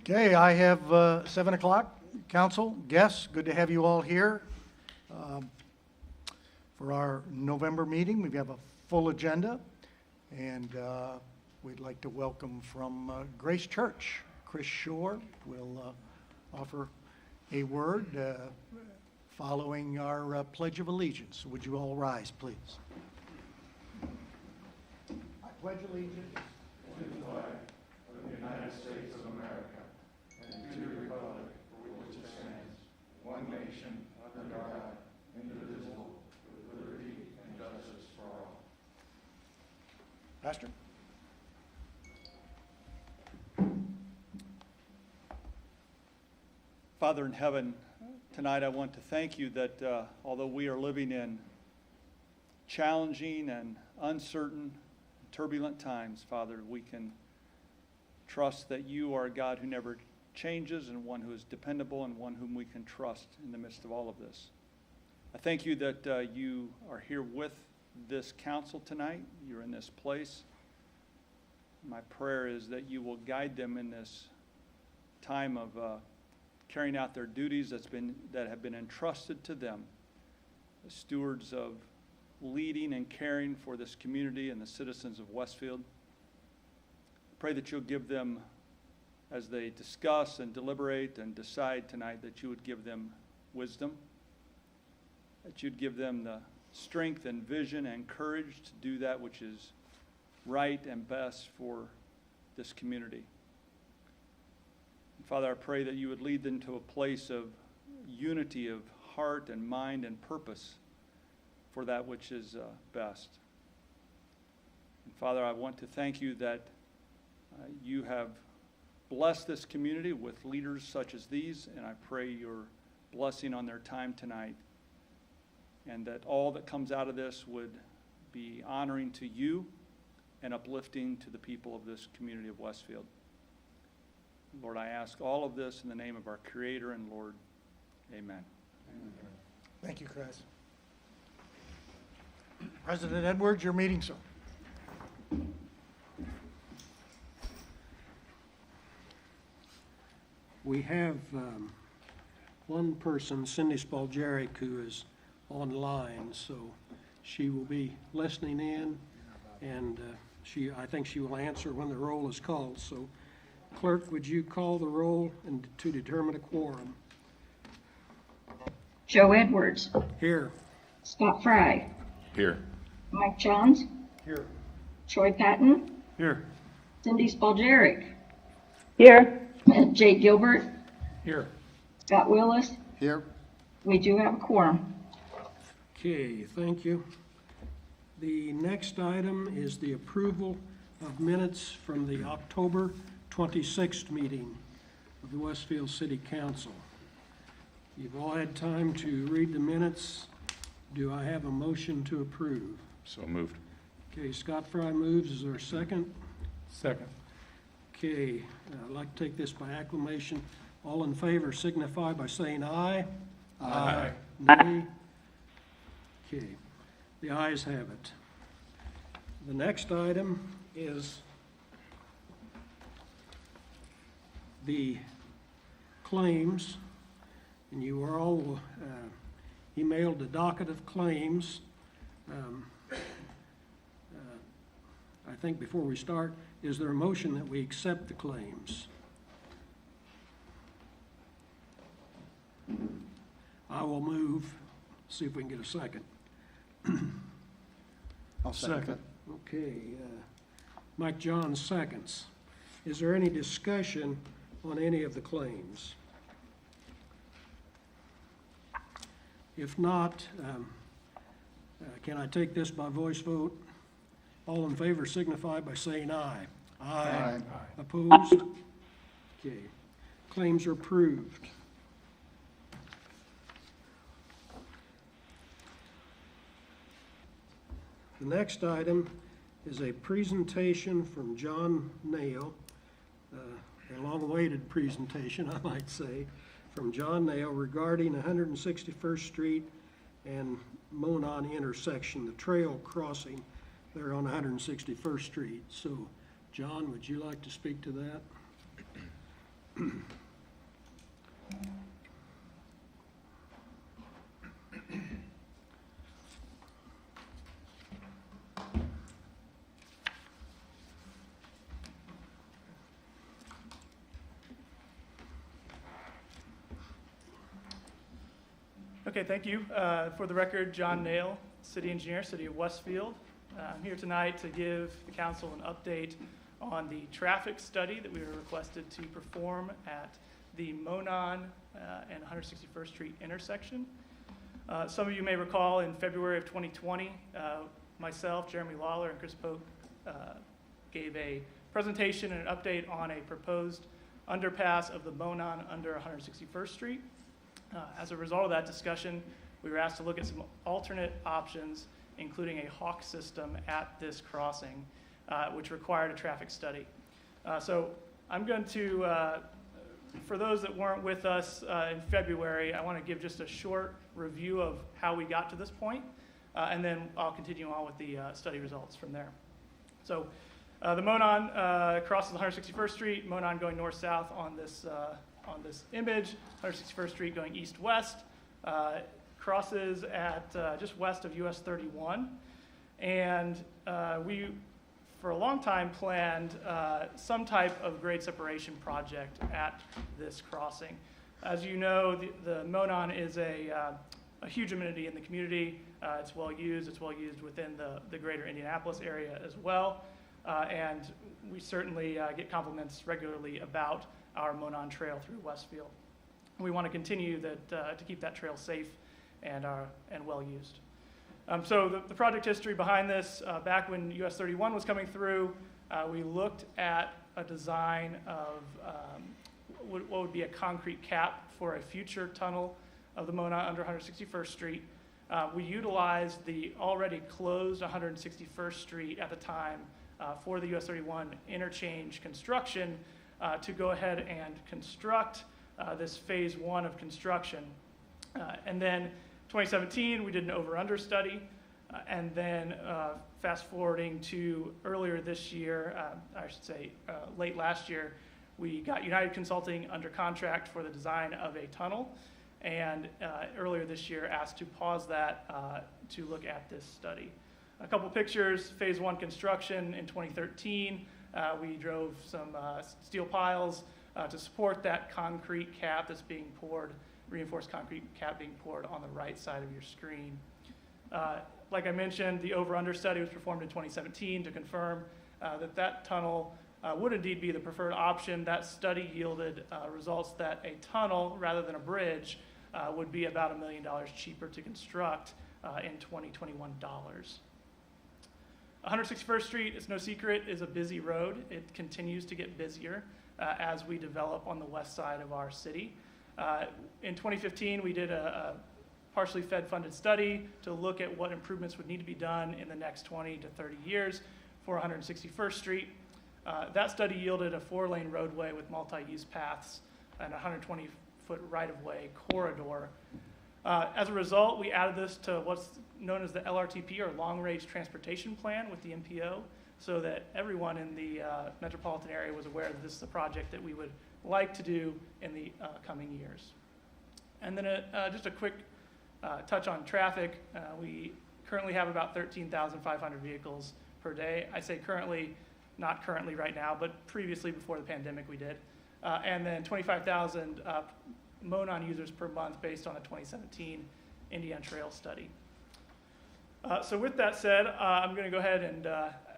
Okay, I have 7 o'clock. Council, guests, good to have you all here. For our November meeting, we have a full agenda, and we'd like to welcome from Grace Church. Chris Shore will offer a word following our Pledge of Allegiance. Would you all rise, please? I pledge allegiance to the flag of the United States of America and to the republic for which it stands, one nation, under God, indivisible, with liberty and justice for all. Pastor? Father in heaven, tonight I want to thank you that although we are living in challenging and uncertain, turbulent times, Father, we can trust that you are a God who never changes and one who is dependable and one whom we can trust in the midst of all of this. I thank you that you are here with this council tonight. You're in this place. My prayer is that you will guide them in this time of carrying out their duties that have been entrusted to them, as stewards of leading and caring for this community and the citizens of Westfield. Pray that you'll give them, as they discuss and deliberate and decide tonight, that you would give them wisdom, that you'd give them the strength and vision and courage to do that which is right and best for this community. And Father, I pray that you would lead them to a place of unity of heart and mind and purpose for that which is best. And Father, I want to thank you that you have blessed this community with leaders such as these, and I pray your blessing on their time tonight, and that all that comes out of this would be honoring to you and uplifting to the people of this community of Westfield. Lord, I ask all of this in the name of our Creator and Lord. Amen. Thank you, Chris. President Edwards, your meeting, sir. We have one person, Cindy Spaljaric, who is online, so she will be listening in, and I think she will answer when the roll is called. So, Clerk, would you call the roll and to determine a quorum? Joe Edwards. Here. Scott Fry. Here. Mike Johns. Here. Troy Patton. Here. Cindy Spaljaric. Here. Jake Gilbert. Here. Scott Willis. Here. We do have a quorum. Okay, thank you. The next item is the approval of minutes from the October 26th meeting of the Westfield City Council. You've all had time to read the minutes. Do I have a motion to approve? So moved. Okay, Scott Fry moves. Is there a second? Second. Okay, I'd like to take this by acclamation. All in favor signify by saying aye. Aye. Nay? Okay, the ayes have it. The next item is the claims, and you are all emailed the docket of claims. I think before we start, is there a motion that we accept the claims? I will move. See if we can get a second. I'll second. Okay, Mike Johns seconds. Is there any discussion on any of the claims? If not, can I take this by voice vote? All in favor signify by saying aye. Aye. Opposed? Okay, claims are approved. The next item is a presentation from John Nail, a long-awaited presentation, I might say, from John Nail regarding 161st Street and Monon intersection, the trail crossing there on 161st Street. So, John, would you like to speak to that? Okay, thank you. For the record, John Nail, City Engineer, City of Westfield. I'm here tonight to give the council an update on the traffic study that we were requested to perform at the Monon and 161st Street intersection. Some of you may recall in February of 2020, myself, Jeremy Lawler, and Chris Polk gave a presentation and an update on a proposed underpass of the Monon under 161st Street. As a result of that discussion, we were asked to look at some alternate options, including a hawk system at this crossing, which required a traffic study. So I'm going to, for those that weren't with us in February, I want to give just a short review of how we got to this point, and then I'll continue on with the study results from there. So the Monon crosses 161st Street, Monon going north-south on this image, 161st Street going east-west, crosses at just west of US 31. And we, for a long time, planned some type of grade separation project at this crossing. As you know, the Monon is a huge amenity in the community. It's well used. It's well used within the greater Indianapolis area as well. And we certainly get compliments regularly about our Monon Trail through Westfield. We want to continue to keep that trail safe and well used. So the project history behind this, back when US 31 was coming through, we looked at a design of what would be a concrete cap for a future tunnel of the Monon under 161st Street. We utilized the already closed 161st Street at the time for the US 31 interchange construction to go ahead and construct this phase one of construction. And then 2017, we did an over-under study. And then fast forwarding to earlier this year, I should say late last year, we got United Consulting under contract for the design of a tunnel. And earlier this year asked to pause that to look at this study. A couple pictures, phase one construction in 2013. We drove some steel piles to support that concrete cap that's being poured, reinforced concrete cap being poured on the right side of your screen. Like I mentioned, the over-under study was performed in 2017 to confirm that tunnel would indeed be the preferred option. That study yielded results that a tunnel, rather than a bridge, would be about $1 million cheaper to construct in 2021 dollars. 161st Street, it's no secret, is a busy road. It continues to get busier as we develop on the west side of our city. In 2015, we did a partially funded study to look at what improvements would need to be done in the next 20 to 30 years for 161st Street. That study yielded a 4-lane roadway with multi-use paths and a 120-foot right-of-way corridor. As a result, we added this to what's known as the LRTP, or Long Range Transportation Plan, with the MPO, so that everyone in the metropolitan area was aware that this is a project that we would like to do in the coming years. And then just a quick touch on traffic. We currently have about 13,500 vehicles per day. I say currently, not currently right now, but previously before the pandemic we did. And then 25,000 Monon users per month based on a 2017 Indiana Trail study. So with that said, I'm going to go ahead and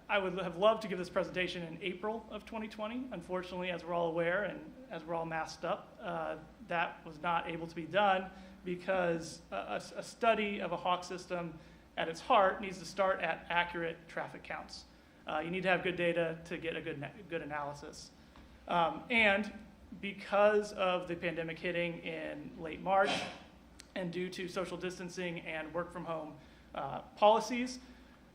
I would have loved to give this presentation in April of 2020. Unfortunately, as we're all aware and as we're all masked up, that was not able to be done because a study of a hawk system at its heart needs to start at accurate traffic counts. You need to have good data to get a good analysis. And because of the pandemic hitting in late March and due to social distancing and work from home policies,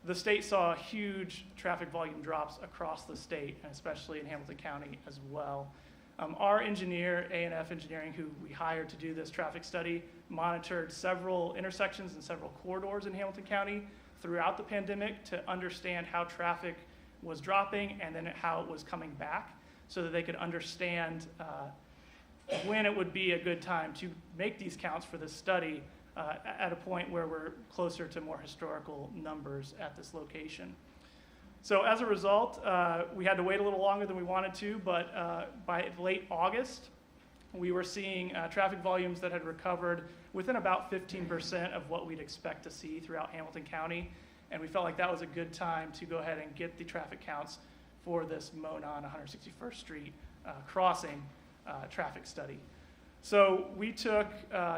the state saw huge traffic volume drops across the state, and especially in Hamilton County as well. Our engineer, A&F Engineering, who we hired to do this traffic study, monitored several intersections and several corridors in Hamilton County throughout the pandemic to understand how traffic was dropping and then how it was coming back, so that they could understand when it would be a good time to make these counts for this study at a point where we're closer to more historical numbers at this location. So as a result, we had to wait a little longer than we wanted to, but by late August, we were seeing traffic volumes that had recovered within about 15% of what we'd expect to see throughout Hamilton County. And we felt like that was a good time to go ahead and get the traffic counts for this Monon 161st Street crossing traffic study. So we took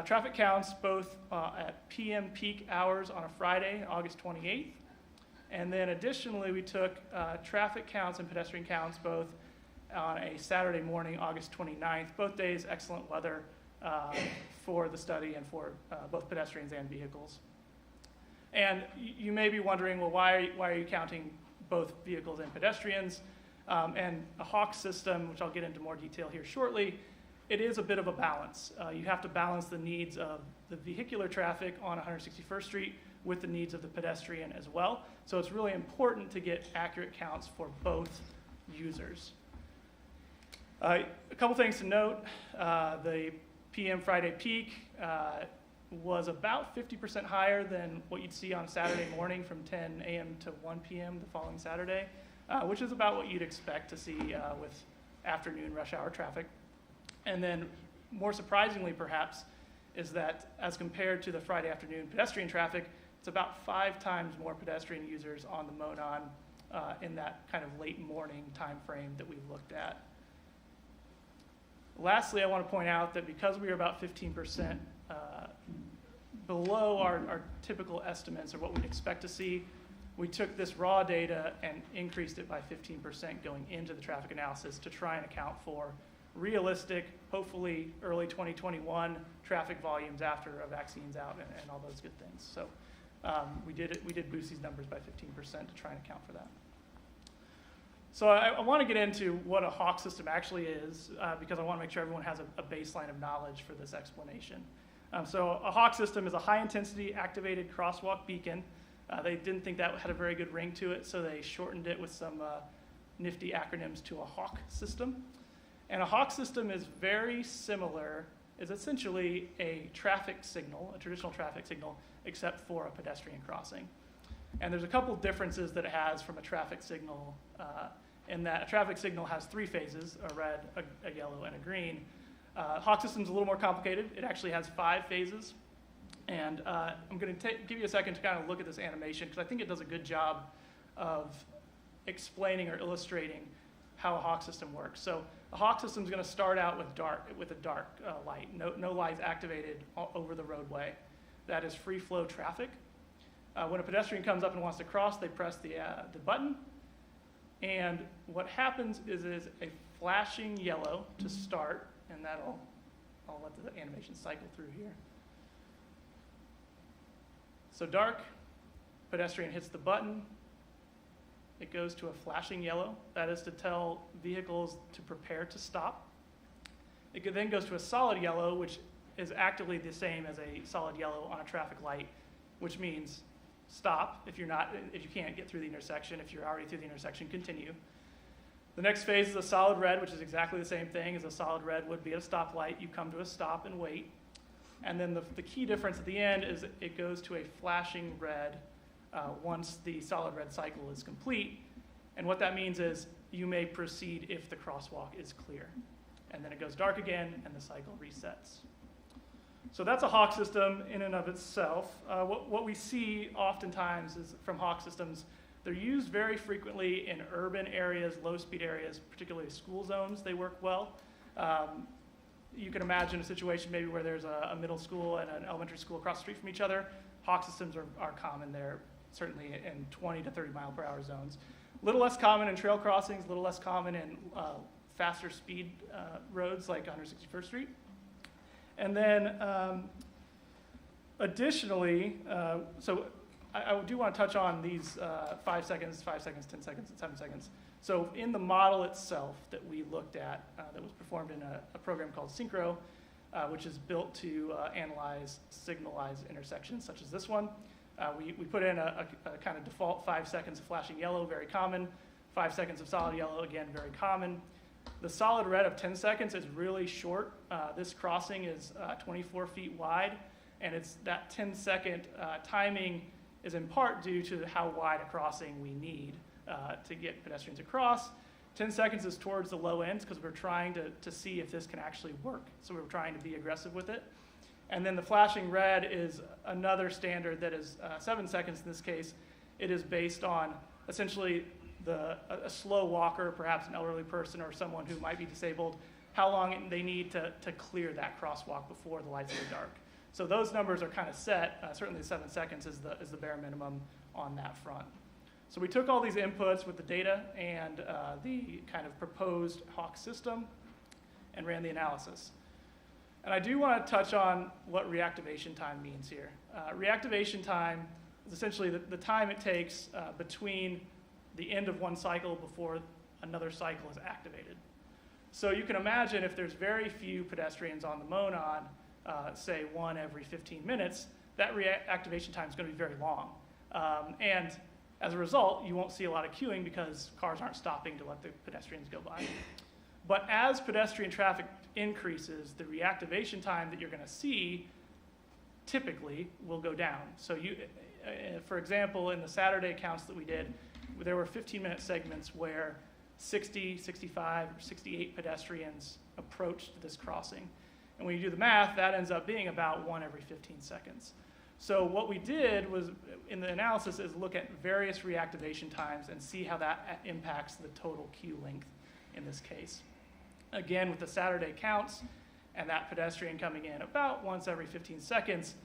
traffic counts both at PM peak hours on a Friday, August 28th, and then additionally we took traffic counts and pedestrian counts both on a Saturday morning, August 29th. Both days, excellent weather for the study and for both pedestrians and vehicles. And you may be wondering, well, why are you counting both vehicles and pedestrians? And a Hawk system, which I'll get into more detail here shortly, it is a bit of a balance. You have to balance the needs of the vehicular traffic on 161st Street with the needs of the pedestrian as well. So it's really important to get accurate counts for both users. A couple things to note. The PM Friday peak was about 50% higher than what you'd see on Saturday morning from 10 a.m. to 1 p.m. the following Saturday, which is about what you'd expect to see with afternoon rush hour traffic. And then more surprisingly perhaps is that as compared to the Friday afternoon pedestrian traffic, it's about 5 times more pedestrian users on the Monon in that kind of late morning time frame that we've looked at. Lastly, I want to point out that because we are about 15% below our typical estimates or what we'd expect to see, we took this raw data and increased it by 15% going into the traffic analysis to try and account for realistic, hopefully early 2021 traffic volumes after a vaccine's out and all those good things. So we did boost these numbers by 15% to try and account for that. So I want to get into what a Hawk system actually is because I want to make sure everyone has a baseline of knowledge for this explanation. So a Hawk system is a high-intensity activated crosswalk beacon. They didn't think that had a very good ring to it, so they shortened it with some nifty acronyms to a Hawk system. And a Hawk system is very similar, is essentially a traffic signal, a traditional traffic signal, except for a pedestrian crossing. And there's a couple differences that it has from a traffic signal in that a traffic signal has 3 phases, a red, a yellow, and a green. Hawk system's a little more complicated. It actually has 5 phases. And I'm going to give you a second to kind of look at this animation because I think it does a good job of explaining or illustrating how a Hawk system works. So a Hawk system is going to start out with a dark light. No lights activated over the roadway. That is free flow traffic. When a pedestrian comes up and wants to cross, they press the button. And what happens is a flashing yellow to start, and I'll let the animation cycle through here. So dark, pedestrian hits the button. It goes to a flashing yellow. That is to tell vehicles to prepare to stop. It then goes to a solid yellow, which is actively the same as a solid yellow on a traffic light, which means stop if you can't get through the intersection. If you're already through the intersection, continue. The next phase is a solid red, which is exactly the same thing as a solid red would be at a stoplight. You come to a stop and wait. And then the key difference at the end is it goes to a flashing red once the solid red cycle is complete. And what that means is you may proceed if the crosswalk is clear. And then it goes dark again and the cycle resets. So that's a Hawk system in and of itself. What we see oftentimes is from Hawk systems, they're used very frequently in urban areas, low-speed areas, particularly school zones. They work well. You can imagine a situation maybe where there's a middle school and an elementary school across the street from each other. Hawk systems are common there, certainly in 20 to 30 mile per hour zones. A little less common in trail crossings, a little less common in faster speed roads like 161st Street. And then additionally, so I do want to touch on these 5 seconds, 10 seconds, and 7 seconds. So in the model itself that we looked at, that was performed in a program called Synchro, which is built to analyze signalized intersections such as this one, we put in a kind of default 5 seconds of flashing yellow, very common. 5 seconds of solid yellow, again, very common. The solid red of 10 seconds is really short. This crossing is 24 feet wide, and it's that 10-second timing is in part due to how wide a crossing we need to get pedestrians across. 10 seconds is towards the low end because we're trying to see if this can actually work. So we're trying to be aggressive with it. And then the flashing red is another standard that is 7 seconds in this case. It is based on essentially a slow walker, perhaps an elderly person or someone who might be disabled, how long they need to clear that crosswalk before the lights go dark. So those numbers are kind of set. Certainly 7 seconds is the bare minimum on that front. So we took all these inputs with the data and the kind of proposed Hawk system and ran the analysis. And I do want to touch on what reactivation time means here. Reactivation time is essentially the time it takes between the end of one cycle before another cycle is activated. So you can imagine if there's very few pedestrians on the Monon, say one every 15 minutes, that reactivation time is going to be very long. And as a result, you won't see a lot of queuing because cars aren't stopping to let the pedestrians go by. But as pedestrian traffic increases, the reactivation time that you're going to see typically will go down. So for example, in the Saturday counts that we did, there were 15-minute segments where 60, 65, 68 pedestrians approached this crossing. And when you do the math, that ends up being about 1 every 15 seconds. So what we did was, in the analysis, is look at various reactivation times and see how that impacts the total queue length in this case. Again, with the Saturday counts and that pedestrian coming in about once every 15 seconds,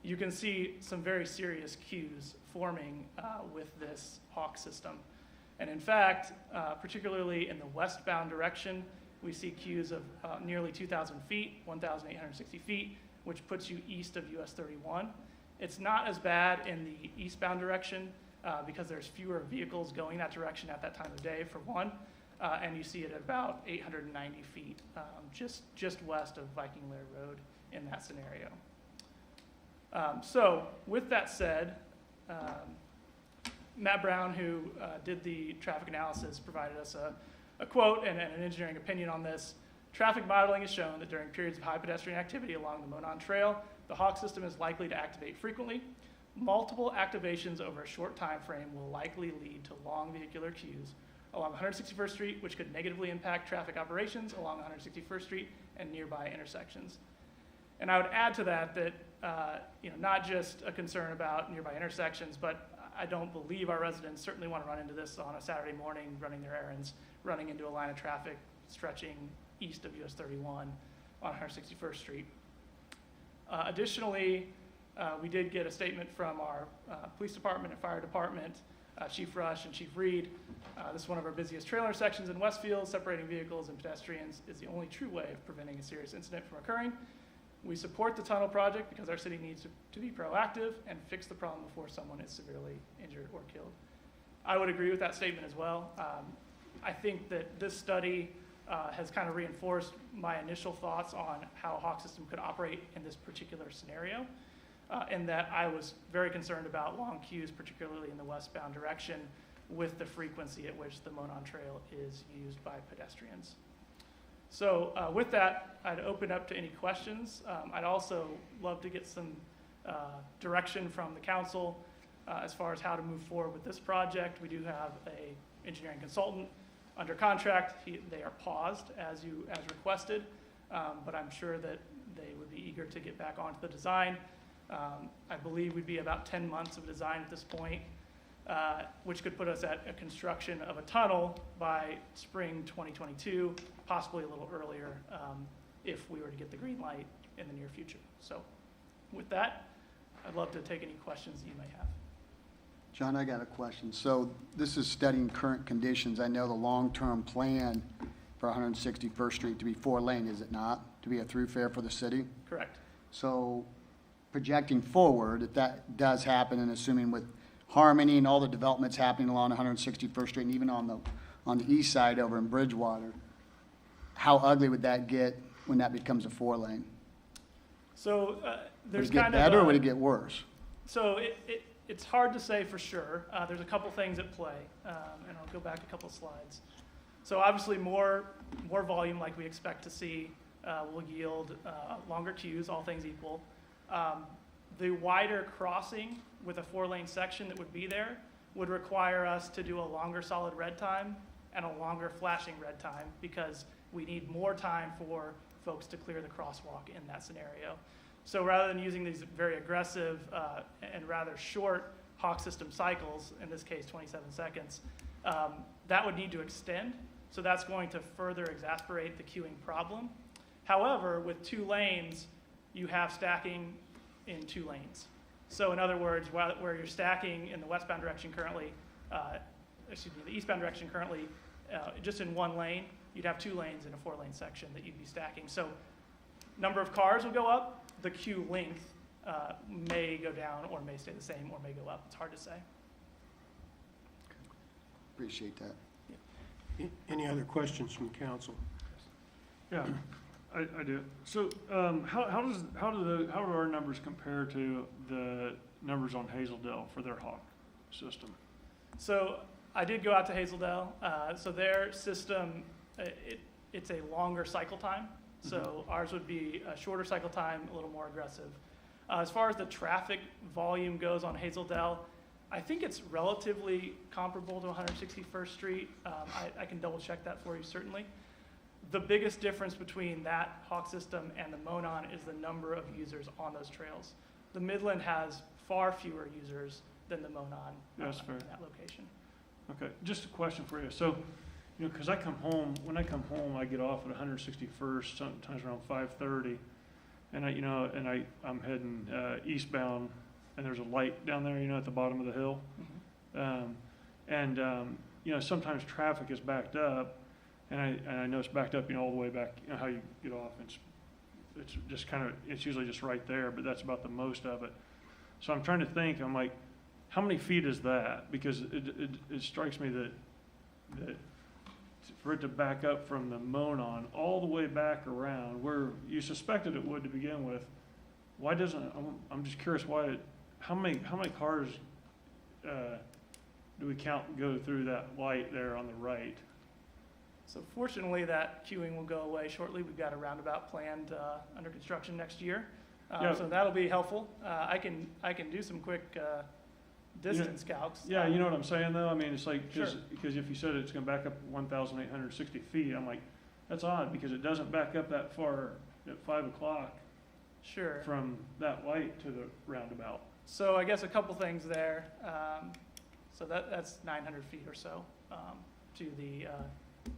you can see some very serious queues forming with this Hawk system. And in fact, particularly in the westbound direction, we see queues of nearly 2,000 feet, 1,860 feet, which puts you east of US 31. It's not as bad in the eastbound direction because there's fewer vehicles going that direction at that time of day, for one. And you see it at about 890 feet, just west of Viking Lair Road in that scenario. So with that said, Matt Brown, who did the traffic analysis, provided us a quote and an engineering opinion on this. Traffic modeling has shown that during periods of high pedestrian activity along the Monon Trail, the Hawk system is likely to activate frequently. Multiple activations over a short time frame will likely lead to long vehicular queues along 161st Street, which could negatively impact traffic operations along 161st Street and nearby intersections. And I would add to that not just a concern about nearby intersections, but I don't believe our residents certainly want to run into this on a Saturday morning, running their errands, running into a line of traffic stretching east of US 31 on 161st Street. Additionally, we did get a statement from our police department and fire department, Chief Rush and Chief Reed. This is one of our busiest trail intersections in Westfield. Separating vehicles and pedestrians is the only true way of preventing a serious incident from occurring. We support the tunnel project because our city needs to be proactive and fix the problem before someone is severely injured or killed. I would agree with that statement as well. I think that this study has kind of reinforced my initial thoughts on how a Hawk system could operate in this particular scenario, and that I was very concerned about long queues, particularly in the westbound direction, with the frequency at which the Monon Trail is used by pedestrians. So with that, I'd open up to any questions. I'd also love to get some direction from the council as far as how to move forward with this project. We do have an engineering consultant under contract. They are paused as requested, but I'm sure that they would be eager to get back onto the design. I believe we'd be about 10 months of design at this point, which could put us at a construction of a tunnel by spring 2022, possibly a little earlier if we were to get the green light in the near future. So with that, I'd love to take any questions that you may have. John, I got a question. So this is studying current conditions. I know the long-term plan for 161st Street to be 4-lane, is it not? To be a thoroughfare for the city? Correct. So projecting forward, if that does happen, and assuming with Harmony and all the developments happening along 161st Street and even on the east side over in Bridgewater, how ugly would that get when that becomes a 4-lane? So there's Would it get kind of better or would it get worse? So it's hard to say for sure. There's a couple things at play, and I'll go back a couple slides. So obviously more volume like we expect to see will yield longer queues, all things equal. The wider crossing with a 4-lane section that would be there would require us to do a longer solid red time and a longer flashing red time because we need more time for folks to clear the crosswalk in that scenario. So rather than using these very aggressive and rather short Hawk system cycles, in this case 27 seconds, that would need to extend. So that's going to further exacerbate the queuing problem. However, with 2 lanes, you have stacking in 2 lanes. So in other words, where you're stacking in the westbound direction currently, the eastbound direction currently, just in 1 lane, you'd have 2 lanes in a 4-lane section that you'd be stacking. So number of cars will go up, the queue length may go down or may stay the same or may go up. It's hard to say. Appreciate that. Any other questions from council? Yeah, I do. So, how do our numbers compare to the numbers on Hazeldale for their Hawk system? So I did go out to Hazeldale. So their system, it's a longer cycle time. So ours would be a shorter cycle time, a little more aggressive. As far as the traffic volume goes on Hazeldale, I think it's relatively comparable to 161st Street. I can double check that for you certainly. The biggest difference between that Hawk system and the Monon is the number of users on those trails. The Midland has far fewer users than the Monon That's fair. in that location. Okay, just a question for you. So, because when I come home, I get off at 161st, sometimes around 5:30, and I'm heading eastbound, and there's a light down there, at the bottom of the hill, sometimes traffic is backed up, and I know it's backed up, all the way back. How you get off, it's just it's usually just right there, but that's about the most of it. So I'm trying to think. I'm like, how many feet is that? Because it strikes me that for it to back up from the Monon all the way back around where you suspected it would to begin with, why doesn't? I'm just curious why. How many cars do we count go through that light there on the right? So fortunately, that queuing will go away shortly. We've got a roundabout planned under construction next year. Yeah. So that'll be helpful. I can do some quick distance calcs. Yeah, you know what I'm saying though? I mean, it's like, Sure. because if you said it's gonna back up 1,860 feet, I'm like, that's odd, because it doesn't back up that far at 5 o'clock Sure. from that light to the roundabout. So I guess a couple things there. So that's 900 feet or so to the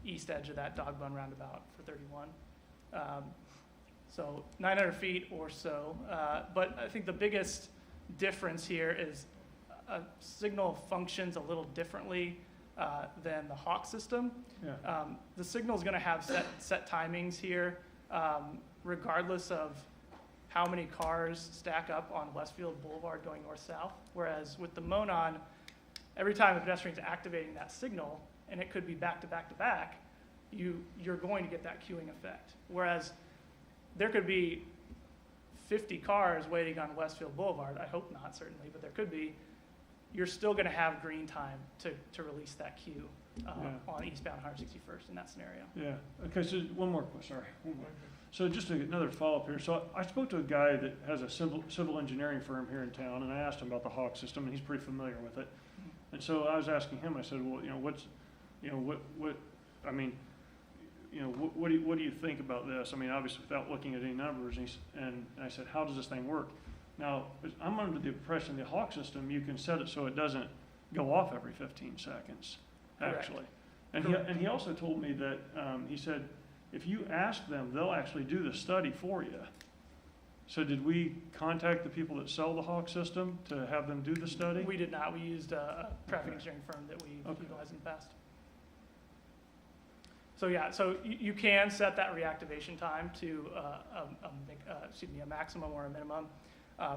east edge of that dog bone roundabout for 31. So 900 feet or so. But I think the biggest difference here is a signal functions a little differently than the Hawk system. Yeah. The signal is going to have set timings here, regardless of how many cars stack up on Westfield Boulevard going north-south. Whereas with the Monon, every time a pedestrian is activating that signal, and it could be back to back to back, you're going to get that queuing effect. Whereas there could be 50 cars waiting on Westfield Boulevard. I hope not, certainly, but there could be. You're still going to have green time to release that queue on eastbound 161st in that scenario. Yeah. Okay, so one more question. Sorry. One more. So just another follow-up here. So I spoke to a guy that has a civil engineering firm here in town, and I asked him about the Hawk system, and he's pretty familiar with it. And so I was asking him, I said, well, what do you think about this? I mean, obviously without looking at any numbers, and I said, how does this thing work? Now, I'm under the impression the Hawk system, you can set it so it doesn't go off every 15 seconds, actually. And he also told me that, he said, if you ask them, they'll actually do the study for you. So did we contact the people that sell the Hawk system to have them do the study? We did not. We used a traffic engineering firm that we utilized in the past. So yeah, so you can set that reactivation time to a maximum or a minimum.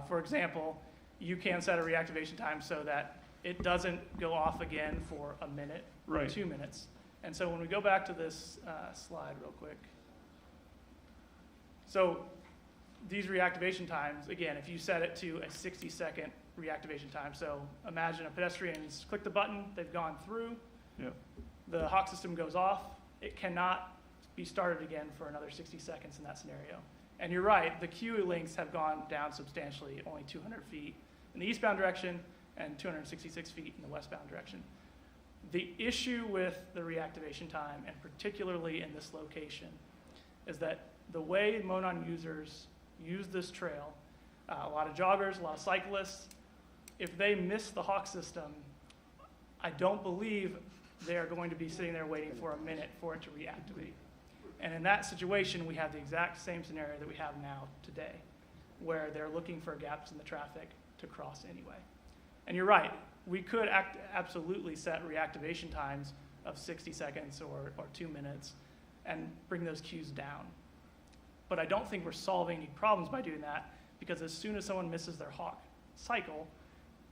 For example, you can set a reactivation time so that it doesn't go off again for a minute or 2 minutes. And so when we go back to this slide real quick. So these reactivation times, again, if you set it to a 60-second reactivation time, so imagine a pedestrian's clicked the button, they've gone through, Yep. the Hawk system goes off, it cannot be started again for another 60 seconds in that scenario. And you're right, the queue lengths have gone down substantially, only 200 feet in the eastbound direction and 266 feet in the westbound direction. The issue with the reactivation time, and particularly in this location, is that the way Monon users use this trail, a lot of joggers, a lot of cyclists, if they miss the Hawk system, I don't believe they're going to be sitting there waiting for a minute for it to reactivate. And in that situation, we have the exact same scenario that we have now today, where they're looking for gaps in the traffic to cross anyway. And you're right, we could absolutely set reactivation times of 60 seconds or 2 minutes and bring those queues down. But I don't think we're solving any problems by doing that, because as soon as someone misses their Hawk cycle,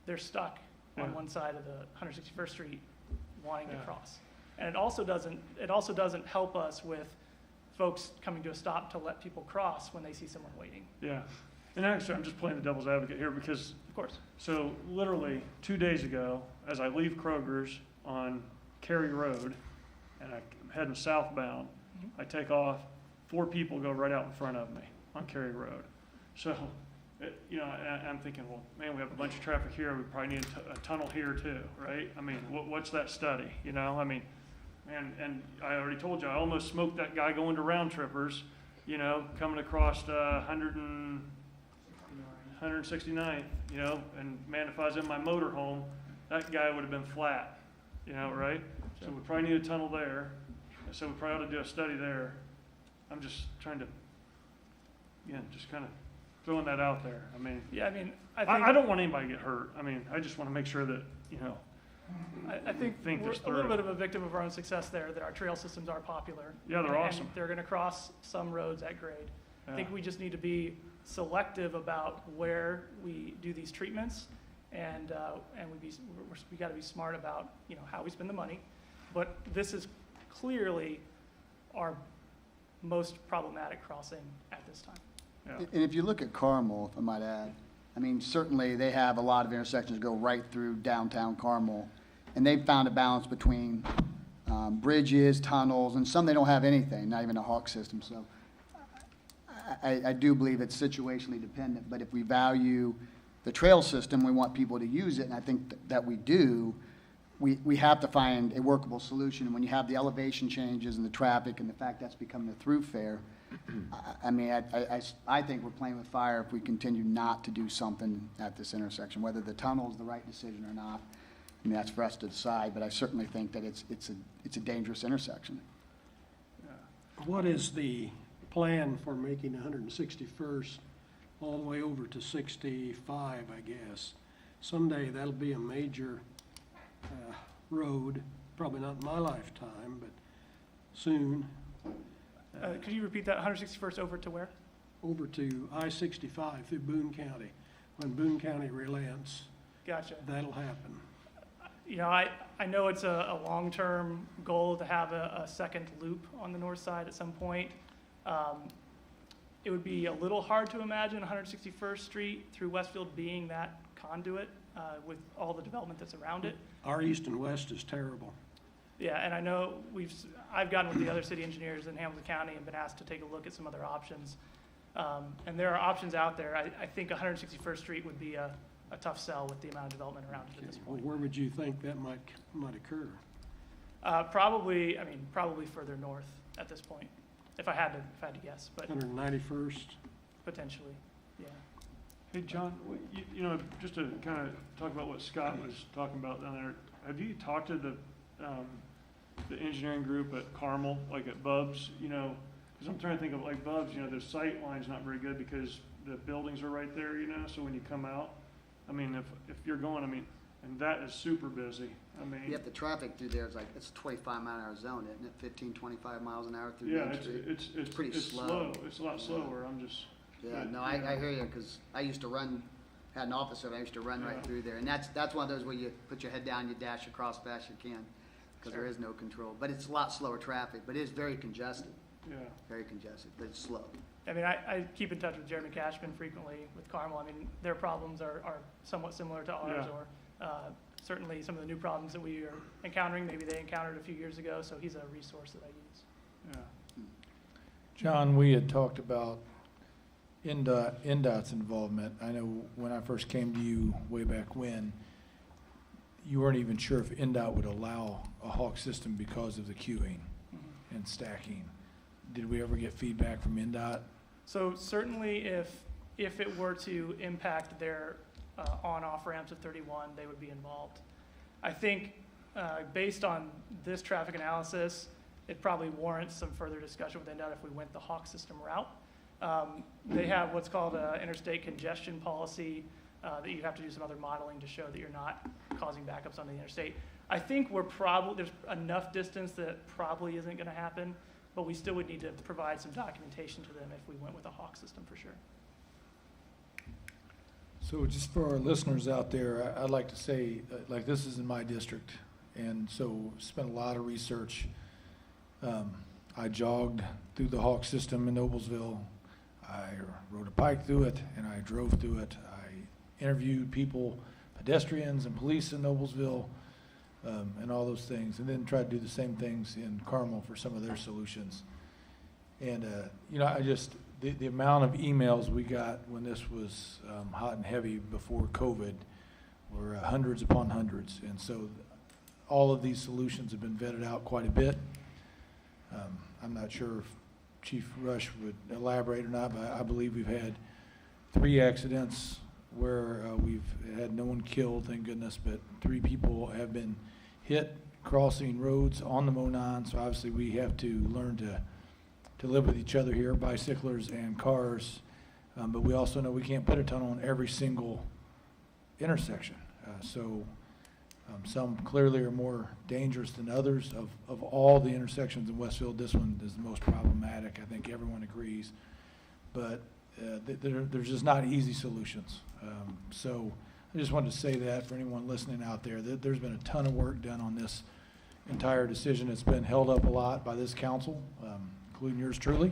they're stuck on one side of the 161st Street wanting to cross. And it also doesn't help us with folks coming to a stop to let people cross when they see someone waiting. Yeah. And actually, I'm just playing the devil's advocate here because, Of course. so literally 2 days ago, as I leave Kroger's on Cary Road and I'm heading southbound, I take off, 4 people go right out in front of me on Cary Road. So, I'm thinking, well, man, we have a bunch of traffic here. We probably need a tunnel here too, right? I mean, what's that study? I mean, and I already told you, I almost smoked that guy going to Round Trippers, coming across 169th, and man, if I was in my motorhome, that guy would have been flat, right? So we probably need a tunnel there. So we probably ought to do a study there. I'm just trying to, just kind of throwing that out there. I mean, I don't want anybody to get hurt. I mean, I just want to make sure that, I think think we're this a little through. bit of a victim of our own success there, that our trail systems are popular. Yeah, they're and awesome. they're going to cross some roads at grade. I think we just need to be selective about where we do these treatments, and we got to be smart about how we spend the money. But this is clearly our most problematic crossing at this time. Yeah. And if you look at Carmel, if I might add, I mean, certainly they have a lot of intersections that go right through downtown Carmel, and they've found a balance between bridges, tunnels, and some they don't have anything, not even a Hawk system. So I do believe it's situationally dependent, but if we value the trail system, we want people to use it, and I think that we do. We have to find a workable solution. And when you have the elevation changes and the traffic and the fact that's becoming a thoroughfare, I think we're playing with fire if we continue not to do something at this intersection. Whether the tunnel is the right decision or not, I mean, that's for us to decide, but I certainly think that it's a dangerous intersection. What is the plan for making 161st all the way over to 65, I guess? Someday that'll be a major road, probably not in my lifetime, but soon, Could you repeat that? 161st over to where? over to I-65 through Boone County. When Boone County relents, Gotcha. that'll happen. I know it's a long-term goal to have a second loop on the north side at some point. It would be a little hard to imagine 161st Street through Westfield being that conduit with all the development that's around it. Our east and west is terrible. Yeah, and I know I've gotten with the other city engineers in Hamilton County and been asked to take a look at some other options. And there are options out there. I think 161st Street would be a tough sell with the amount of development around it at this Well, point. where would you think that might occur? Probably further north at this point, if I had to guess, but 191st? potentially, yeah. Hey, John, just to kind of talk about what Scott was talking about down there, have you talked to the engineering group at Carmel, like at Bub's, because I'm trying to think of like Bub's, their sight line's not very good because the buildings are right there, so when you come out, I mean, if you're going, and that is super busy, Yet the traffic through there is like, it's a 25-mile-an-hour zone, isn't it? 15, 25 miles an hour through yeah, Main Street? it's pretty slow. It's a lot slower, I'm just. Yeah, no, I hear you, because I used to had an office there, I used to run right through there. And that's one of those where you put your head down, you dash across fast you can, because there is no control. But it's a lot slower traffic, but it is very congested, Yeah. very congested, but it's slow. I keep in touch with Jeremy Cashman frequently with Carmel. Their problems are somewhat similar to ours, Yeah. or certainly some of the new problems that we are encountering, maybe they encountered a few years ago, so he's a resource that I use. Yeah. John, we had talked about NDOT's involvement. I know when I first came to you way back when, you weren't even sure if NDOT would allow a Hawk system because of the queuing and stacking. Did we ever get feedback from NDOT? So certainly if it were to impact their on-off ramps of 31, they would be involved. I think based on this traffic analysis, it probably warrants some further discussion with NDOT if we went the Hawk system route. They have what's called an interstate congestion policy that you have to do some other modeling to show that you're not causing backups on the interstate. I think there's enough distance that probably isn't going to happen, but we still would need to provide some documentation to them if we went with a Hawk system for sure. So just for our listeners out there, I'd like to say, like, this is in my district, and so spent a lot of research. I jogged through the Hawk system in Noblesville. I rode a bike through it, and I drove through it. I interviewed people, pedestrians and police in Noblesville, and all those things, and then tried to do the same things in Carmel for some of their solutions. And, the amount of emails we got when this was hot and heavy before COVID were hundreds upon hundreds. And so all of these solutions have been vetted out quite a bit. I'm not sure if Chief Rush would elaborate or not, but I believe we've had 3 accidents where we've had no one killed, thank goodness, but 3 people have been hit crossing roads on the Mo-9. So obviously we have to learn to live with each other here, bicyclers and cars. But we also know we can't put a tunnel in every single intersection. Some clearly are more dangerous than others. Of all the intersections in Westfield, this one is the most problematic. I think everyone agrees. But there's just not easy solutions. So I just wanted to say that for anyone listening out there, that there's been a ton of work done on this entire decision. It's been held up a lot by this council, including yours truly,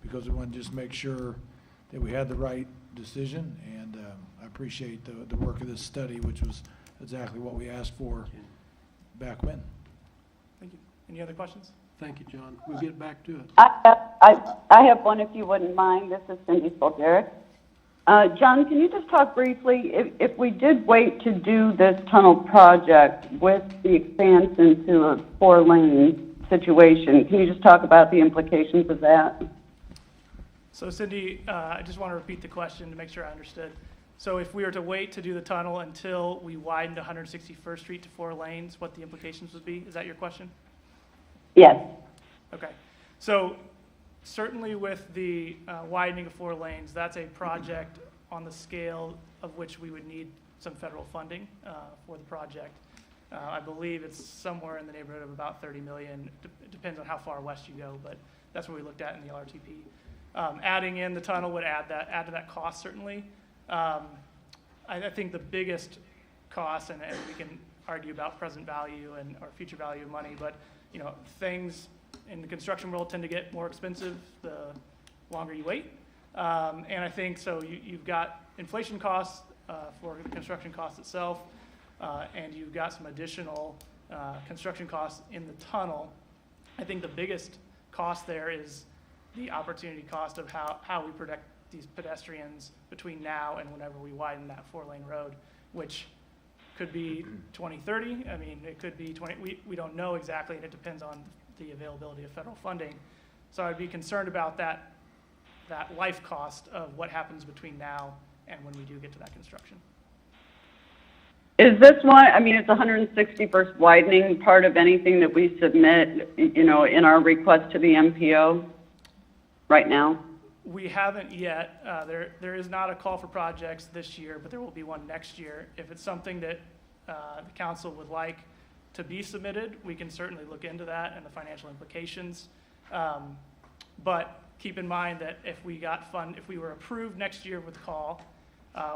because we wanted to just make sure that we had the right decision. And I appreciate the work of this study, which was exactly what we asked for back when. Thank you. Any other questions? Thank you, John. We'll get back to it. I have one, if you wouldn't mind. This is Cindy Spoljaric. John, can you just talk briefly, if we did wait to do this tunnel project with the expanse into a 4-lane situation, can you just talk about the implications of that? So Cindy, I just want to repeat the question to make sure I understood. So if we were to wait to do the tunnel until we widened 161st Street to 4 lanes, what the implications would be? Is that your question? Yes. Okay. So certainly with the widening of 4 lanes, that's a project on the scale of which we would need some federal funding for the project. I believe it's somewhere in the neighborhood of about $30 million. It depends on how far west you go, but that's what we looked at in the LRTP. Adding in the tunnel would add to that cost, certainly. I think the biggest cost, and we can argue about present value or future value of money, but things in the construction world tend to get more expensive the longer you wait. And I think so you've got inflation costs for the construction cost itself, and you've got some additional construction costs in the tunnel. I think the biggest cost there is the opportunity cost of how we protect these pedestrians between now and whenever we widen that 4-lane road, which could be 2030. I mean, it could be 20. We don't know exactly, and it depends on the availability of federal funding. So I'd be concerned about that life cost of what happens between now and when we do get to that construction. Is this one, I mean, it's 161st widening part of anything that we submit, in our request to the MPO right now? We haven't yet. There is not a call for projects this year, but there will be one next year. If it's something that the council would like to be submitted, we can certainly look into that and the financial implications. But keep in mind that if we were approved next year with call,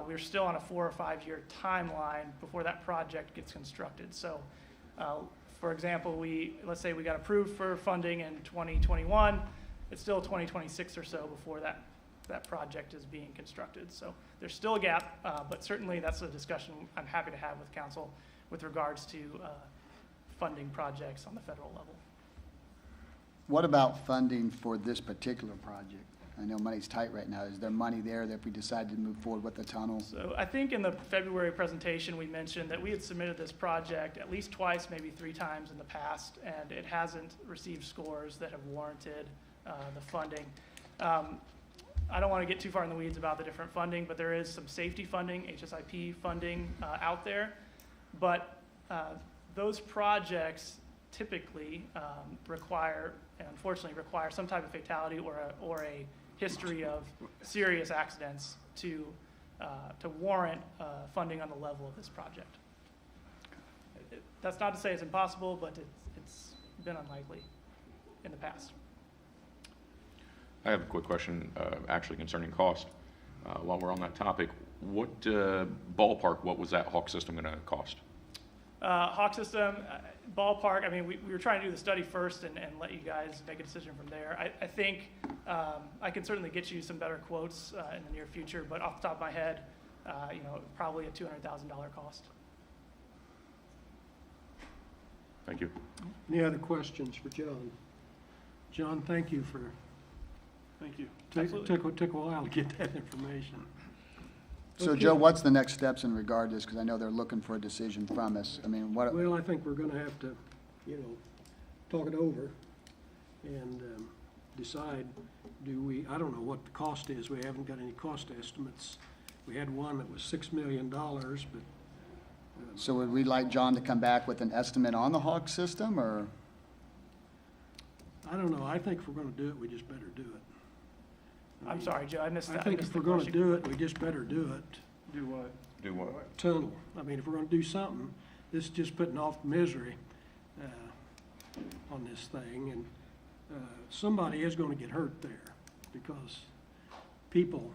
we're still on a 4 or 5 year timeline before that project gets constructed. So, for example, let's say we got approved for funding in 2021. It's still 2026 or so before that project is being constructed. So there's still a gap, but certainly that's a discussion I'm happy to have with council with regards to funding projects on the federal level. What about funding for this particular project? I know money's tight right now. Is there money there that if we decide to move forward with the tunnel? So I think in the February presentation, we mentioned that we had submitted this project at least twice, maybe 3 times in the past, and it hasn't received scores that have warranted the funding. I don't want to get too far in the weeds about the different funding, but there is some safety funding, HSIP funding out there. But those projects typically require, and unfortunately require, some type of fatality or a history of serious accidents to warrant funding on the level of this project. That's not to say it's impossible, but it's been unlikely in the past. I have a quick question, actually concerning cost. While we're on that topic, what ballpark, what was that Hawk system going to cost? Hawk system, ballpark, I mean, we were trying to do the study first and let you guys make a decision from there. I think I can certainly get you some better quotes in the near future, but off the top of my head, probably a $200,000 cost. Thank you. Any other questions for John? John, thank you for, Thank you. took a while to get that information. So Okay. Joe, what's the next steps in regard to this? Because I know they're looking for a decision from us. I mean, what, Well, I think we're gonna have to, talk it over and decide, I don't know what the cost is. We haven't got any cost estimates. We had one that was $6 million, but so would we like John to come back with an estimate on the Hawk system, or? I don't know. I think if we're gonna do it, we just better do it. I'm sorry, Joe, I missed that. I think if we're gonna do it, we just better do it. Do what? Do what? Tunnel. I mean, if we're gonna do something, this is just putting off misery on this thing, and somebody is gonna get hurt there, because people,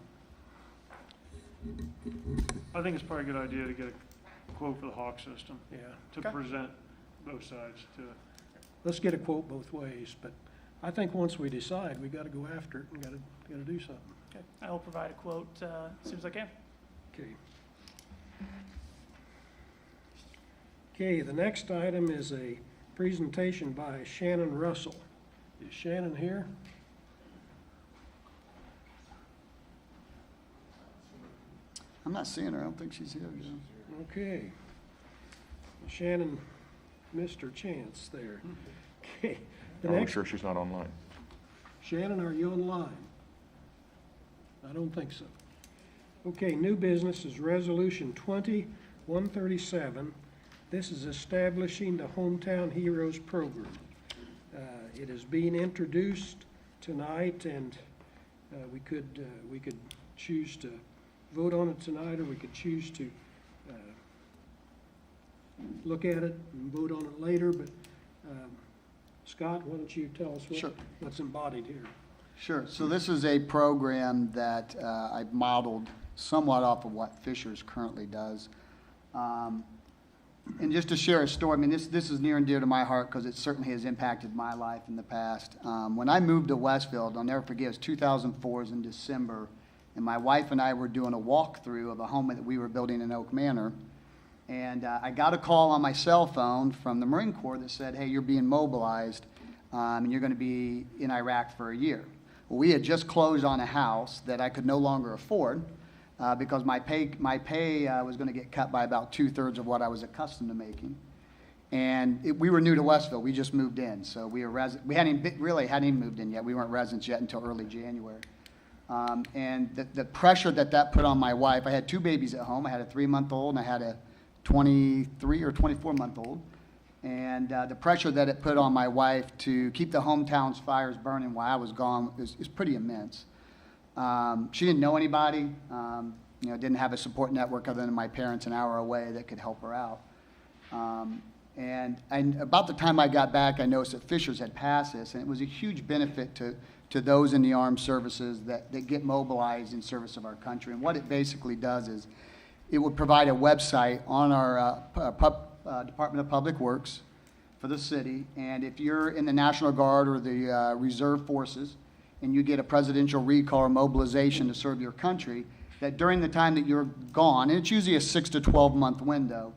I think it's probably a good idea to get a quote for the Hawk system, yeah. to Okay. present both sides to it. Let's get a quote both ways, but I think once we decide, we gotta go after it and gotta do something. Okay, I will provide a quote as soon as I can. Okay. Okay, the next item is a presentation by Shannon Russell. Is Shannon here? I'm not seeing her. I don't think she's here. Joe. Okay. Shannon missed her chance there. Okay. The Are we next, sure she's not online? Shannon, are you online? I don't think so. Okay, new business is Resolution 20-137. This is establishing the Hometown Heroes Program. It is being introduced tonight, and we could choose to vote on it tonight, or we could choose to look at it and vote on it later, but Scott, why don't you tell us Sure. what's embodied here? Sure. So this is a program that I've modeled somewhat off of what Fisher's currently does. And just to share a story, I mean, this is near and dear to my heart because it certainly has impacted my life in the past. When I moved to Westfield, I'll never forget, it was 2004, it was in December, and my wife and I were doing a walkthrough of a home that we were building in Oak Manor. And I got a call on my cell phone from the Marine Corps that said, hey, you're being mobilized, and you're going to be in Iraq for a year. Well, we had just closed on a house that I could no longer afford because my pay was going to get cut by about 2/3 of what I was accustomed to making. And we were new to Westfield. We just moved in. So we hadn't even moved in yet. We weren't residents yet until early January. And the pressure that put on my wife, I had 2 babies at home. I had a 3-month-old and I had a 23 or 24-month-old. And the pressure that it put on my wife to keep the hometown's fires burning while I was gone is pretty immense. She didn't know anybody, didn't have a support network other than my parents an hour away that could help her out. And about the time I got back, I noticed that Fisher's had passed this, and it was a huge benefit to those in the armed services that get mobilized in service of our country. And what it basically does is it would provide a website on our Department of Public Works for the city, and if you're in the National Guard or the Reserve Forces and you get a presidential recall or mobilization to serve your country, that during the time that you're gone, and it's usually a 6 to 12 month window,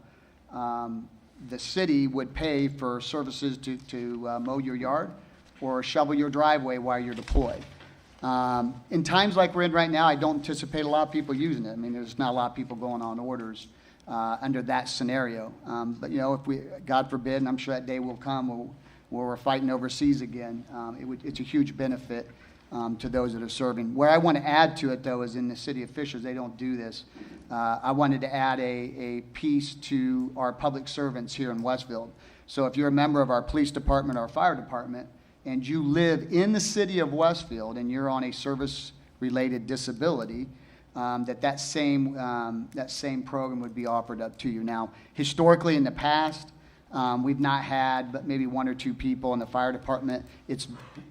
the city would pay for services to mow your yard or shovel your driveway while you're deployed. In times like we're in right now, I don't anticipate a lot of people using it. I mean, there's not a lot of people going on orders under that scenario. But, if we, God forbid, and I'm sure that day will come where we're fighting overseas again, it's a huge benefit to those that are serving. Where I want to add to it, though, is in the city of Fishers, they don't do this. I wanted to add a piece to our public servants here in Westfield. So if you're a member of our police department or fire department, and you live in the city of Westfield and you're on a service-related disability, that same program would be offered up to you. Now, historically in the past, we've not had but maybe one or two people in the fire department.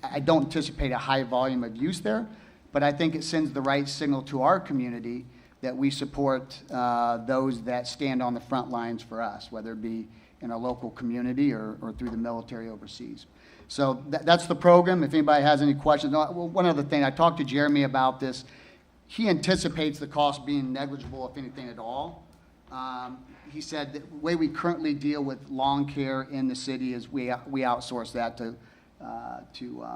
I don't anticipate a high volume of use there, but I think it sends the right signal to our community that we support those that stand on the front lines for us, whether it be in our local community or through the military overseas. So that's the program. If anybody has any questions. One other thing, I talked to Jeremy about this. He anticipates the cost being negligible, if anything at all. He said that the way we currently deal with lawn care in the city is we outsource that to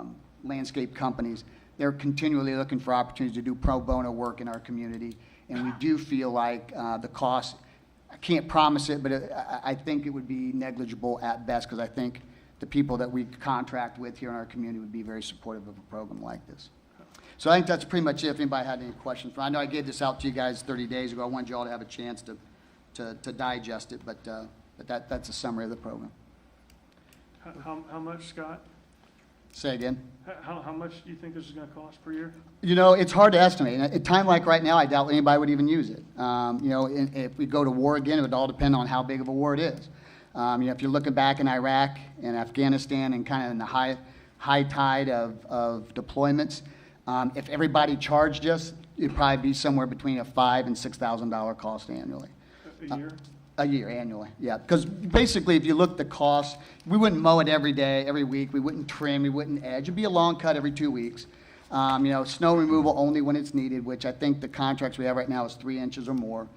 landscape companies. They're continually looking for opportunities to do pro bono work in our community, and we do feel like the cost, I can't promise it, but I think it would be negligible at best, because I think the people that we contract with here in our community would be very supportive of a program like this. So I think that's pretty much it. If anybody had any questions. I know I gave this out to you guys 30 days ago. I wanted you all to have a chance to digest it, but that's a summary of the program. How much, Scott? Say again. How much do you think this is going to cost per year? It's hard to estimate. At a time like right now, I doubt anybody would even use it. If we go to war again, it would all depend on how big of a war it is. If you're looking back in Iraq and Afghanistan and kind of in the high tide of deployments, if everybody charged us, it'd probably be somewhere between a $5,000 and $6,000 cost annually. A year? A year annually, yeah. Because basically, if you look at the cost, we wouldn't mow it every day, every week. We wouldn't trim, we wouldn't edge. It'd be a long cut every 2 weeks. Snow removal only when it's needed, which I think the contracts we have right now is 3 inches or more.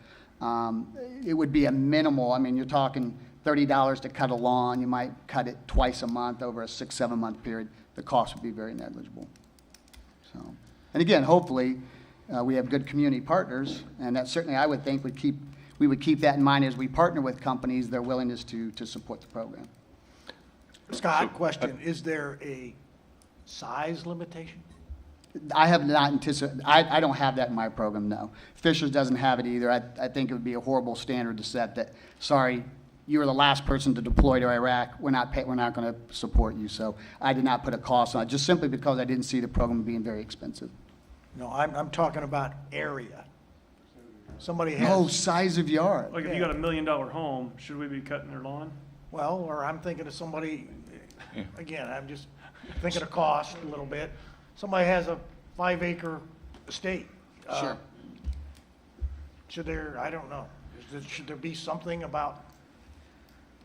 It would be a minimal. I mean, you're talking $30 to cut a lawn. You might cut it twice a month over a 6-7 month period. The cost would be very negligible. So, and again, hopefully, we have good community partners, and that certainly I would think we would keep that in mind as we partner with companies, their willingness to support the program. Scott, question, is there a size limitation? I have not anticipated, I don't have that in my program, no. Fishers doesn't have it either. I think it would be a horrible standard to set that, sorry, you were the last person to deploy to Iraq, we're not going to support you. So I did not put a cost on it, just simply because I didn't see the program being very expensive. No, I'm talking about area. Somebody has. Oh, size of yard. Like if you got $1 million home, should we be cutting their lawn? Well, or I'm thinking of somebody, again, I'm just thinking of cost a little bit. Somebody has a 5-acre estate. Sure. Should there, I don't know, should there be something about?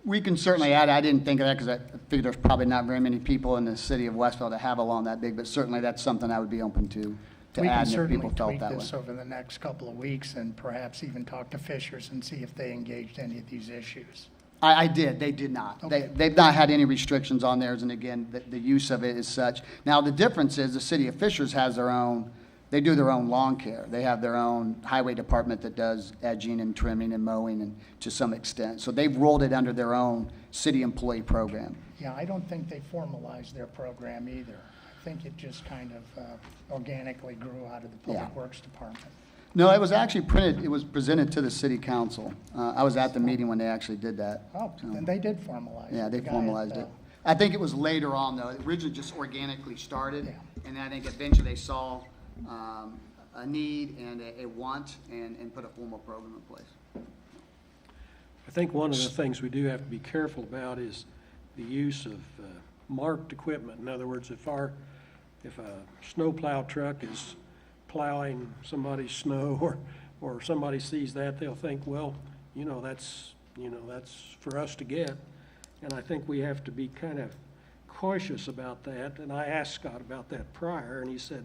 We can certainly add, I didn't think of that because I figured there's probably not very many people in the city of Westfield that have a lawn that big, but certainly that's something I would be open to We add can if people certainly felt tweak that way. this over the next couple of weeks and perhaps even talk to Fishers and see if they engaged any of these issues. I did. They did not. Okay. They've not had any restrictions on theirs, and again, the use of it is such. Now, the difference is the city of Fishers has their own, they do their own lawn care. They have their own highway department that does edging and trimming and mowing and to some extent. So they've rolled it under their own city employee program. Yeah, I don't think they formalized their program either. I think it just kind of organically grew out of the Public Yeah. Works Department. No, it was actually printed, it was presented to the city council. I was at the meeting when they actually did that. Oh, So, then they did formalize it. yeah, they The guy at formalized it. I think it was later on, though. It originally just organically started, Yeah. and I think eventually they saw a need and a want and put a formal program in place. I think one of the things we do have to be careful about is the use of marked equipment. In other words, if a snowplow truck is plowing somebody's snow or somebody sees that, they'll think, well, that's for us to get. And I think we have to be kind of cautious about that. And I asked Scott about that prior, and he said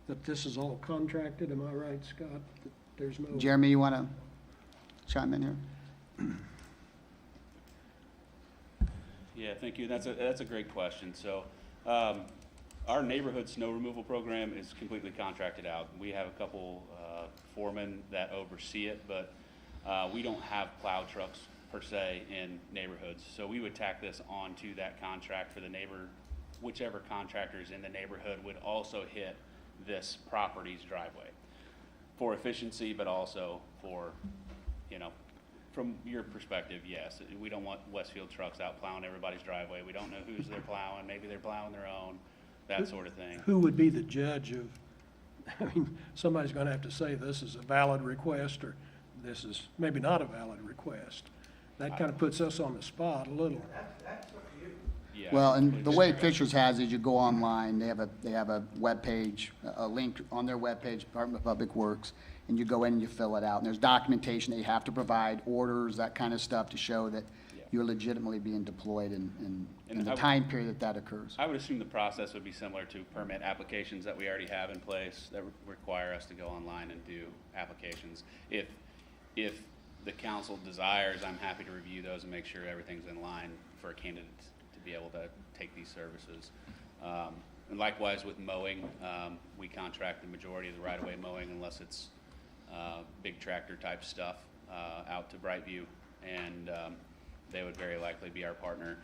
that this is all contracted. Am I right, Scott? That there's no. Jeremy, you want to chime in here? Yeah, thank you. That's a great question. So, our neighborhood snow removal program is completely contracted out. We have a couple foremen that oversee it, but we don't have plow trucks per se in neighborhoods. So we would tack this onto that contract for the whichever contractor is in the neighborhood would also hit this property's driveway for efficiency, but also for, from your perspective, yes, we don't want Westfield trucks out plowing everybody's driveway. We don't know who's they're plowing. Maybe they're plowing their own, that sort of thing. Who would be the judge of, I mean, somebody's going to have to say this is a valid request or this is maybe not a valid request. That kind of puts us on the spot a little. Yeah, Well, and the completely. way Fishers has is you go online, they have a webpage, a link on their webpage, Department of Public Works, and you go in and you fill it out. And there's documentation that you have to provide, orders, that kind of stuff to show that Yeah. you're legitimately being deployed in And the I would- time period that occurs. I would assume the process would be similar to permit applications that we already have in place that require us to go online and do applications. If the council desires, I'm happy to review those and make sure everything's in line for a candidate to be able to take these services. And likewise with mowing, we contract the majority of the right-of-way mowing unless it's big tractor type stuff out to Brightview, and they would very likely be our partner.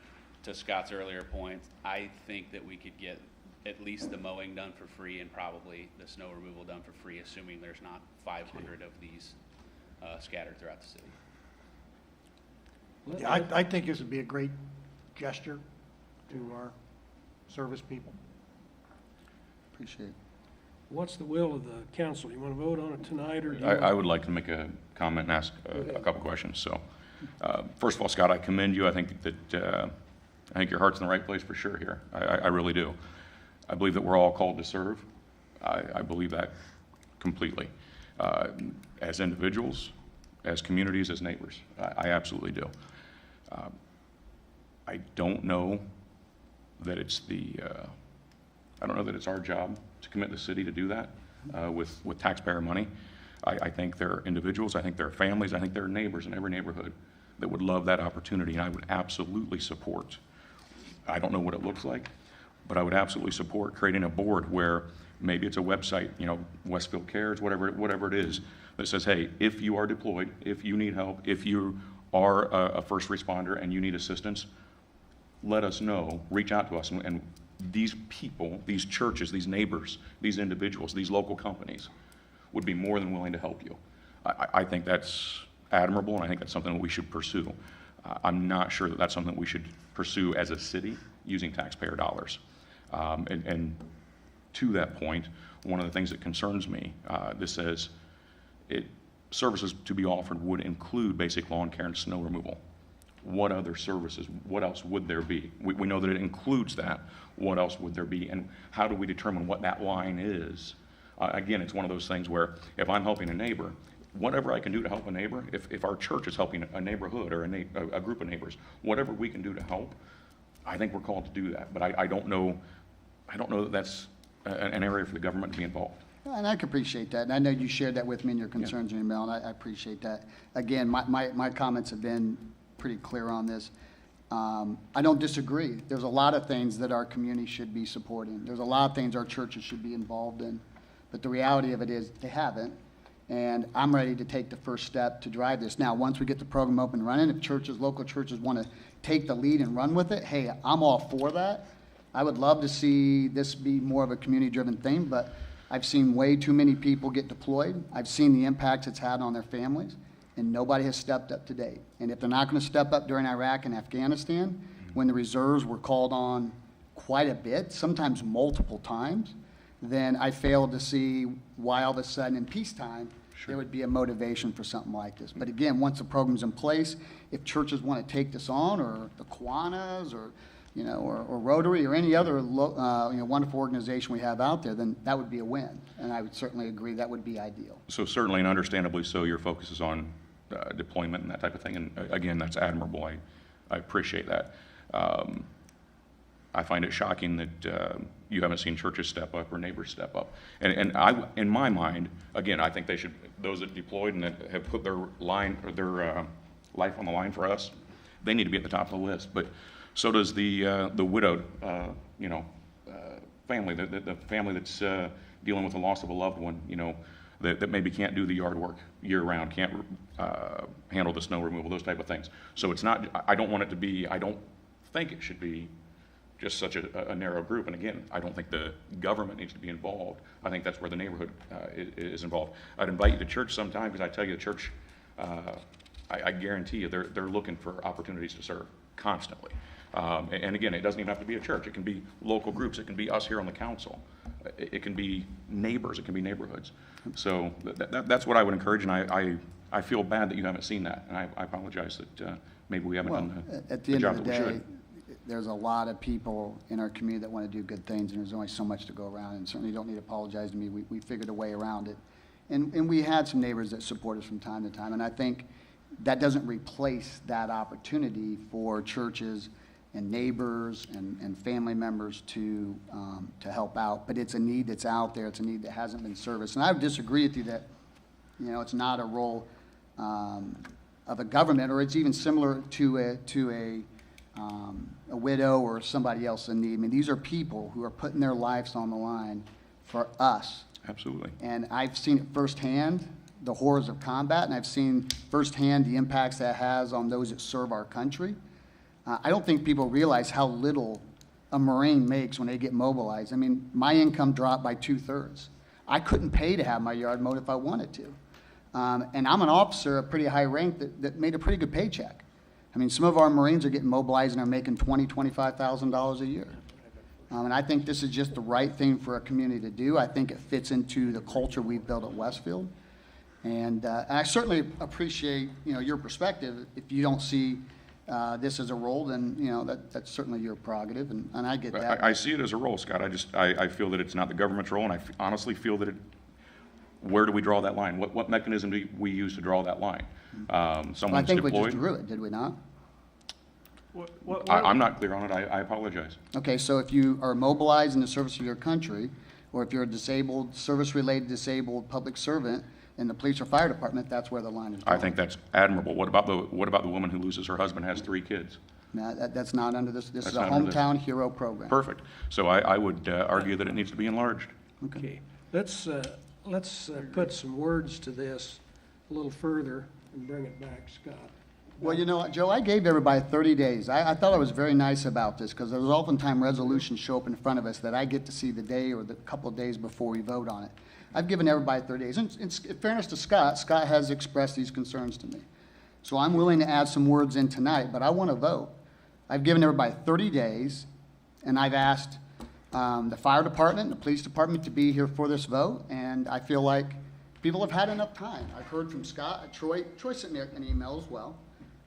To Scott's earlier point, I think that we could get at least the mowing done for free and probably the snow removal done for free, assuming there's not 500 of these scattered throughout the city. Yeah, I think this would be a great gesture to our service people. Appreciate it. What's the will of the council? You want to vote on it tonight or do you? I would like to make a comment and ask a couple questions. So, first of all, Scott, I commend you. I think that, I think your heart's in the right place for sure here. I really do. I believe that we're all called to serve. I believe that completely. As individuals, as communities, as neighbors. I absolutely do. I don't know that it's I don't know that it's our job to commit the city to do that with taxpayer money. I think there are individuals, I think there are families, I think there are neighbors in every neighborhood that would love that opportunity, and I would absolutely support. I don't know what it looks like, but I would absolutely support creating a board where maybe it's a website, Westfield Cares, whatever it is, that says, hey, if you are deployed, if you need help, if you are a first responder and you need assistance, let us know, reach out to us, and these people, these churches, these neighbors, these individuals, these local companies would be more than willing to help you. I think that's admirable, and I think that's something that we should pursue. I'm not sure that that's something that we should pursue as a city using taxpayer dollars. And to that point, one of the things that concerns me, this says services to be offered would include basic lawn care and snow removal. What other services, what else would there be? We know that it includes that. What else would there be? And how do we determine what that line is? Again, it's one of those things where if I'm helping a neighbor, whatever I can do to help a neighbor, if our church is helping a neighborhood or a group of neighbors, whatever we can do to help, I think we're called to do that. But I don't know that that's an area for the government to be involved. And I can appreciate that, and I know you shared that with me and your concerns in your email, and I appreciate that. Again, my comments have been pretty clear on this. I don't disagree. There's a lot of things that our community should be supporting. There's a lot of things our churches should be involved in. But the reality of it is they haven't, and I'm ready to take the first step to drive this. Now, once we get the program up and running, if churches, local churches want to take the lead and run with it, hey, I'm all for that. I would love to see this be more of a community-driven thing, but I've seen way too many people get deployed. I've seen the impacts it's had on their families, and nobody has stepped up to date. And if they're not going to step up during Iraq and Afghanistan, when the reserves were called on quite a bit, sometimes multiple times, then I fail to see why all of a sudden in peacetime there would be a motivation for something like this. But again, once the program's in place, if churches want to take this on, or the Kiwanis, or or Rotary, or any other wonderful organization we have out there, then that would be a win. And I would certainly agree that would be ideal. So certainly, and understandably so, your focus is on deployment and that type of thing. And again, that's admirable. I appreciate that. I find it shocking that you haven't seen churches step up or neighbors step up. And I, in my mind, again, I think they should, those that deployed and that have put their life on the line for us, they need to be at the top of the list. But So does the widowed, family, the family that's dealing with the loss of a loved one, that maybe can't do the yard work year-round, can't handle the snow removal, those type of things. So it's not, I don't want it to be, I don't think it should be just such a narrow group. And again, I don't think the government needs to be involved. I think that's where the neighborhood is involved. I'd invite you to church sometime, because I tell you, the church, I guarantee you, they're looking for opportunities to serve constantly. And again, it doesn't even have to be a church. It can be local groups. It can be us here on the council. It can be neighbors. It can be neighborhoods. So that's what I would encourage, and I feel bad that you haven't seen that, and I apologize that maybe we haven't done At the the end job of that the we day, should. there's a lot of people in our community that want to do good things, and there's only so much to go around, and certainly you don't need to apologize to me. We figured a way around it. And we had some neighbors that support us from time to time, and I think that doesn't replace that opportunity for churches and neighbors and family members to help out. But it's a need that's out there. It's a need that hasn't been serviced. And I would disagree with you that, it's not a role of a government, or it's even similar to a widow or somebody else in need. I mean, these are people who are putting their lives on the line for us. Absolutely. And I've seen it firsthand, the horrors of combat, and I've seen firsthand the impacts that has on those that serve our country. I don't think people realize how little a Marine makes when they get mobilized. I mean, my income dropped by 2/3. I couldn't pay to have my yard mowed if I wanted to. And I'm an officer, a pretty high rank, that made a pretty good paycheck. I mean, some of our Marines are getting mobilized and are making $20,000, $25,000 a year. And I think this is just the right thing for a community to do. I think it fits into the culture we've built at Westfield. And I certainly appreciate, your perspective. If you don't see this as a role, then, that's certainly your prerogative, and I get that. I see it as a role, Scott. I feel that it's not the government's role, and I honestly feel that where do we draw that line? What mechanism do we use to draw that line? I Someone's think we deployed. just drew it, did we not? I'm not clear on it. I apologize. Okay, so if you are mobilized in the service of your country, or if you're a disabled, service-related disabled public servant in the police or fire department, that's where the line is drawn. I think that's admirable. What about the woman who loses her husband, has 3 kids? No, that's not under this. This is a That's not under this. hometown hero program. Perfect. So I would argue that it needs to be enlarged. Okay, let's put some words to this a little further and bring it back, Scott. Well, you know what, Joe, I gave everybody 30 days. I thought I was very nice about this, because there's oftentimes resolutions show up in front of us that I get to see the day or the couple of days before we vote on it. I've given everybody 30 days. And in fairness to Scott, Scott has expressed these concerns to me. So I'm willing to add some words in tonight, but I want to vote. I've given everybody 30 days, and I've asked the fire department and the police department to be here for this vote, and I feel like people have had enough time. I've heard from Scott. Troy sent me an email as well,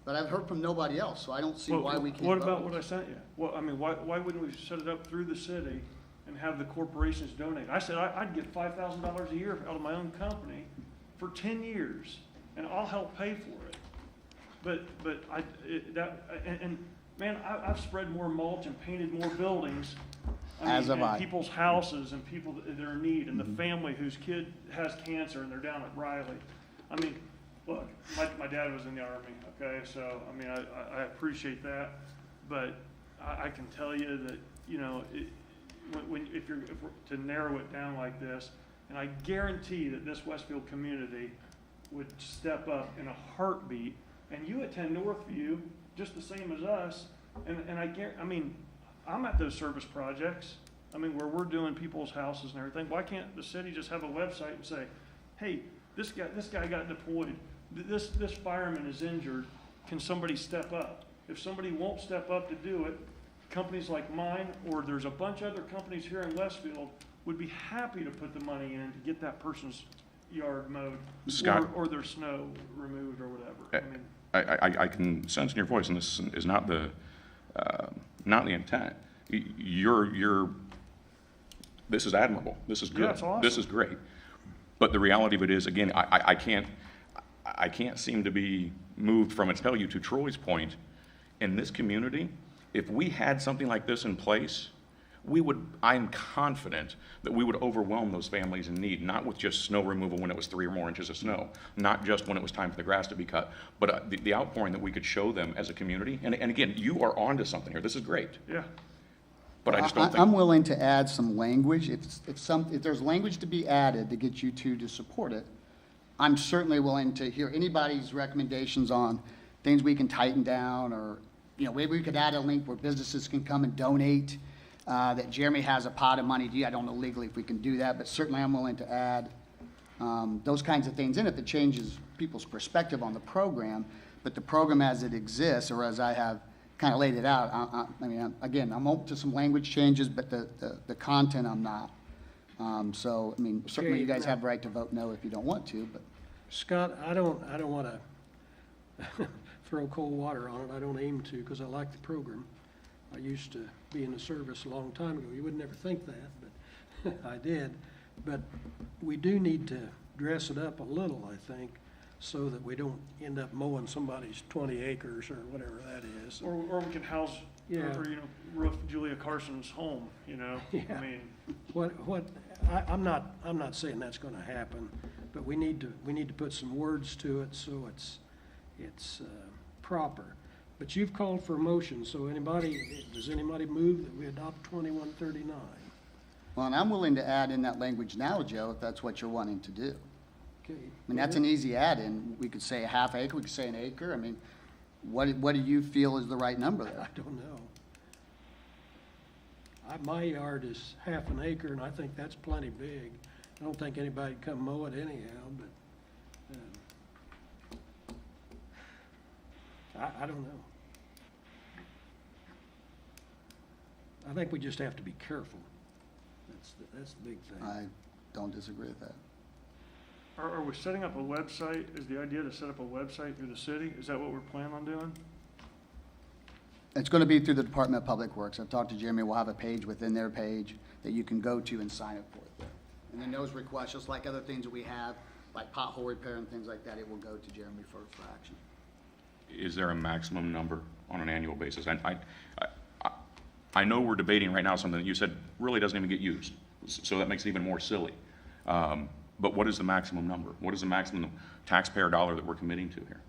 but I've heard from nobody else, so I don't see why we can't vote. What about what I sent you? Well, I mean, why wouldn't we set it up through the city and have the corporations donate? I said I'd get $5,000 a year out of my own company for 10 years, and I'll help pay for it. But man, I've spread more mulch and painted more buildings. And people's houses and people that are in need, and the family whose kid has cancer and they're down at Riley. I mean, look, my dad was in the Army, okay, so, I mean, I appreciate that, but I can tell you that, if we're to narrow it down like this, and I guarantee that this Westfield community would step up in a heartbeat, and you attend Northview just the same as us, and I mean, I'm at those service projects, where we're doing people's houses and everything. Why can't the city just have a website and say, hey, this guy got deployed, this fireman is injured, can somebody step up? If somebody won't step up to do it, companies like mine, or there's a bunch of other companies here in Westfield, would be happy to put the money in to get that person's yard mowed, Scott, or their snow removed or whatever. I can sense in your voice, and this is not the intent. This is admirable. This is good. Yeah, it's awesome. This is great. But the reality of it is, again, I can't seem to be moved from it. Tell you, to Troy's point, in this community, if we had something like this in place, I'm confident that we would overwhelm those families in need, not with just snow removal when it was 3 or more inches of snow, not just when it was time for the grass to be cut, but the outpouring that we could show them as a community. And again, you are onto something here. This is great. Yeah. But I just don't I'm think, willing to add some language. If there's language to be added to get you two to support it, I'm certainly willing to hear anybody's recommendations on things we can tighten down, or, maybe we could add a link where businesses can come and donate, that Jeremy has a pot of money. I don't know legally if we can do that, but certainly I'm willing to add those kinds of things in if it changes people's perspective on the program. But the program as it exists, or as I have kind of laid it out, I'm open to some language changes, but the content I'm not. Certainly you guys have the right to vote no if you don't want to, but. Scott, I don't want to throw cold water on it. I don't aim to, because I like the program. I used to be in the service a long time ago. You would never think that, but I did. But we do need to dress it up a little, I think, so that we don't end up mowing somebody's 20 acres or whatever that is. Or we can house, Yeah. or, roof Julia Carson's home, Yeah. I mean, I'm not saying that's going to happen, but we need to put some words to it so it's proper. But you've called for a motion, so does anybody move that we adopt 2139? Well, and I'm willing to add in that language now, Joe, if that's what you're wanting to do. Okay. That's an easy add-in. We could say a half acre, we could say an acre. What do you feel is the right number I there? don't know. My yard is half an acre, and I think that's plenty big. I don't think anybody'd come mow it anyhow, but I don't know. I think we just have to be careful. That's the big thing. I don't disagree with that. are we setting up a website? Is the idea to set up a website through the city? Is that what we're planning on doing? It's going to be through the Department of Public Works. I've talked to Jeremy. We'll have a page within their page that you can go to and sign up for it there. And then those requests, just like other things that we have, like pothole repair and things like that, it will go to Jeremy for action. is there a maximum number on an annual basis? I know we're debating right now something that you said really doesn't even get used, so that makes it even more silly. But what is the maximum number? What is the maximum taxpayer dollar that we're committing to here?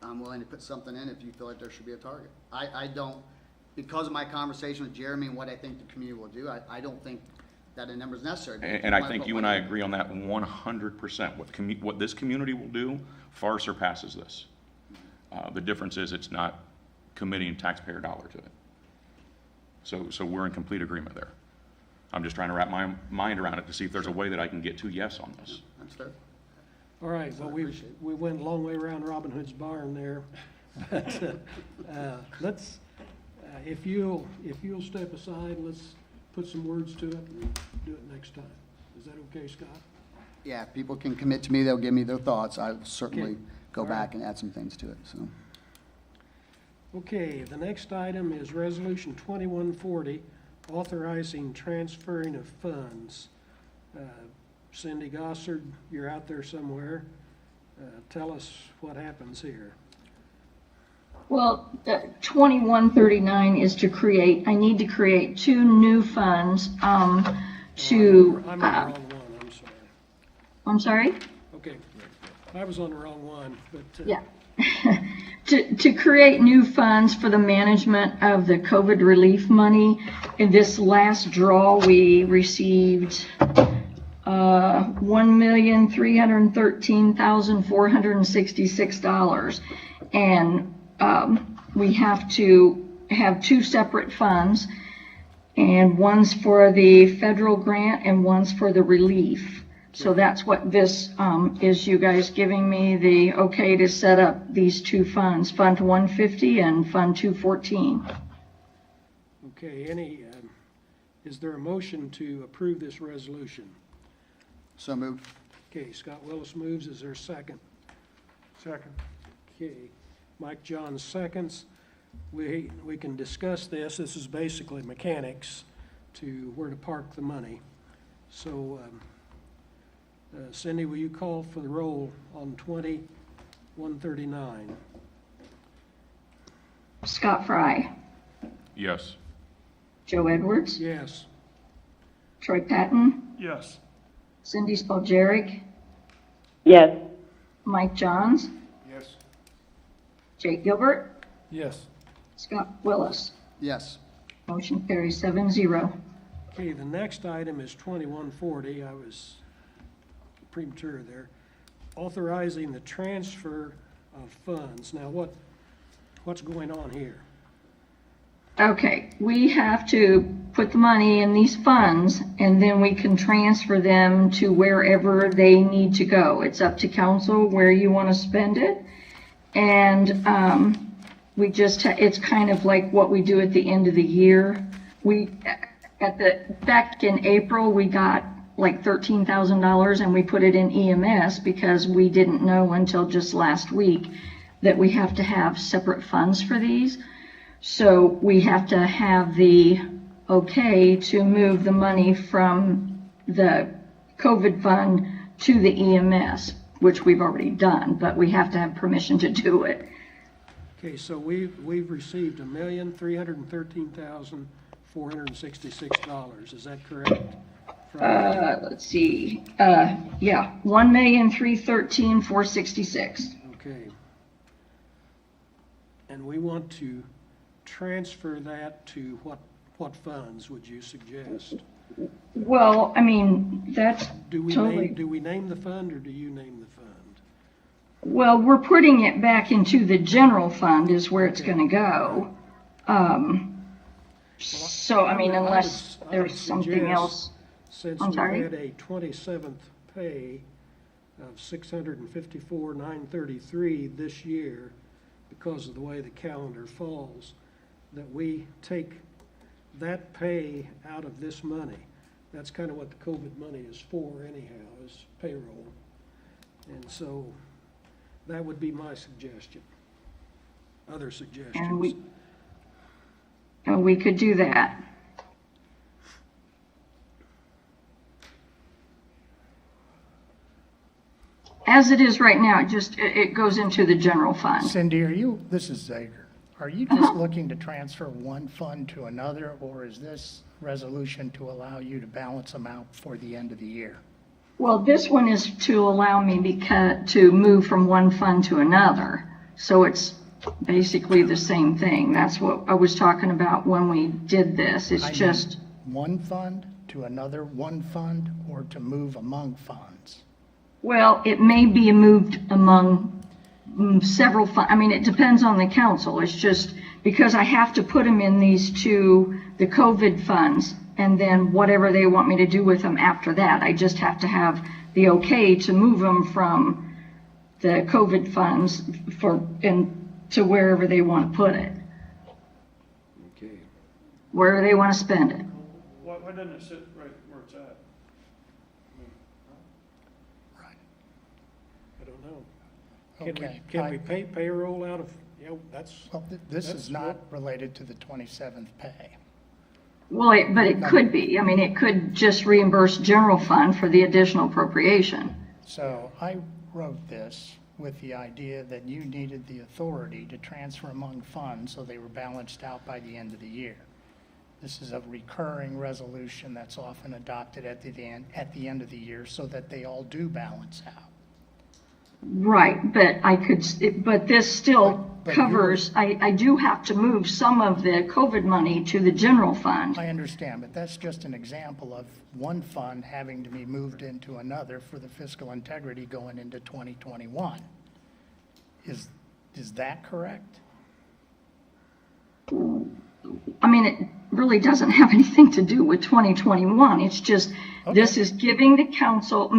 I'm willing to put something in if you feel like there should be a target. I don't, because of my conversation with Jeremy and what I think the community will do, I don't think that a number is necessary. And I think you and I agree on that 100%. What this community will do far surpasses this. The difference is it's not committing taxpayer dollar to it. So we're in complete agreement there. I'm just trying to wrap my mind around it to see if there's a way that I can get to yes on this. That's fair. All right, well, we went a long way around Robin Hood's barn there. But let's, if you'll step aside, let's put some words to it and do it next time. Is that okay, Scott? Yeah, if people can commit to me, they'll give me their thoughts. I'll certainly Okay. go All back right. and add some things to it, so. Okay, the next item is Resolution 2140, authorizing transferring of funds. Cindy Gossard, you're out there somewhere. Tell us what happens here. Well, 2139 is I need to create 2 new funds to, I'm on the wrong one, I'm sorry. I'm sorry? Okay, I was on the wrong one, but. Yeah. To create new funds for the management of the COVID relief money. In this last draw, we received $1,313,466. And we have to have 2 separate funds, and one's for the federal grant and one's for the relief. So that's what this is, you guys giving me the okay to set up these 2 funds, Fund 150 and Fund 214. Okay, is there a motion to approve this resolution? So moved. Okay, Scott Willis moves, is there a second? Second. Okay, Mike John seconds. We can discuss this. This is basically mechanics to where to park the money. So, Cindy, will you call for the roll on 2139? Scott Fry, Yes. Joe Edwards, Yes. Troy Patton, Yes. Cindy Spaljerik, Yes. Mike Johns, Yes. Jake Gilbert, Yes. Scott Willis. Yes. Motion carries 7-0. Okay, the next item is 2140. I was premature there. Authorizing the transfer of funds. Now, what's going on here? Okay, we have to put the money in these funds, and then we can transfer them to wherever they need to go. It's up to council where you want to spend it. And we just, it's kind of like what we do at the end of the year. Back in April, we got like $13,000 and we put it in EMS because we didn't know until just last week that we have to have separate funds for these. So we have to have the okay to move the money from the COVID fund to the EMS, which we've already done, but we have to have permission to do it. Okay, so we've received $1,313,466. Is that correct? Let's see, yeah, $1,313,466. Okay. And we want to transfer that to what funds would you suggest? Well, I mean, that's Do we totally, name the fund or do you name the fund? well, we're putting it back into the general fund is where it's gonna go. So, I mean, unless I would there's something suggest, else. Since I'm we sorry? had a 27th pay of $654,933 this year, because of the way the calendar falls, that we take that pay out of this money. That's kind of what the COVID money is for anyhow, is payroll. And so that would be my suggestion. Other suggestions? And we could do that. As it is right now, it goes into the general fund. Cindy, this is Zager. Are you just looking to transfer one fund to another, or is this resolution to allow you to balance them out for the end of the year? Well, this one is to allow me to move from one fund to another. So it's basically the same thing. That's what I was talking about when we did this. It's I mean, just, one fund to another one fund, or to move among funds? well, it may be moved among several funds. I mean, it depends on the council. It's just because I have to put them in these two, the COVID funds, and then whatever they want me to do with them after that. I just have to have the okay to move them from the COVID funds to wherever they want to put it, Okay. wherever they want to spend it. Why doesn't it sit right where it's at? I don't know. Okay. Can we pay payroll out of, that's, Well, this That's is not related to the 27th pay. Well, but it could be. I mean, it could just reimburse general fund for the additional appropriation. So I wrote this with the idea that you needed the authority to transfer among funds so they were balanced out by the end of the year. This is a recurring resolution that's often adopted at the end of the year so that they all do balance out. Right, but this still But covers, I do have to move some of the COVID money to the general fund. I understand, but that's just an example of one fund having to be moved into another for the fiscal integrity going into 2021. Is that correct? I mean, it really doesn't have anything to do with 2021. It's just, this is giving the council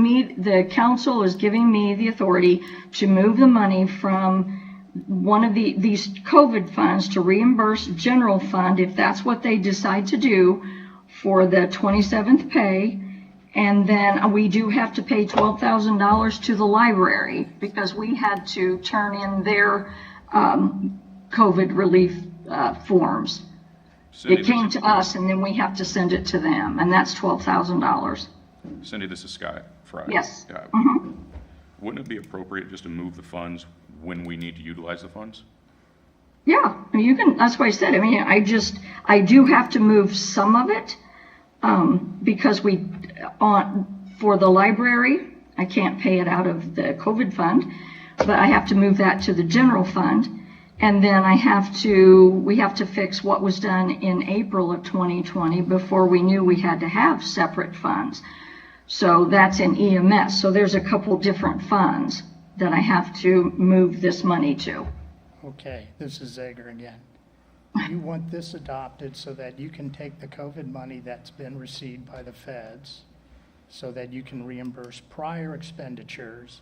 is giving me the authority to move the money from one of these COVID funds to reimburse general fund, if that's what they decide to do for the 27th pay. And then we do have to pay $12,000 to the library because we had to turn in their COVID relief forms. Cindy, It came to us and then we have to send it to them, and that's $12,000. Cindy, this is Scott Fry. Yes. Wouldn't it be appropriate just to move the funds when we need to utilize the funds? Yeah, I mean, you can, that's why I said, I mean, I do have to move some of it, because for the library, I can't pay it out of the COVID fund, but I have to move that to the general fund. And then we have to fix what was done in April of 2020 before we knew we had to have separate funds. So that's in EMS. So there's a couple different funds that I have to move this money to. Okay, this is Zager again. You want this adopted so that you can take the COVID money that's been received by the feds so that you can reimburse prior expenditures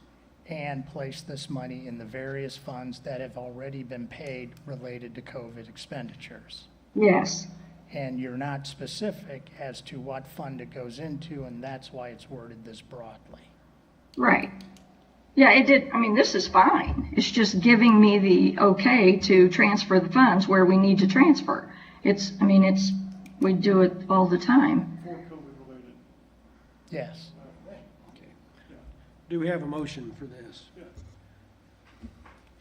and place this money in the various funds that have already been paid related to COVID expenditures. Yes. And you're not specific as to what fund it goes into, and that's why it's worded this broadly. Right. Yeah, it did. I mean, this is fine. It's just giving me the okay to transfer the funds where we need to transfer. We do it all the time. For COVID related. Yes. Do we have a motion for this? Yeah.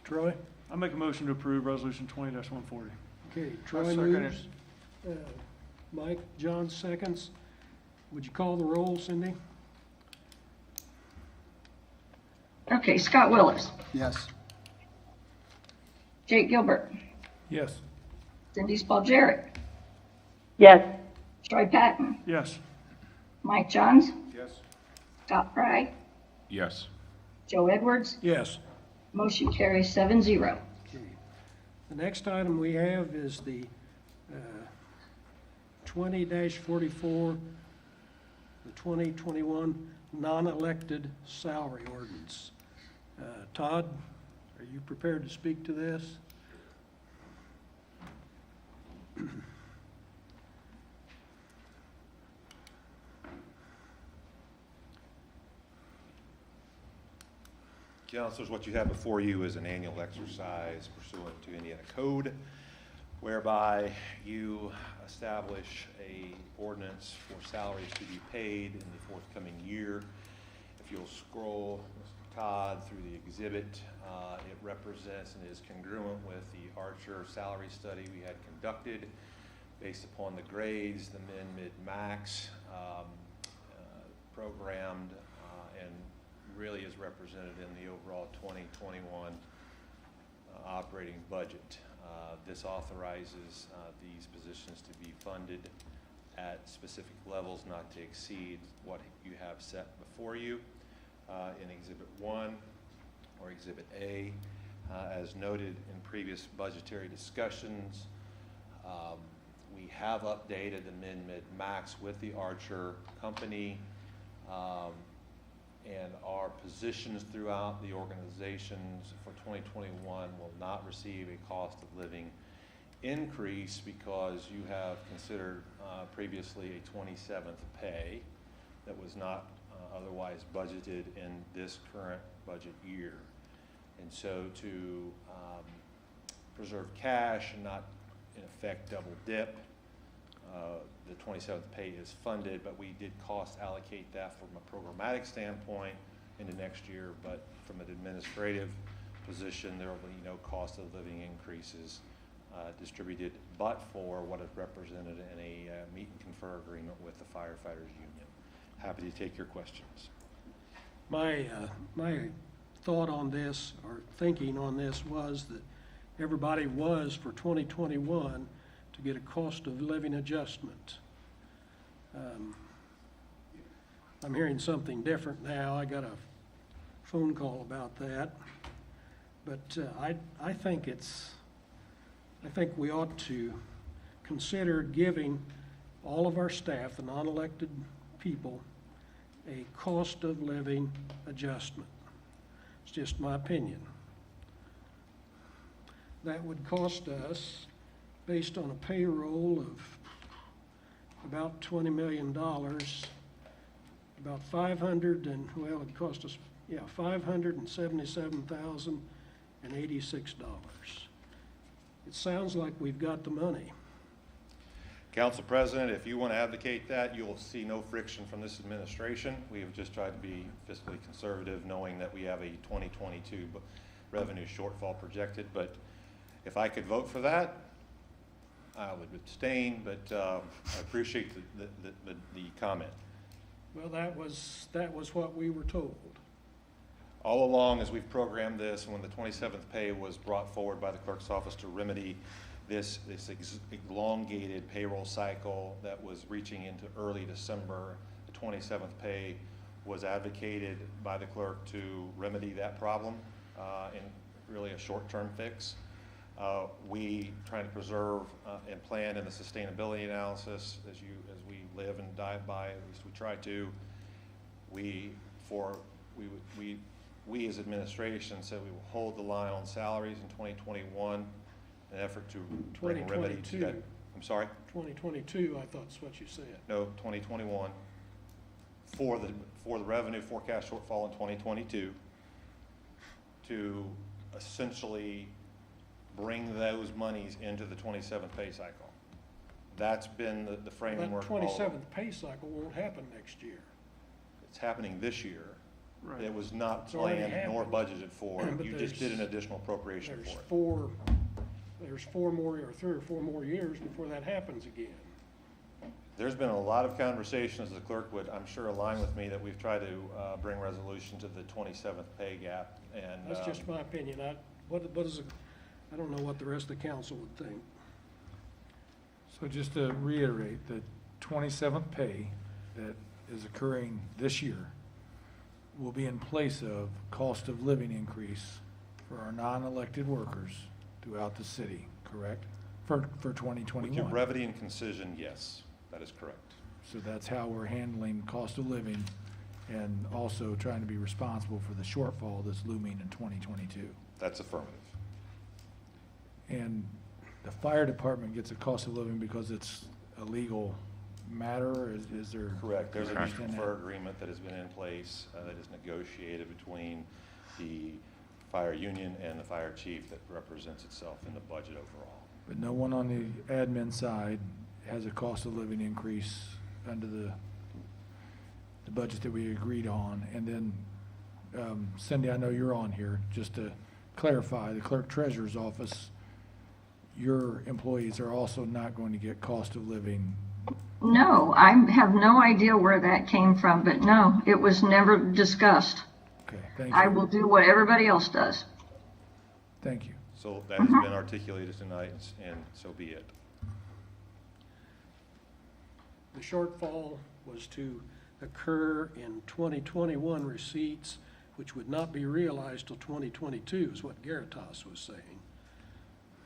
Troy? I make a motion to approve resolution 20-140. Okay, Troy I'll second moves. Mike, John seconds. Would you call the roll, Cindy? Okay, Scott Willis, Yes. Jake Gilbert, Yes. Cindy Spalgeric, Yes. Troy Patton, Yes. Mike Johns, Yes. Scott Fry, Yes. Joe Edwards. Yes. Motion carries 7-0. Okay. The next item we have is the 20-44, the 2021 non-elected salary ordinance. Todd, are you prepared to speak to this? Councilors, what you have before you is an annual exercise pursuant to Indiana Code, whereby you establish a ordinance for salaries to be paid in the forthcoming year. If you'll scroll, Mr. Todd, through the exhibit, it represents and is congruent with the Archer salary study we had conducted based upon the grades, the min, mid, max programmed, and really is represented in the overall 2021 operating budget. This authorizes these positions to be funded at specific levels not to exceed what you have set before you in Exhibit 1 or Exhibit A. As noted in previous budgetary discussions, we have updated the min, mid, max with the Archer company, and our positions throughout the organizations for 2021 will not receive a cost of living increase because you have considered previously a 27th pay that was not otherwise budgeted in this current budget year. And so to preserve cash and not in effect double dip, the 27th pay is funded, but we did cost allocate that from a programmatic standpoint into next year, but from an administrative position, there will be no cost of living increases distributed, but for what is represented in a meet and confer agreement with the firefighters union. Happy to take your questions. My thought on this, or thinking on this, was that everybody was for 2021 to get a cost of living adjustment. I'm hearing something different now. I got a phone call about that. But I think we ought to consider giving all of our staff, the non-elected people, a cost of living adjustment. It's just my opinion. That would cost us, based on a payroll of about $20 million, about it'd cost us, $577,086. It sounds like we've got the money. Council President, if you want to advocate that, you'll see no friction from this administration. We have just tried to be fiscally conservative, knowing that we have a 2022 revenue shortfall projected, but If I could vote for that, I would abstain, but I appreciate the comment. Well, that was what we were told. All along, as we've programmed this, when the 27th pay was brought forward by the clerk's office to remedy this elongated payroll cycle that was reaching into early December, the 27th pay was advocated by the clerk to remedy that problem in really a short-term fix. We try to preserve and plan in the sustainability analysis as we live and die by, at least we try to. We as administration said we will hold the line on salaries in 2021 in an effort to bring remedy to that. 2022. I'm sorry? 2022, I thought is what you said. No, 2021. For the revenue forecast shortfall in 2022 to essentially bring those monies into the 27th pay cycle. That's been the framework. That 27th pay cycle won't happen next year. It's happening this year. Right. It was not It's already planned nor happened. budgeted for. But You just did an there's- additional appropriation There's for it. there's 4 more or 3 or 4 more years before that happens again. There's been a lot of conversations, the clerk would, I'm sure, align with me, that we've tried to bring resolution to the 27th pay gap. And That's just my opinion. I don't know what the rest of the council would think. So just to reiterate, the 27th pay that is occurring this year will be in place of cost of living increase for our non-elected workers throughout the city, correct? For with 2021. your brevity and concision, yes, that is correct. So that's how we're handling cost of living and also trying to be responsible for the shortfall that's looming in 2022. That's affirmative. And the fire department gets a cost of living because it's a legal matter, or is there? Correct. There's a Correct. mutual defer agreement that has been in place that is negotiated between the fire union and the fire chief that represents itself in the budget overall. But no one on the admin side has a cost of living increase under the budget that we agreed on. And then, Cindy, I know you're on here, just to clarify, the clerk treasurer's office, your employees are also not going to get cost of living. No, I have no idea where that came from, but no, it was never discussed. Okay, thank I you. will do what everybody else does. Thank you. So that has been articulated tonight, and so be it. The shortfall was to occur in 2021 receipts, which would not be realized till 2022, is what Garitas was saying.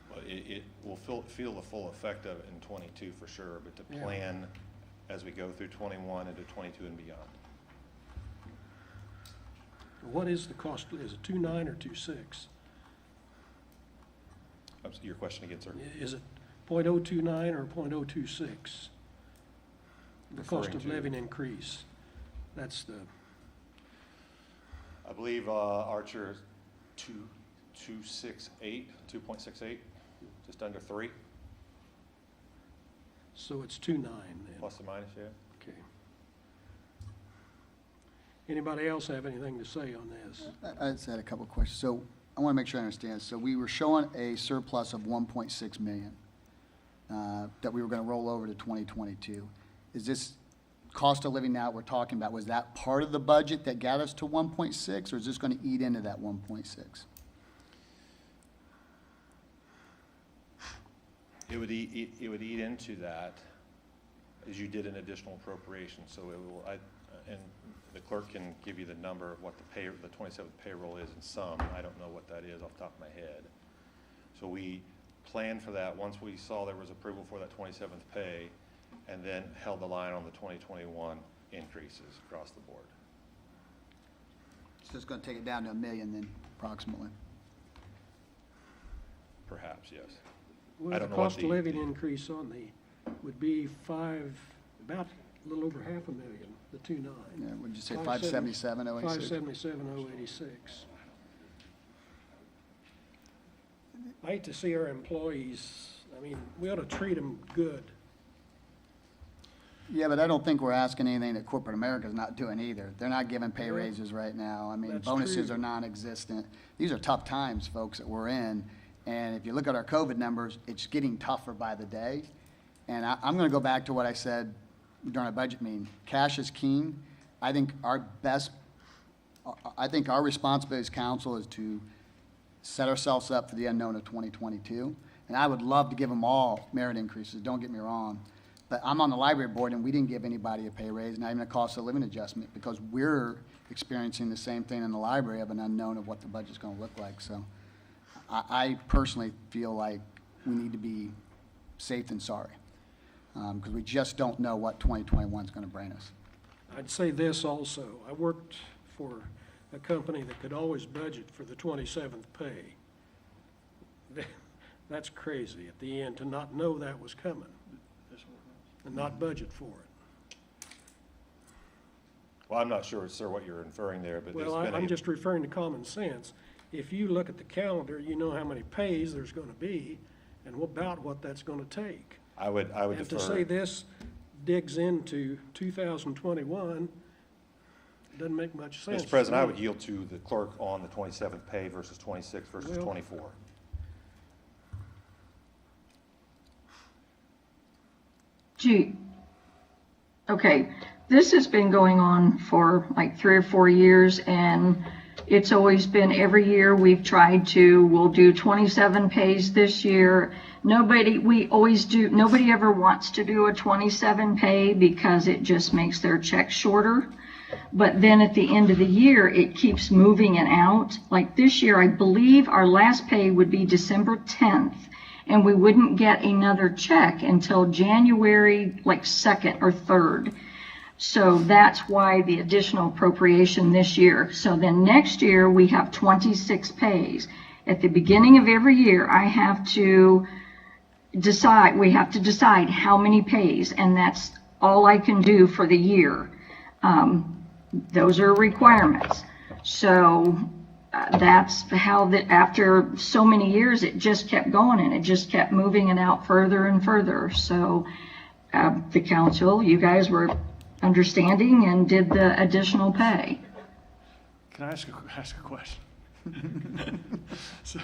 But it will feel the full effect of it in 22 for sure, but to Yeah. plan as we go through 21 into 22 and beyond. What is the cost? Is it 2.9 or 2.6? Your question again, sir? Is it .029 or .026? The cost Referring of to- living increase. That's the, I believe Archer is 2.68, just under 3, so it's 2.9 then. plus or minus, yeah. Okay. Anybody else have anything to say on this? I just had a couple of questions. So I want to make sure I understand. So we were showing a surplus of 1.6 million that we were going to roll over to 2022. Is this cost of living now we're talking about, was that part of the budget that got us to 1.6, or is this going to eat into that 1.6? It would eat into that as you did an additional appropriation. So it will, and the clerk can give you the number of what the 27th payroll is in sum. I don't know what that is off the top of my head. So we planned for that once we saw there was approval for that 27th pay, and then held the line on the 2021 increases across the board. So it's going to take it down to 1 million then, approximately. Perhaps, yes. Well, I the don't know what cost of living increase on would be about a little over 500,000, the 2.9. Yeah, would you say 577,086? 577,086. I hate to see our employees, I mean, we ought to treat them good. Yeah, but I don't think we're asking anything that corporate America's not doing either. They're not giving pay Yeah. raises right now. I mean, That's bonuses true. are non-existent. These are tough times, folks, that we're in. And if you look at our COVID numbers, it's getting tougher by the day. And I'm going to go back to what I said during our budget meeting. Cash is king. I think our responsibility as council is to set ourselves up for the unknown of 2022. And I would love to give them all merit increases, don't get me wrong. But I'm on the library board, and we didn't give anybody a pay raise, not even a cost of living adjustment, because we're experiencing the same thing in the library of an unknown of what the budget's going to look like. So I personally feel like we need to be safe than sorry, because we just don't know what 2021 is going to bring us. I'd say this also. I worked for a company that could always budget for the 27th pay. That's crazy at the end to not know that was coming and not budget for it. Well, I'm not sure, sir, what you're inferring there, but Well, I'm just referring to common sense. If you look at the calendar, you know how many pays there's going to be and about what that's going to take. I would And defer. to say this digs into 2021 doesn't make much sense. Mr. President, to I me. would yield to the clerk on the 27th pay versus 26 versus Well- 24. Gee, okay, this has been going on for like 3 or 4 years, and it's always been every year we've tried to, we'll do 27 pays this year. Nobody ever wants to do a 27 pay because it just makes their check shorter. But then at the end of the year, it keeps moving it out. Like this year, I believe our last pay would be December 10th. And we wouldn't get another check until January, like 2nd or 3rd. So that's why the additional appropriation this year. So then next year, we have 26 pays. At the beginning of every year, we have to decide how many pays, and that's all I can do for the year. Those are requirements. So that's how after so many years, it just kept going, and it just kept moving it out further and further. So the council, you guys were understanding and did the additional pay. Can I ask a question? So,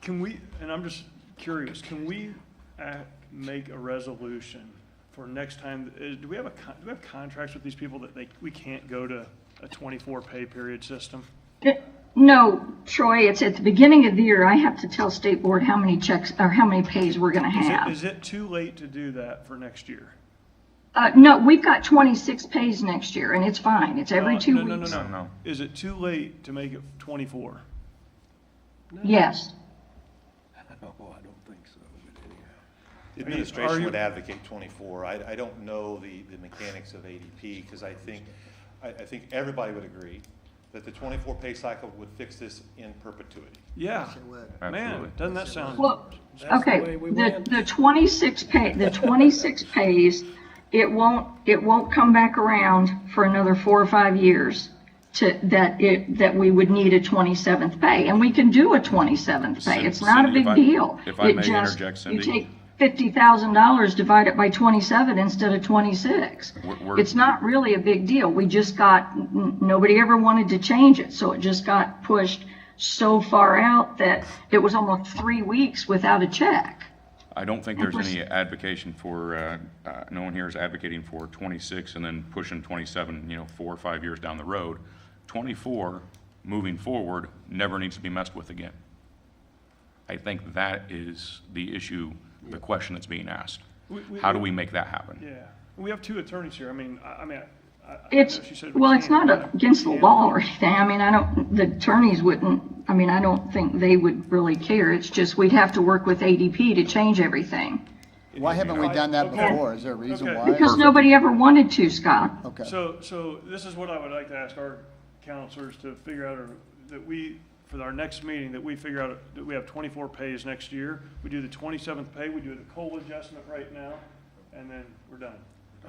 can we, and I'm just curious, can we make a resolution for next time? Do we have contracts with these people that we can't go to a 24 pay period system? No, Troy, it's at the beginning of the year, I have to tell State Board how many checks or how many pays we're gonna have. Is it too late to do that for next year? No, we've got 26 pays next year, and it's fine. It's every 2 weeks. No. Is it too late to make it 24? Yes. Oh, I don't think so. The administration would advocate 24. I don't know the mechanics of ADP, because I think everybody would agree that the 24 pay cycle would fix this in perpetuity. Yeah, Absolutely. man, doesn't that sound? Well, That's the okay, way we went. the 26 pays, it won't come back around for another 4 or 5 years that we would need a 27th pay, and we can do a 27th pay. It's not a Cindy, big deal. if I It may just- interject, You Cindy. take $50,000, divide it by 27 instead of 26. We're- It's not really a big deal. We just nobody ever wanted to change it, so it just got pushed so far out that it was almost 3 weeks without a check. I don't think there's any advocation for, no one here is advocating for 26 and then pushing 27, 4 or 5 years down the road. 24, moving forward, never needs to be messed with again. I think that is the issue, the question that's being asked. How do we make that happen? Yeah, we have 2 attorneys here. I mean, I know It's, she said we well, it's can't, not but against the we can. law or anything. I mean, the attorneys wouldn't, I mean, I don't think they would really care. It's just we'd have to work with ADP to change everything. Why haven't we done that Okay. before? Is there a reason Okay. why? Because nobody ever wanted to, Scott. Okay. So this is what I would like to ask our counselors to figure out, or that we, for our next meeting, that we figure out that we have 24 pays next year. We do the 27th pay, we do the COLA adjustment right now, and then we're done.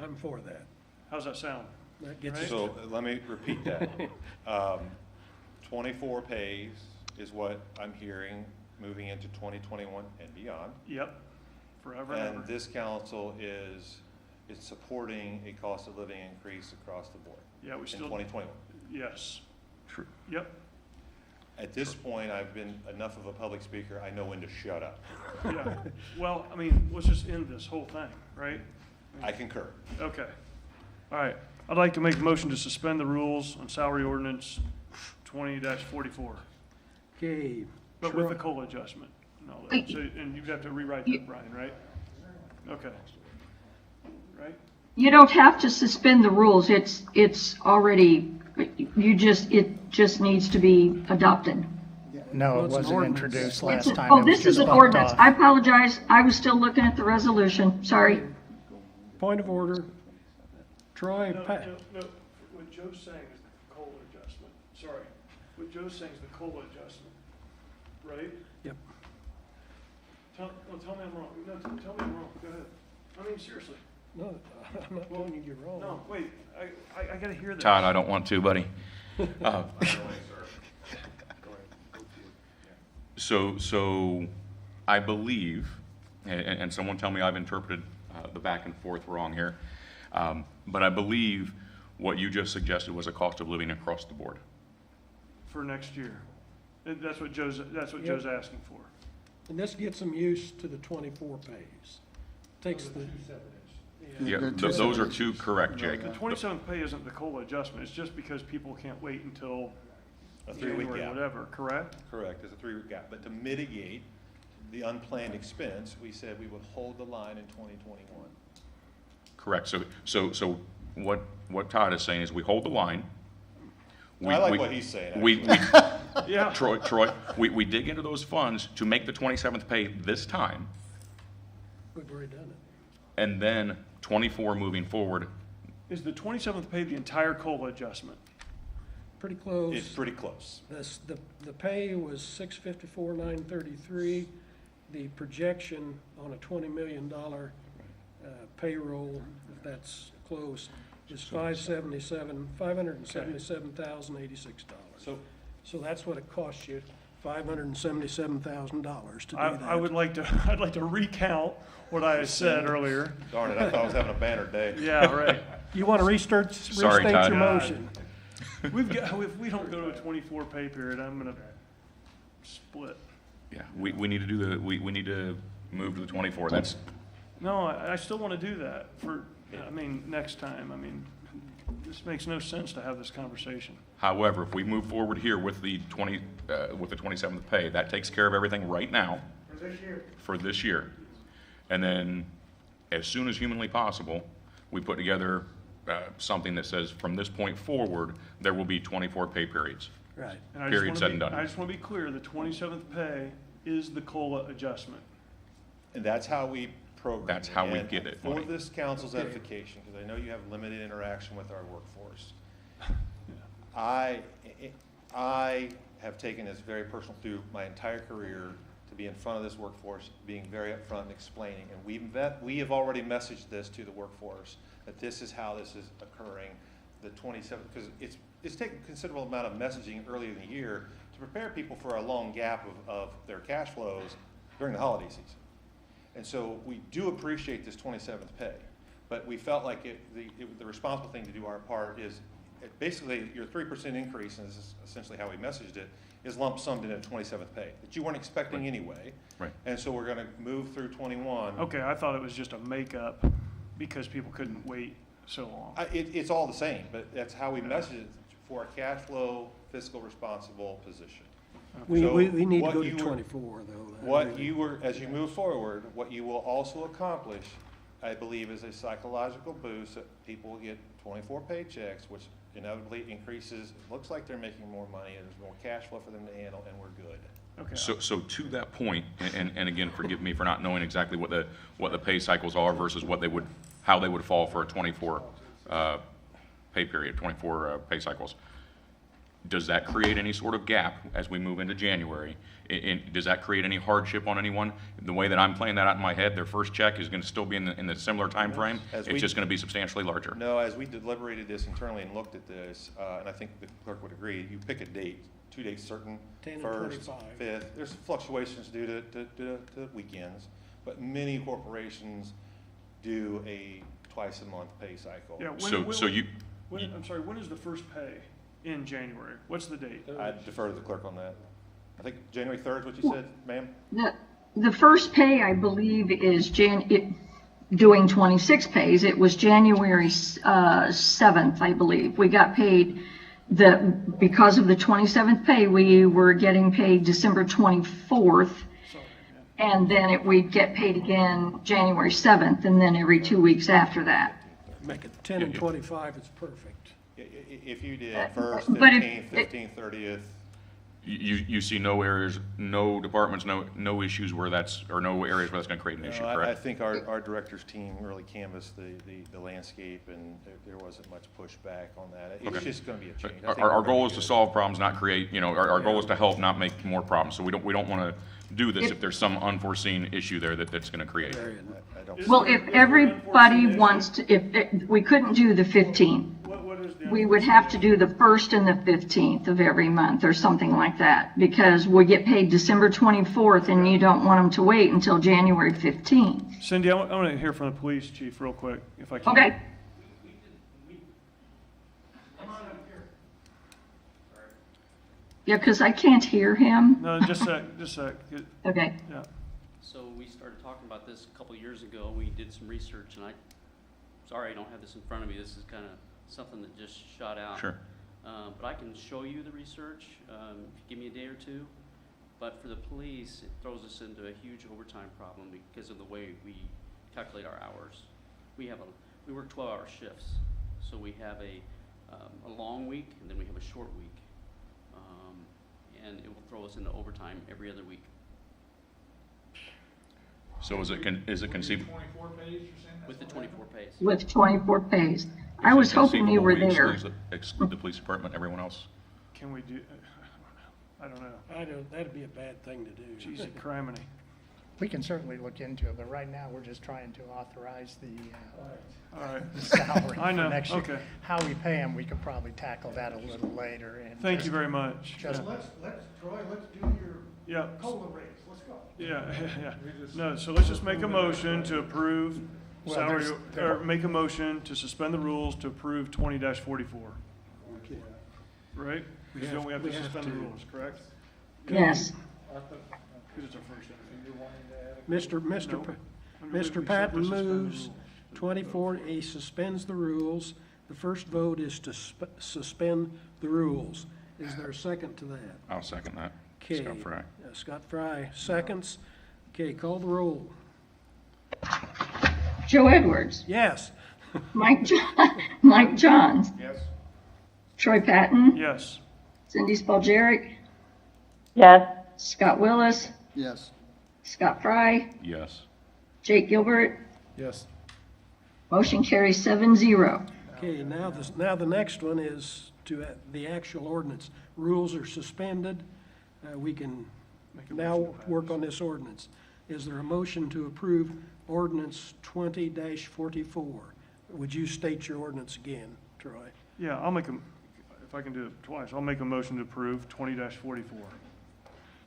I'm for that. How's that sound? That gets Right. us So let me repeat that. 24 pays is what I'm hearing moving into 2021 and beyond. Yep, forever and And ever. this council is supporting a cost of living increase across the board Yeah, we in still, 2021. yes, True. yep. At this point, I've been enough of a public speaker, I know when to shut up. Yeah, well, I mean, let's just end this whole thing, right? I concur. Okay. All right. I'd like to make a motion to suspend the rules on salary ordinance 20-44, Okay. but with the COLA adjustment and all that. So, and you'd have to rewrite that, Brian, right? Okay. Right? You don't have to suspend the rules. It's already, it just needs to be adopted. No, Well, it it's an wasn't ordinance. introduced last It's a- time. Oh, It was this is just an bumped ordinance. off. I apologize. I was still looking at the resolution. Sorry. Point of order. Troy, No, Pat. no, what Joe's saying is the COLA adjustment. Sorry. What Joe's saying is the COLA adjustment, right? Yep. Tell me I'm wrong. No, tell me I'm wrong. Go ahead. I mean, seriously. No, I'm not telling you you're wrong. No, wait, I gotta hear this. Todd, I don't want to, buddy. So I believe, and someone tell me I've interpreted the back and forth wrong here, but I believe what you just suggested was a cost of living across the board. For next year. That's what Joe's Yep. Joe's asking for. And this gets them used to the 24 pays. Takes the. Yeah, The those are two correct, Jake. The 27th pay isn't the COLA adjustment. It's just because people can't wait until A 3-week January, gap. whatever, correct? Correct, there's a 3-week gap. But to mitigate the unplanned expense, we said we would hold the line in 2021. Correct. So what Todd is saying is we hold the line. I like what he's saying, We, Yeah. Troy, we dig into those funds to make the 27th pay this time, We've already done it. and then 24 moving forward. Is the 27th pay the entire COLA adjustment? Pretty close. It's pretty close. The pay was 654,933. The projection on a $20 million payroll, if that's close, is $577,086. So So that's what it costs you, $577,000 to do that. I'd like to recount what I said earlier. darn it, I thought I was having a banner day. Yeah, right. You want to restate Sorry, Todd. your motion? If we don't go to a 24 pay period, I'm gonna split. Yeah, we need to do we need to move to the 24. That's, No, I still want to do that for, I mean, next time. I mean, this makes no sense to have this conversation. however, if we move forward here with the 27th pay, that takes care of everything right now. For this year. And then, as soon as humanly possible, we put together something that says, from this point forward, there will be 24 pay periods. Right. And I just Period, wanna said be- and done. I just want to be clear, the 27th pay is the COLA adjustment. And that's how we program. That's how we And get it, For money. this council's Okay. edification, because I know you have limited interaction with our workforce. I have taken this very personal through my entire career to be in front of this workforce, being very upfront and explaining. And we have already messaged this to the workforce, that this is how this is occurring, the 27th, because it's taken a considerable amount of messaging early in the year to prepare people for a long gap of their cash flows during the holiday season. And so we do appreciate this 27th pay, but we felt like the responsible thing to do our part is, basically, your 3% increase, and this is essentially how we messaged it, is lump summed in a 27th pay, that you weren't expecting anyway. Right. And so we're gonna move through 21. Okay, I thought it was just a makeup because people couldn't wait so long. It's all the same, but that's how we message it, for a cash flow, fiscal responsible position. We So need to what go to you were- 24, though. As you move forward, what you will also accomplish, I believe, is a psychological boost that people will get 24 paychecks, which inevitably increases, it looks like they're making more money, and there's more cash flow for them to handle, and we're good. Okay. So to that point, and again, forgive me for not knowing exactly what the pay cycles are versus how they would fall for a 24 pay period, 24 pay cycles. Does that create any sort of gap as we move into January? Does that create any hardship on anyone? The way that I'm playing that out in my head, their first check is going to still be in the similar time frame. It's just going to be substantially larger. No, as we deliberated this internally and looked at this, and I think the clerk would agree, you pick a date, 2 dates certain, 10 and 1st, 25. 5th. There's fluctuations due to weekends, but many corporations do a twice-a-month pay cycle. Yeah, So you, I'm sorry, when is the first pay? in January? What's the date? I defer to the clerk on that. I think January 3rd is what you said, ma'am? The first pay, I believe, is doing 26 pays. It was January 7th, I believe. We got paid because of the 27th pay, we were getting paid December 24th. And then we'd get paid again January 7th, and then every 2 weeks after that. Make it 10 and 25, it's perfect. If you did first, But if 15th, 15th, 30th, You see no areas, no departments, no issues where that's, or no areas where that's going to create an issue, I correct? think our director's team really canvassed the landscape, and there wasn't much pushback on that. It's Okay. just going to be a change. I think Our we're goal gonna is to do it. solve problems, not create, our goal is to help, not make more problems. So we don't want to do this if there's some unforeseen issue there that's going to create. I don't. Well, if everybody wants to, if we couldn't do the 15th, What is the? we would have to do the 1st and the 15th of every month or something like that, because we get paid December 24th and you don't want them to wait until January 15th. Cindy, I want to hear from the police chief real quick, if I can. Okay. Yeah, because I can't hear him. No, just a sec. Okay. Yeah. So we started talking about this a couple years ago. We did some research, and sorry I don't have this in front of me. This is kind of something that just shot out. Sure. But I can show you the research if you give me a day or two. But for the police, it throws us into a huge overtime problem because of the way we calculate our hours. We work 12-hour shifts, so we have a long week and then we have a short week, and it will throw us into overtime every other week. So is it conceivable? 24 pays, you're saying? With the 24 pays. With 24 pays. I was hoping you were there. Exclude the police department, everyone else? Can we do, I don't know. That'd be a bad thing to do. Jeez, criminy. We can certainly look into it, but right now, we're just trying to authorize All right. the salary I for know, next year. okay. How we pay them, we could probably tackle that a little later. And Thank just- you very much. Just, Troy, let's do your Yeah. COLA raise. Let's go. Yeah, yeah. No, so let's just make a motion to approve Well, salary, there's- or make a motion to suspend the rules to approve 20-44. Right? Because don't we have to suspend the rules, correct? Yes. Because it's our first. Mr. Patton moves 24, he suspends the rules. The first vote is to suspend the rules. Is there a second to that? I'll second that. Okay. Scott Fry. Scott Fry, seconds. Okay, call the roll. Joe Edwards, Yes. Mike Johns, Yes? Troy Patton, Yes. Cindy Spalgeric, Yes. Scott Willis, Yes. Scott Fry, Yes. Jake Gilbert. Yes. Motion carries 7-0. Okay, now the next one is to the actual ordinance. Rules are suspended. We can now work on this ordinance. Is there a motion to approve ordinance 20-44? Would you state your ordinance again, Troy? Yeah, if I can do it twice, I'll make a motion to approve 20-44.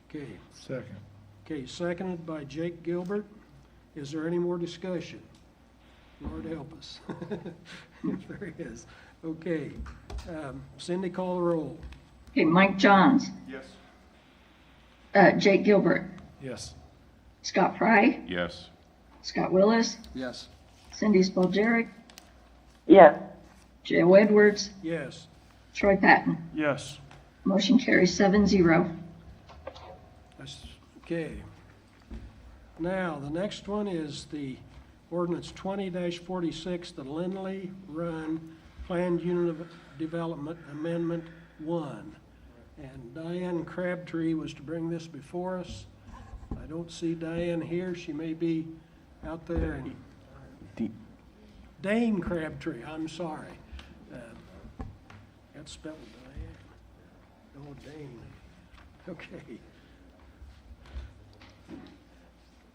Okay, Second. okay, seconded by Jake Gilbert. Is there any more discussion? Lord help us. If there is. Okay, Cindy, call the roll. Okay, Mike Johns, Yes. Jake Gilbert, Yes. Scott Fry, Yes. Scott Willis, Yes. Cindy Spalgeric, Yes. Joe Edwards, Yes. Troy Patton. Yes. Motion carries 7-0. Okay. Now, the next one is the ordinance 20-46, the Lindley Run Planned Unit of Development Amendment 1. And Diane Crabtree was to bring this before us. I don't see Diane here. She may be out there. Dane Crabtree, I'm sorry. That's spelled Diane. Oh, Dane. Okay.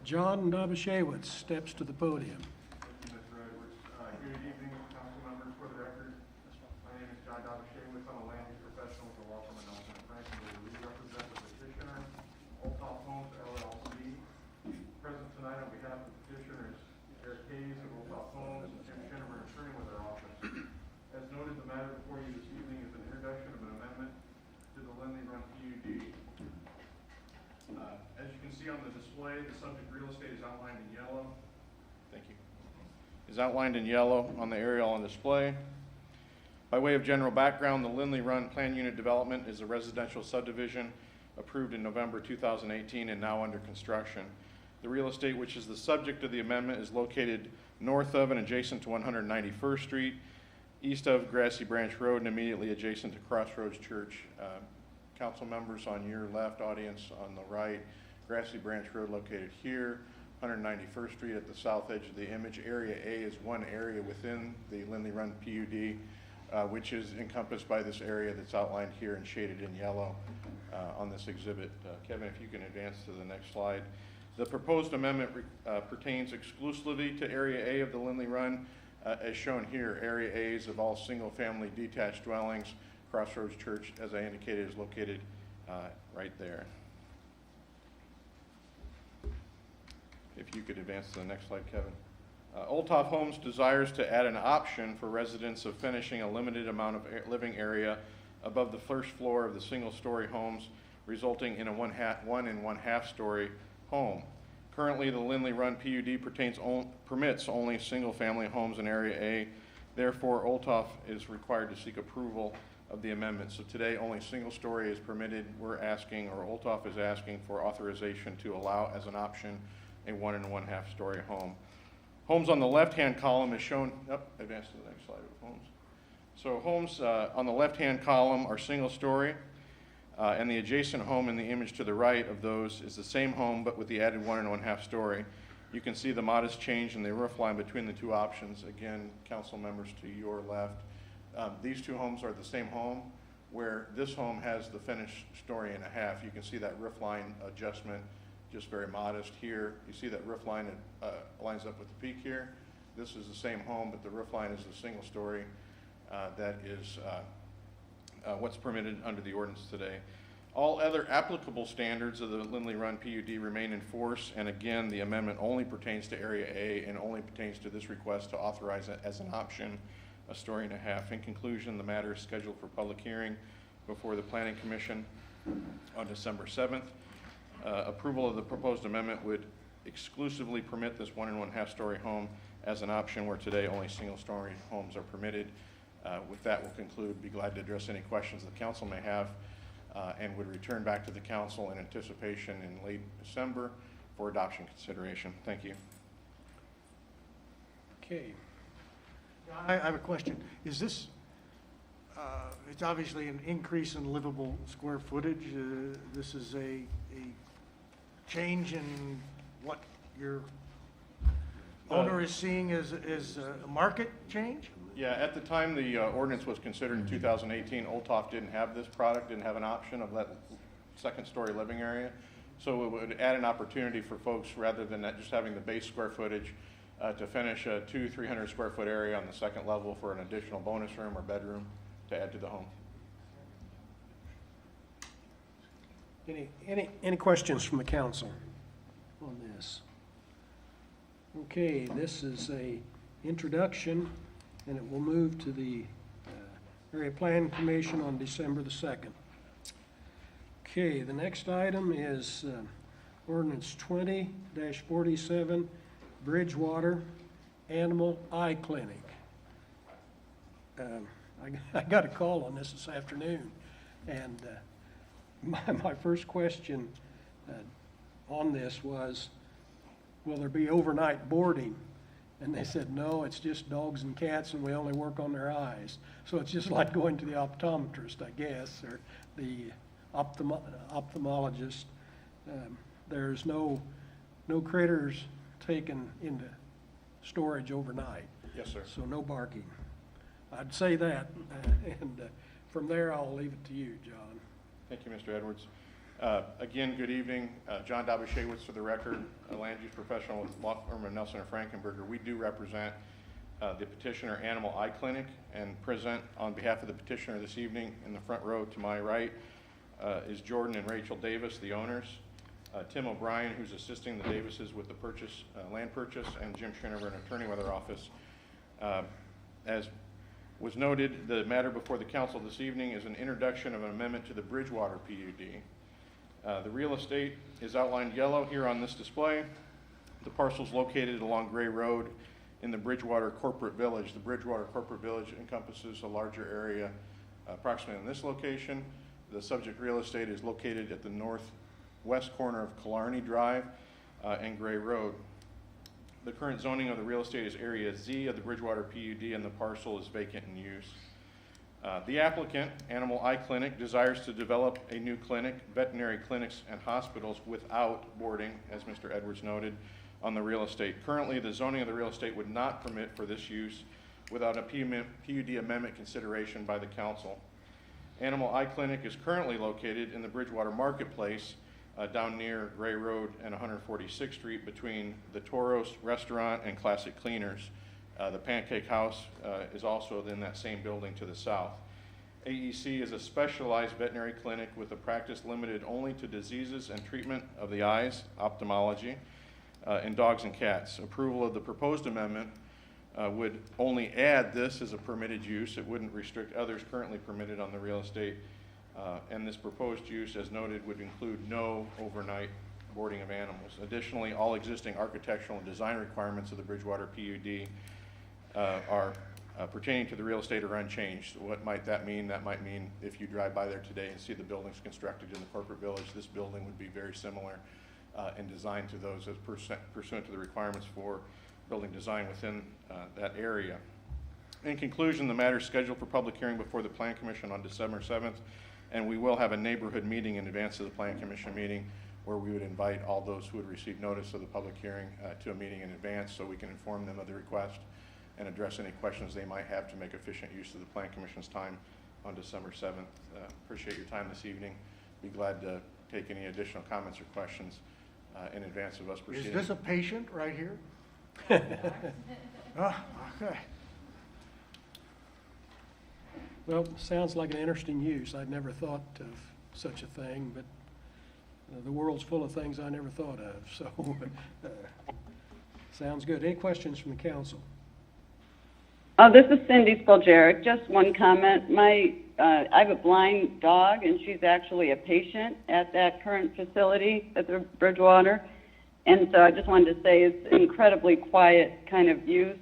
John Dobashewitz steps to the podium. Mr. Edwards. Good evening, council members. For the record, my name is John Dobashewitz. I'm a land use professional with the law firm of Nelson and Franklin. We represent the petitioner, Old Top Homes LLC. Present tonight on behalf of the petitioners, Eric Hayes of Old Top Homes and Jim Schinnemer, attorney with our office. As noted, the matter before you this evening is an introduction of an display. The subject real estate is outlined in yellow. Thank you. Is outlined in yellow on the aerial on display. By way of general background, the Lindley Run Planned Unit Development is a residential subdivision approved in November 2018 and now under construction. The real estate which is the subject of the amendment is located north of and adjacent to 191st Street, east of Grassy Branch Road, and immediately adjacent to Crossroads Church. Council members on your left, audience on the right, Grassy Branch Road located here, 191st Street at the south edge of the image. Area A is one area within the Lindley Run PUD, which is encompassed by this area that's outlined here and shaded in yellow on this exhibit. Kevin, if you can advance to the next slide. The proposed amendment pertains exclusively to Area A of the Lindley Run. As shown here, Area A is of all single-family detached dwellings. Crossroads Church, as I indicated, is located right there. If you could advance to the next slide, Kevin. Olthoff Homes desires to add an option for residents of finishing a limited amount of living area above the first floor of the single-story homes, resulting in a 1 1/2 story home. Currently, the Lindley Run PUD permits only single-family homes in Area A. Therefore, Olthoff is required to seek approval of the amendment. So today, only single-story is permitted. We're asking, or Olthoff is asking, for authorization to allow as an option a 1 1/2 story home. Homes on the left-hand column is shown, advance to the next slide of homes. So homes on the left-hand column are single-story, and the adjacent home in the image to the right of those is the same home, but with the added 1 1/2 story. You can see the modest change in the roof line between the two options. Again, council members to your left. These two homes are the same home, where this home has the finished 1.5 stories. You can see that roof line adjustment, just very modest here. You see that roof line lines up with the peak here. This is the same home, but the roof line is the single story. That is what's permitted under the ordinance today. All other applicable standards of the Lindley Run PUD remain in force, and again, the amendment only pertains to Area A and only pertains to this request to authorize it as an option, 1.5 stories. In conclusion, the matter is scheduled for public hearing before the Planning Commission on December 7th. Approval of the proposed amendment would exclusively permit this 1 1/2 story home as an option, where today only single-story homes are permitted. With that, we'll conclude. Be glad to address any questions the council may have, and would return back to the council in anticipation in late December for adoption consideration. Thank you. Okay. I have a question. Is this, it's obviously an increase in livable square footage. This is a change in what your owner is seeing as a market change? Yeah, at the time the ordinance was considered in 2018, Olthoff didn't have this product, didn't have an option of that second-story living area. So it would add an opportunity for folks, rather than just having the base square footage, to finish a 200-300 square foot area on the second level for an additional bonus room or bedroom to add to the home. Any questions from the council on this? Okay, this is a introduction, and it will move to the Area Plan Commission on December the 2nd. Okay, the next item is Ordinance 20-47, Bridgewater Animal Eye Clinic. I got a call on this afternoon, and my first question on this was, will there be overnight boarding? And they said, no, it's just dogs and cats, and we only work on their eyes. So it's just like going to the optometrist, I guess, or the ophthalmologist. There's no critters taken into storage overnight. Yes, sir. So no barking. I'd say that, and from there, I'll leave it to you, John. Thank you, Mr. Edwards. Again, good evening. John Dobashewitz for the record, a land use professional with law firm of Nelson and Frankenberger. We do represent the petitioner Animal Eye Clinic, and present on behalf of the petitioner this evening in the front row to my right is Jordan and Rachel Davis, the owners. Tim O'Brien, who's assisting the Davises with the purchase, land purchase, and Jim Schinover, an attorney with our office. As was noted, the matter before the council this evening is an introduction of an amendment to the Bridgewater PUD. The real estate is outlined yellow here on this display. The parcel is located along Gray Road in the Bridgewater Corporate Village. The Bridgewater Corporate Village encompasses a larger area approximately in this location. The subject real estate is located at the northwest corner of Killarney Drive and Gray Road. The current zoning of the real estate is Area Z of the Bridgewater PUD, and the parcel is vacant in use. The applicant, Animal Eye Clinic, desires to develop a new clinic, veterinary clinics, and hospitals without boarding, as Mr. Edwards noted, on the real estate. Currently, the zoning of the real estate would not permit for this use without a PUD amendment consideration by the council. Animal Eye Clinic is currently located in the Bridgewater Marketplace down near Gray Road and 146th Street between the Toros Restaurant and Classic Cleaners. The Pancake House is also in that same building to the south. AEC is a specialized veterinary clinic with a practice limited only to diseases and treatment of the eyes, ophthalmology, in dogs and cats. Approval of the proposed amendment would only add this as a permitted use. It wouldn't restrict others currently permitted on the real estate. And this proposed use, as noted, would include no overnight boarding of animals. Additionally, all existing architectural and design requirements of the Bridgewater PUD are pertaining to the real estate are unchanged. What might that mean? That might mean if you drive by there today and see the buildings constructed in the corporate village, this building would be very similar in design to those as pursuant to the requirements for building design within that area. In conclusion, the matter is scheduled for public hearing before the Plan Commission on December 7th, and we will have a neighborhood meeting in advance of the Plan Commission meeting where we would invite all those who would receive notice of the public hearing to a meeting in advance so we can inform them of the request and address any questions they might have to make efficient use of the Plan Commission's time on December 7th. Appreciate your time this evening. Be glad to take any additional comments or questions in advance of us proceeding. Is this a patient right here? Oh, okay. Well, sounds like an interesting use. I'd never thought of such a thing, but the world's full of things I never thought of, so sounds good. Any questions from the council? This is Cindy Spoljaric. Just one comment. I have a blind dog, and she's actually a patient at that current facility at the Bridgewater. And so I just wanted to say it's incredibly quiet kind of use,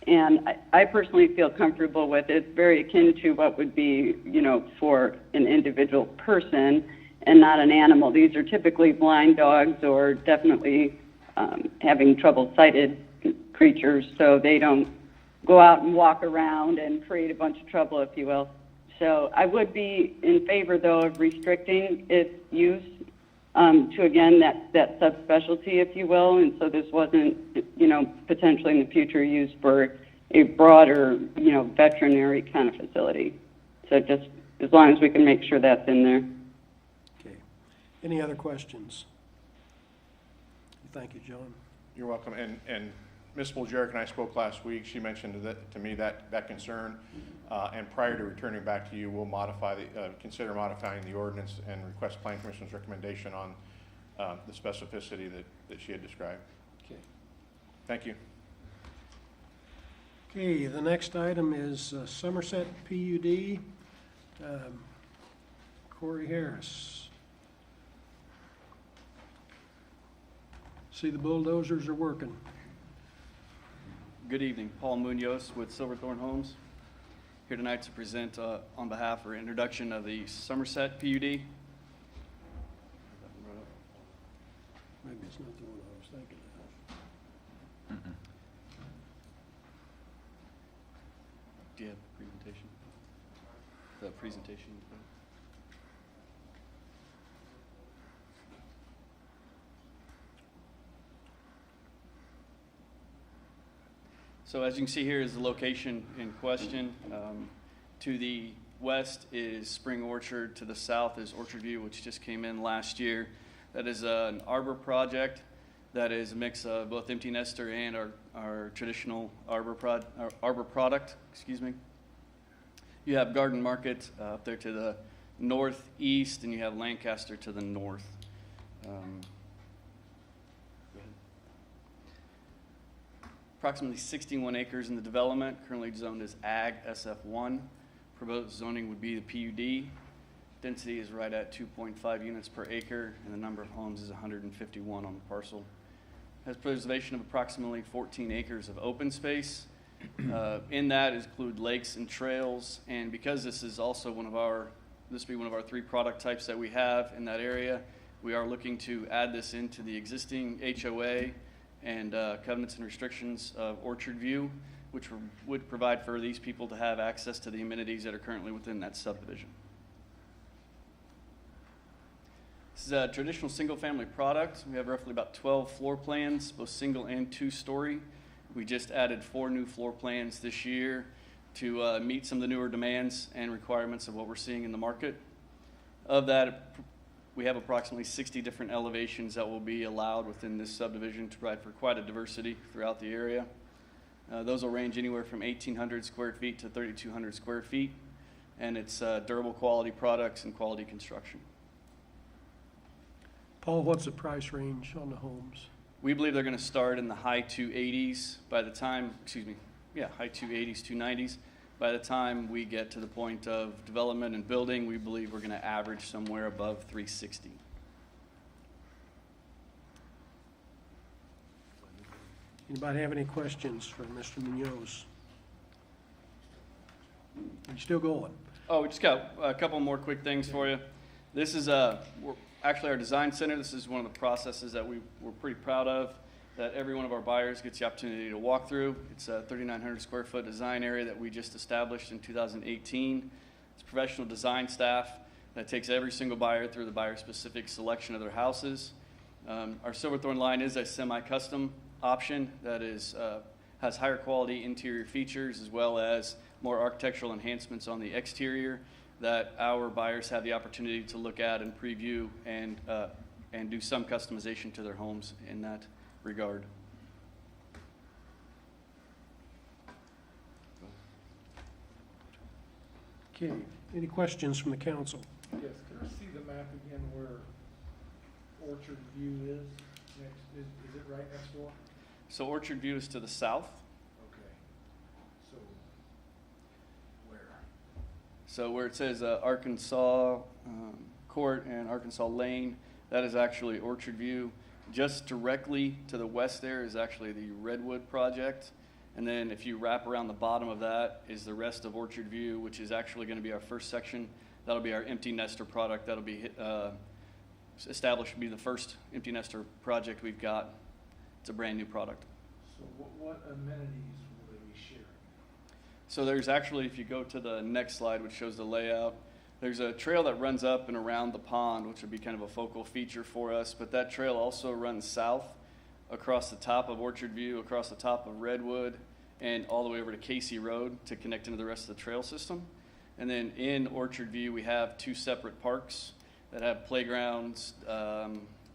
and I personally feel comfortable with it. It's very akin to what would be, for an individual person and not an animal. These are typically blind dogs or definitely having trouble-sighted creatures, so they don't go out and walk around and create a bunch of trouble, if you will. So I would be in favor, though, of restricting its use to, again, that subspecialty, if you will, and so this wasn't, potentially in the future used for a broader, veterinary kind of facility. So just as long as we can make sure that's in there. Okay. Any other questions? Thank you, John. You're welcome. And Ms. Spoljaric and I spoke last week. She mentioned to me that concern, and prior to returning back to you, we'll consider modifying the ordinance and request Plan Commission's recommendation on the specificity that she had described. Okay. Thank you. Okay, the next item is Somerset PUD. Corey Harris. See the bulldozers are working. Good evening, Paul Munoz with Silverthorne Homes. Here tonight to present on behalf or introduction of the Somerset PUD. Maybe it's not the one I was thinking of. Do you have a presentation? The presentation. So as you can see here is the location in question. To the west is Spring Orchard. To the south is Orchard View, which just came in last year. That is an arbor project that is a mix of both empty nester and our traditional arbor product. Excuse me. You have Garden Market up there to the northeast, and you have Lancaster to the north. Approximately 61 acres in the development, currently zoned as Ag SF1. Proposed zoning would be the PUD. Density is right at 2.5 units per acre, and the number of homes is 151 on the parcel. Has preservation of approximately 14 acres of open space. In that include lakes and trails, and because this is also this will be one of our 3 product types that we have in that area, we are looking to add this into the existing HOA and covenants and restrictions of Orchard View, which would provide for these people to have access to the amenities that are currently within that subdivision. This is a traditional single-family product. We have roughly about 12 floor plans, both single and 2-story. We just added 4 new floor plans this year to meet some of the newer demands and requirements of what we're seeing in the market. Of that, we have approximately 60 different elevations that will be allowed within this subdivision to provide for quite a diversity throughout the area. Those will range anywhere from 1,800 square feet to 3,200 square feet, and it's durable quality products and quality construction. Paul, what's the price range on the homes? We believe they're going to start in the high 280s by the time, high 280s, 290s. By the time we get to the point of development and building, we believe we're going to average somewhere above 360. Anybody have any questions for Mr. Munoz? Are you still going? Oh, we just got a couple more quick things for you. This is actually our design center. This is one of the processes that we're pretty proud of, that every one of our buyers gets the opportunity to walk through. It's a 3,900 square foot design area that we just established in 2018. It's professional design staff that takes every single buyer through the buyer-specific selection of their houses. Our Silverthorne line is a semi-custom option that has higher quality interior features as well as more architectural enhancements on the exterior that our buyers have the opportunity to look at and preview and do some customization to their homes in that regard. Okay, any questions from the council? Yes, can I see the map again where Orchard View is? Is it right next door? So Orchard View is to the south. Okay. So, where? So where it says Arkansas Court and Arkansas Lane, that is actually Orchard View. Just directly to the west there is actually the Redwood project. And then if you wrap around the bottom of that is the rest of Orchard View, which is actually going to be our first section. That'll be our empty nester product. That'll be established to be the first empty nester project we've got. It's a brand new product. So what amenities will they be sharing? So there's actually, if you go to the next slide, which shows the layout, there's a trail that runs up and around the pond, which would be kind of a focal feature for us. But that trail also runs south across the top of Orchard View, across the top of Redwood, and all the way over to Casey Road to connect into the rest of the trail system. And then in Orchard View, we have 2 separate parks that have playgrounds,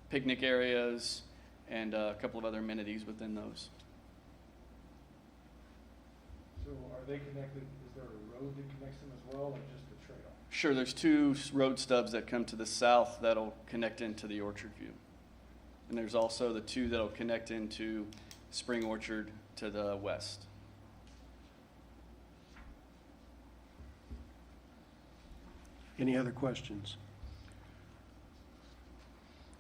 picnic areas, and a couple of other amenities within those. So are they connected, is there a road that connects them as well, or just a trail? Sure, there's 2 road stubs that come to the south that'll connect into the Orchard View. And there's also the 2 that'll connect into Spring Orchard to the west. Any other questions?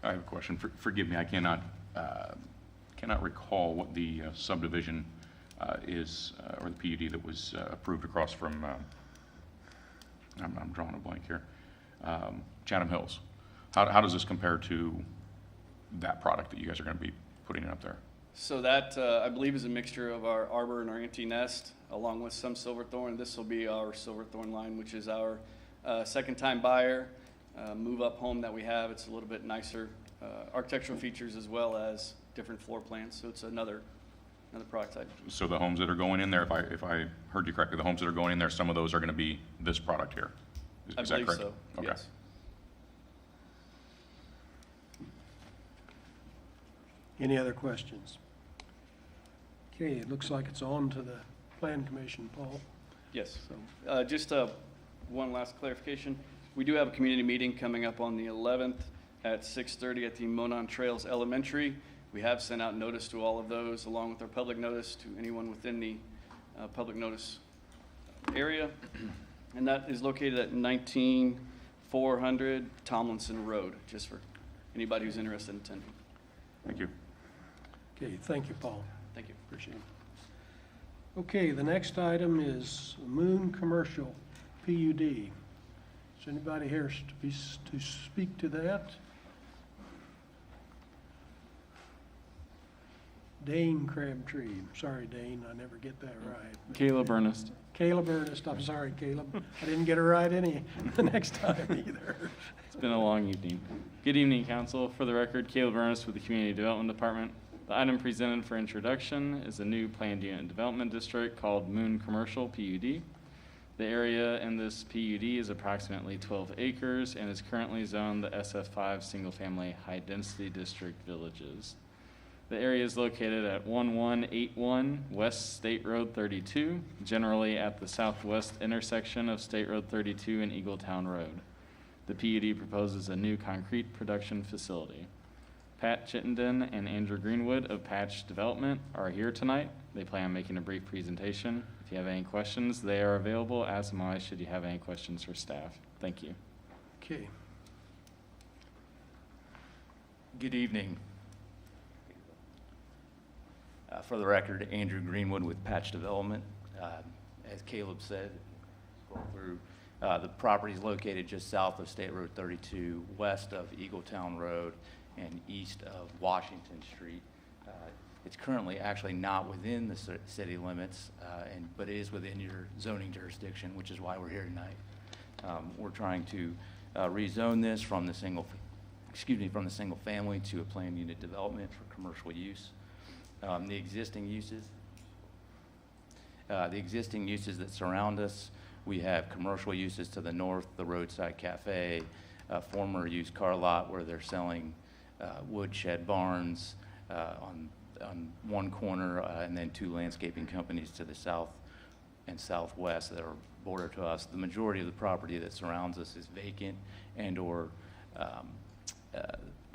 I have a question. Forgive me, I cannot recall what the subdivision is, or the PUD that was approved across from, I'm drawing a blank here, Chatham Hills. How does this compare to that product that you guys are going to be putting up there? So that, I believe, is a mixture of our arbor and our empty nest, along with some silverthorn. This will be our silverthorn line, which is our second-time buyer, move-up home that we have. It's a little bit nicer architectural features as well as different floor plans. So it's another product type. So the homes that are going in there, if I heard you correctly, the homes that are going in there, some of those are going to be this product here. Is that correct? I believe so, Okay. yes. Any other questions? Okay, it looks like it's on to the Plan Commission, Paul. Yes. Just one last clarification. We do have a community meeting coming up on the 11th at 6:30 at the Monon Trails Elementary. We have sent out notice to all of those, along with our public notice to anyone within the public notice area. And that is located at 19 400 Tomlinson Road, just for anybody who's interested in attending. Thank you. Okay, thank you, Paul. Thank you. Appreciate it. Okay, the next item is Moon Commercial PUD. Is anybody here to speak to that? Dane Crabtree. Sorry, Dane, I never get that right. Caleb Ernest. Caleb Ernest, I'm sorry, Caleb. I didn't get it right the next time either. It's been a long evening. Good evening, council. For the record, Caleb Ernest with the Community Development Department. The item presented for introduction is a new planned unit development district called Moon Commercial PUD. The area in this PUD is approximately 12 acres and is currently zoned the SF5 single-family high-density district villages. The area is located at 1181 West State Road 32, generally at the southwest intersection of State Road 32 and Eagletown Road. The PUD proposes a new concrete production facility. Pat Chittenden and Andrew Greenwood of Patch Development are here tonight. They plan on making a brief presentation. If you have any questions, they are available, as am I, should you have any questions for staff. Thank you. Okay. Good evening. For the record, Andrew Greenwood with Patch Development. As Caleb said, the property is located just south of State Road 32, west of Eagletown Road, and east of Washington Street. It's currently actually not within the city limits, but it is within your zoning jurisdiction, which is why we're here tonight. We're trying to rezone this from the single family to a planned unit development for commercial use. The existing uses that surround us, we have commercial uses to the north, the roadside cafe, a former used car lot where they're selling woodshed barns on one corner, and then two landscaping companies to the south and southwest that are border to us. The majority of the property that surrounds us is vacant and or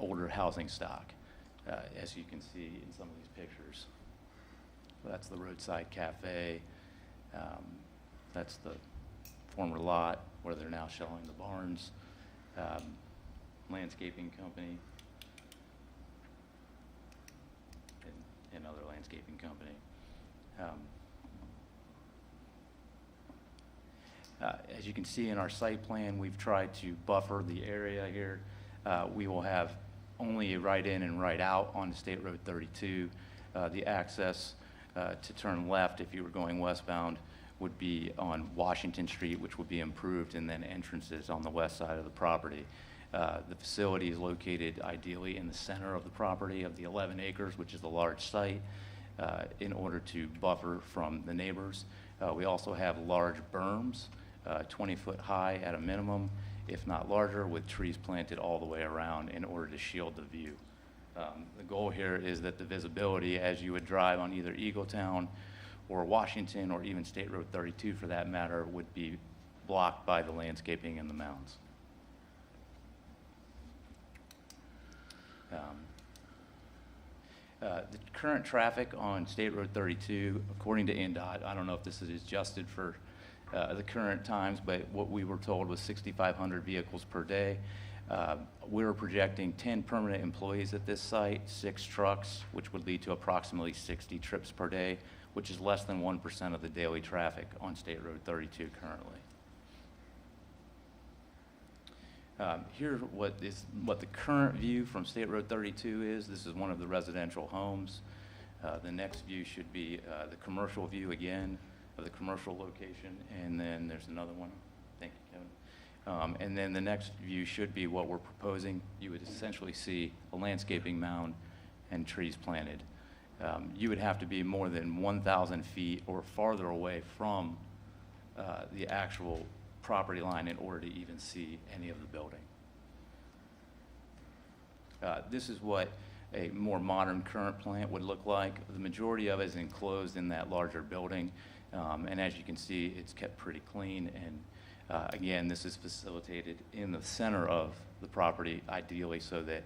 older housing stock. As you can see in some of these pictures. That's the roadside cafe. That's the former lot where they're now selling the barns. Landscaping company. And another landscaping company. As you can see in our site plan, we've tried to buffer the area here. We will have only a right in and right out on State Road 32. The access to turn left if you were going westbound would be on Washington Street, which would be improved, and then entrances on the west side of the property. The facility is located ideally in the center of the property of the 11 acres, which is a large site, in order to buffer from the neighbors. We also have large berms, 20 foot high at a minimum, if not larger, with trees planted all the way around in order to shield the view. The goal here is that the visibility as you would drive on either Eagletown or Washington or even State Road 32 for that matter would be blocked by the landscaping and the mounds. The current traffic on State Road 32, according to NDOT, I don't know if this is adjusted for the current times, but what we were told was 6,500 vehicles per day. We're projecting 10 permanent employees at this site, 6 trucks, which would lead to approximately 60 trips per day, which is less than 1% of the daily traffic on State Road 32 currently. Here's what the current view from State Road 32 is. This is one of the residential homes. The next view should be the commercial view again of the commercial location, and then there's another one. Thank you, Kevin. And then the next view should be what we're proposing. You would essentially see a landscaping mound and trees planted. You would have to be more than 1,000 feet or farther away from the actual property line in order to even see any of the building. This is what a more modern current plant would look like. The majority of it is enclosed in that larger building, and as you can see, it's kept pretty clean, and again, this is facilitated in the center of the property, ideally so that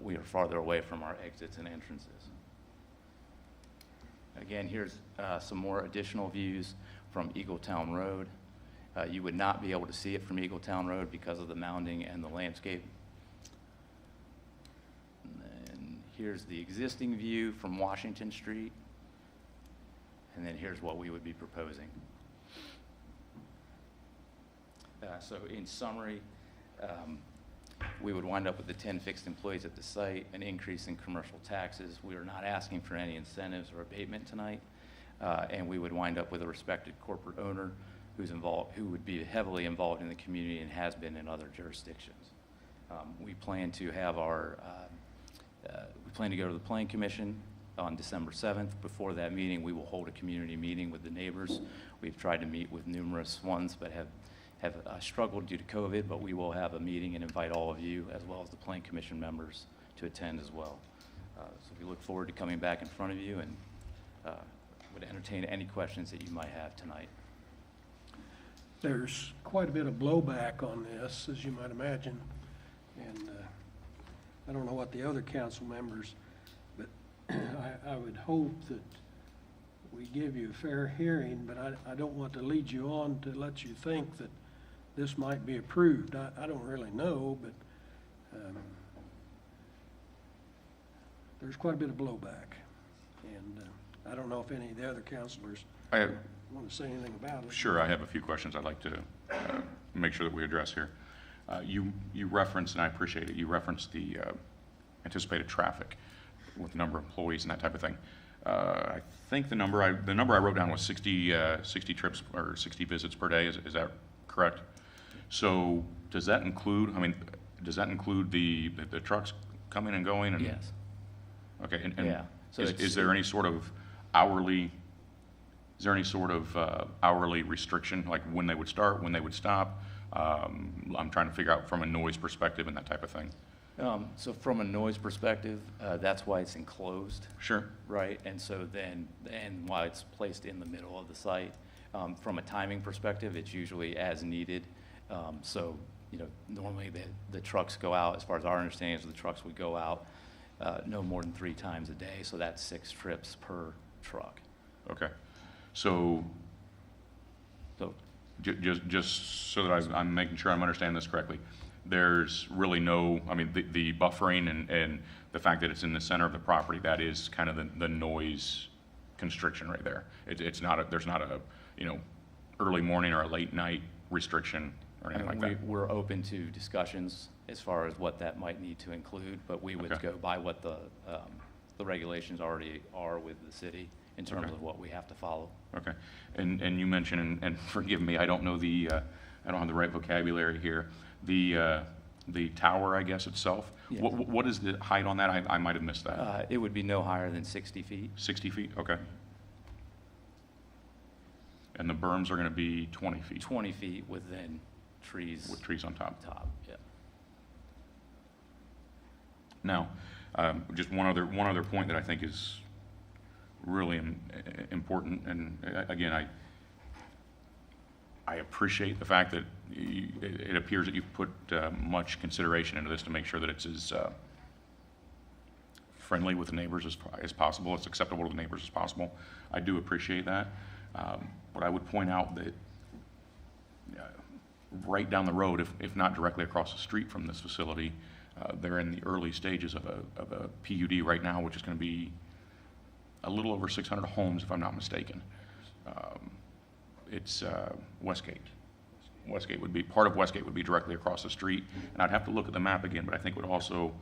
we are farther away from our exits and entrances. Again, here's some more additional views from Eagletown Road. You would not be able to see it from Eagletown Road because of the mounding and the landscape. And then here's the existing view from Washington Street. And then here's what we would be proposing. So in summary, we would wind up with the 10 fixed employees at the site, an increase in commercial taxes. We are not asking for any incentives or abatement tonight. And we would wind up with a respected corporate owner who would be heavily involved in the community and has been in other jurisdictions. We plan to have we plan to go to the Planning Commission on December 7th. Before that meeting, we will hold a community meeting with the neighbors. We've tried to meet with numerous ones, but have struggled due to COVID, but we will have a meeting and invite all of you, as well as the Planning Commission members, to attend as well. So we look forward to coming back in front of you and would entertain any questions that you might have tonight. There's quite a bit of blowback on this, as you might imagine, and I don't know what the other council members, but I would hope that we give you a fair hearing, but I don't want to lead you on to let you think that this might be approved. I don't really know, but there's quite a bit of blowback, and I don't know if any of the other councilors want to say anything about it. Sure, I have a few questions I'd like to make sure that we address here. You referenced, and I appreciate it, you referenced the anticipated traffic with the number of employees and that type of thing. I think the number I wrote down was 60 trips or 60 visits per day. Is that correct? So does that include? Does that include the trucks coming and going? And, yes. Okay. And yeah. So is there any sort of hourly? Is there any sort of hourly restriction, like when they would start, when they would stop? I'm trying to figure out from a noise perspective and that type of thing. So from a noise perspective, that's why it's enclosed. Sure. Right, and so then, and why it's placed in the middle of the site. From a timing perspective, it's usually as needed. So, normally the trucks go out, as far as our understanding is the trucks would go out no more than 3 times a day, so that's 6 trips per truck. Okay. So just so that I'm making sure I'm understanding this correctly, there's really no, the buffering and the fact that it's in the center of the property, that is kind of the noise constriction right there. There's not a, early morning or a late night restriction or anything like that. We're open to discussions as far as what that might need to include, but we would go by what the regulations already are with the city in terms of what we have to follow. Okay, and you mentioned, and forgive me, I don't know I don't have the right vocabulary here. The tower, I guess, itself. Yeah. What is the height on that? I might have missed that. It would be no higher than 60 feet. 60 feet, okay. And the berms are going to be 20 feet. 20 feet within trees. With trees on top. Yeah. Now, just one other point that I think is really important, and again, I appreciate the fact that it appears that you've put much consideration into this to make sure that it's as friendly with the neighbors as possible, as acceptable to the neighbors as possible. I do appreciate that. But I would point out that right down the road, if not directly across the street from this facility, they're in the early stages of a PUD right now, which is going to be a little over 600 homes, if I'm not mistaken. It's Westgate. Part of Westgate would be directly across the street, and I'd have to look at the map again, but I think would also,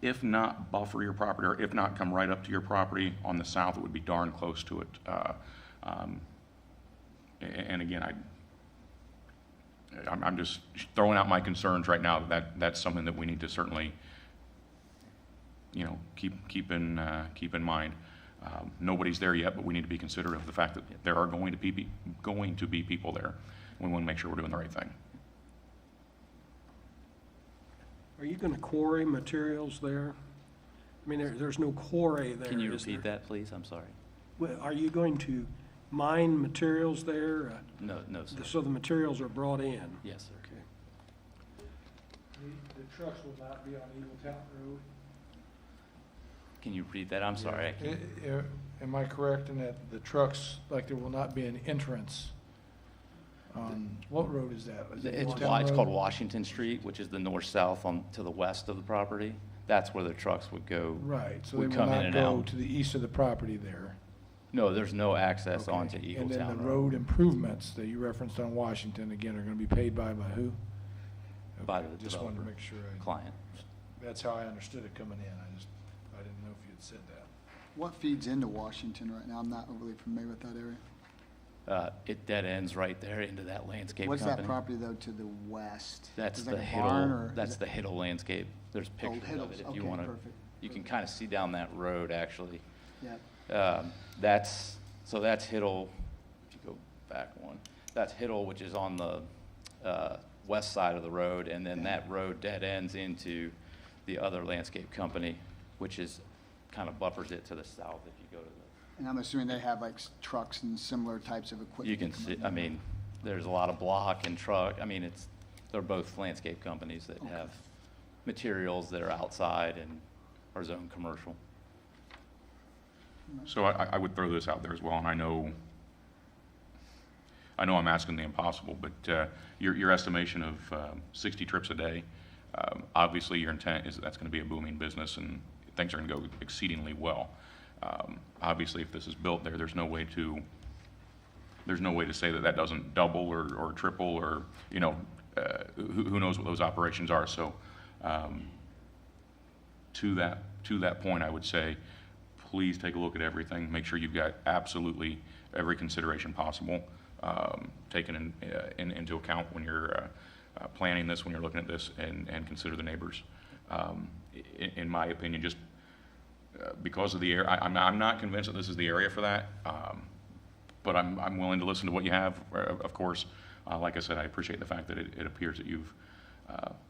if not buffer your property, or if not come right up to your property on the south, it would be darn close to it. And again, I'm just throwing out my concerns right now. That's something that we need to certainly, keep in mind. Nobody's there yet, but we need to be considerate of the fact that there are going to be people there. We want to make sure we're doing the right thing. Are you going to quarry materials there? There's no quarry there. Can you repeat that, please? I'm sorry. Well, are you going to mine materials there? No, sir. So the materials are brought in? Yes, sir. Okay. The trucks will not be on Eagletown Road. Can you repeat that? I'm sorry. Am I correct in that the trucks, there will not be an entrance on, what road is that? Is it It's, Town it's Road? called Washington Street, which is the north-south on, to the west of the property. That's where the trucks would go. Right, so they Would will come in not and go out. to the east of the property there. No, there's no access Okay. onto Eagle And then Town the Road. road improvements that you referenced on Washington, again, are gonna be paid by who? By Okay, the just wanted to developer. make sure Client. that's how I understood it coming in. I didn't know if you had said that. What feeds into Washington right now? I'm not overly familiar with that area. It dead ends right there into that landscape What's company. that property though to the west? That's Is the that a barn, Hiddle, or is that's it- the Hiddle landscape. There's Oh, pictures of Hiddles. it if Okay, you want to. perfect. You can kind of see down that road, actually. Yeah. That's Hiddle, if you go back one, that's Hiddle, which is on the west side of the road, and then that road dead ends into the other landscape company, which is, kind of buffers it to the south if you go to the. And I'm assuming they have like trucks and similar types of equipment. You can see, I mean, there's a lot of block and truck, I mean, they're both landscape companies that have materials that are outside and are zone commercial. So I would throw this out there as well, and I know I'm asking the impossible, but your estimation of 60 trips a day, obviously your intent is that that's going to be a booming business and things are going to go exceedingly well. Obviously, if this is built there, there's no way to say that that doesn't double or triple or, who knows what those operations are. So to that point, I would say, please take a look at everything. Make sure you've got absolutely every consideration possible taken into account when you're planning this, when you're looking at this, and consider the neighbors. In my opinion, just because of the area, I'm not convinced that this is the area for that, but I'm willing to listen to what you have, of course. Like I said, I appreciate the fact that it appears that you've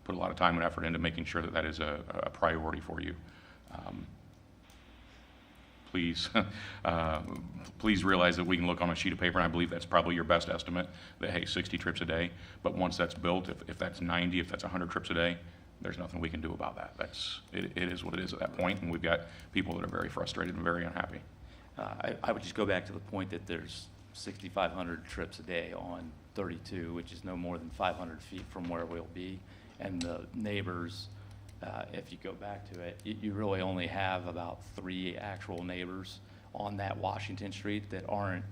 put a lot of time and effort into making sure that that is a priority for you. Please, please realize that we can look on a sheet of paper, and I believe that's probably your best estimate, that, hey, 60 trips a day. But once that's built, if that's 90, if that's 100 trips a day, there's nothing we can do about that. It is what it is at that point, and we've got people that are very frustrated and very unhappy. I would just go back to the point that there's 6,500 trips a day on 32, which is no more than 500 feet from where we'll be. And the neighbors, if you go back to it, you really only have about 3 actual neighbors on that Washington Street that aren't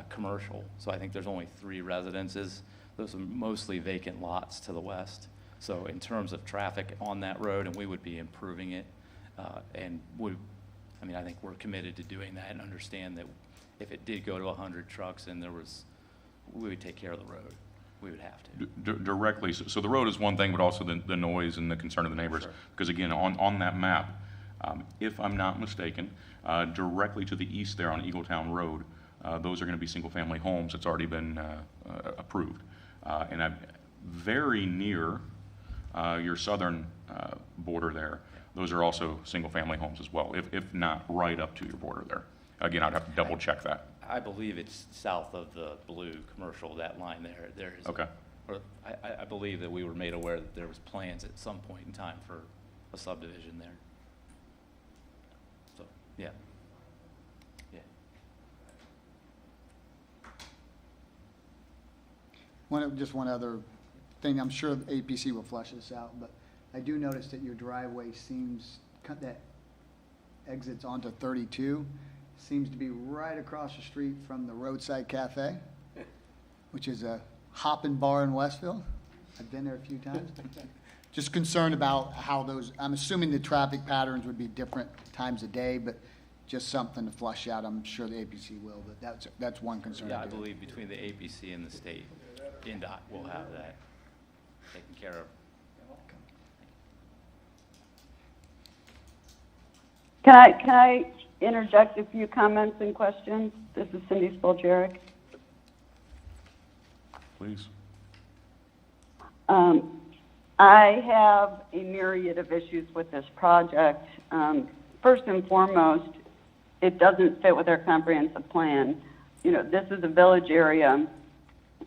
commercial. So I think there's only 3 residences. Those are mostly vacant lots to the west. So in terms of traffic on that road, and we would be improving it, I think we're committed to doing that and understand that if it did go to 100 trucks and we would take care of the road. We would have to. Directly, so the road is one thing, but also the noise and the concern of the neighbors. Sure. Because again, on that map, if I'm not mistaken, directly to the east there on Eagletown Road, those are going to be single-family homes. It's already been approved. And I'm very near your southern border there. Those are also single-family homes as well, if not right up to your border there. Again, I'd have to double-check that. I believe it's south of the blue commercial, that line there. There is. Okay. I believe that we were made aware that there was plans at some point in time for a subdivision there. So, yeah. Yeah. Just one other thing, I'm sure APC will flesh this out, but I do notice that your driveway that exits onto 32 seems to be right across the street from the Roadside Cafe, which is a hopping bar in Westfield. I've been there a few times. Just concerned about how I'm assuming the traffic patterns would be different times of day, but just something to flush out. I'm sure the APC will, but that's one concern. Yeah, I do. believe between the APC and the state, NDOT will have that taken care of. Can I interject a few comments and questions? This is Cindy Spoljaric. Please. I have a myriad of issues with this project. First and foremost, it doesn't fit with our comprehensive plan. This is a village area,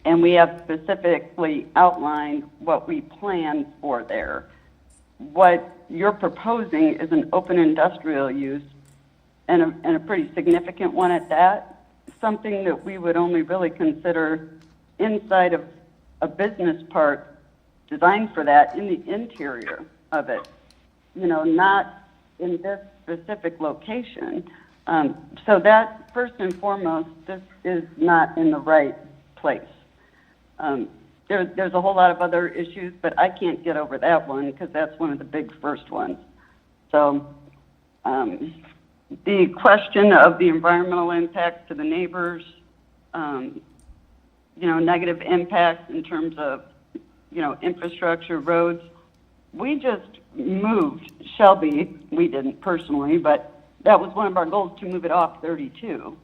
and we have specifically outlined what we plan for there. What you're proposing is an open industrial use, and a pretty significant one at that, something that we would only really consider inside of a business park designed for that in the interior of it, you know, not in this specific location. So that, first and foremost, this is not in the right place. There's a whole lot of other issues, but I can't get over that one because that's one of the big first ones. So the question of the environmental impacts to the neighbors, you know, negative impacts in terms of, you know, infrastructure, roads. We just moved Shelby, we didn't personally, but that was one of our goals, to move it off 32.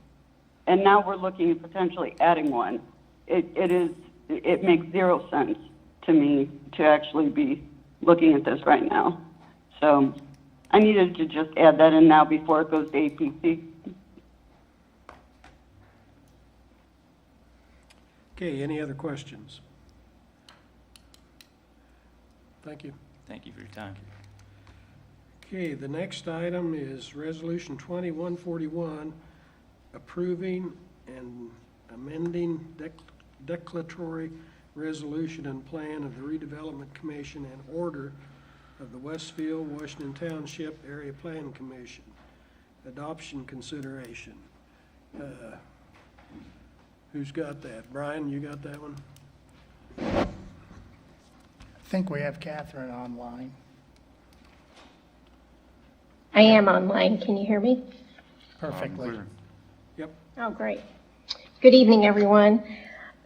And now we're looking at potentially adding one. It makes zero sense to me to actually be looking at this right now. So I needed to just add that in now before it goes to APC. Okay, any other questions? Thank you. Thank you for your time. Okay, the next item is Resolution 2141, approving and amending declaratory resolution and plan of the Redevelopment Commission and order of the Westfield, Washington Township Area Plan Commission. Adoption consideration. Who's got that? Brian, you got that one? I think we have Catherine online. I am online. Can you hear me? Perfectly. Yep. Oh, great. Good evening, everyone.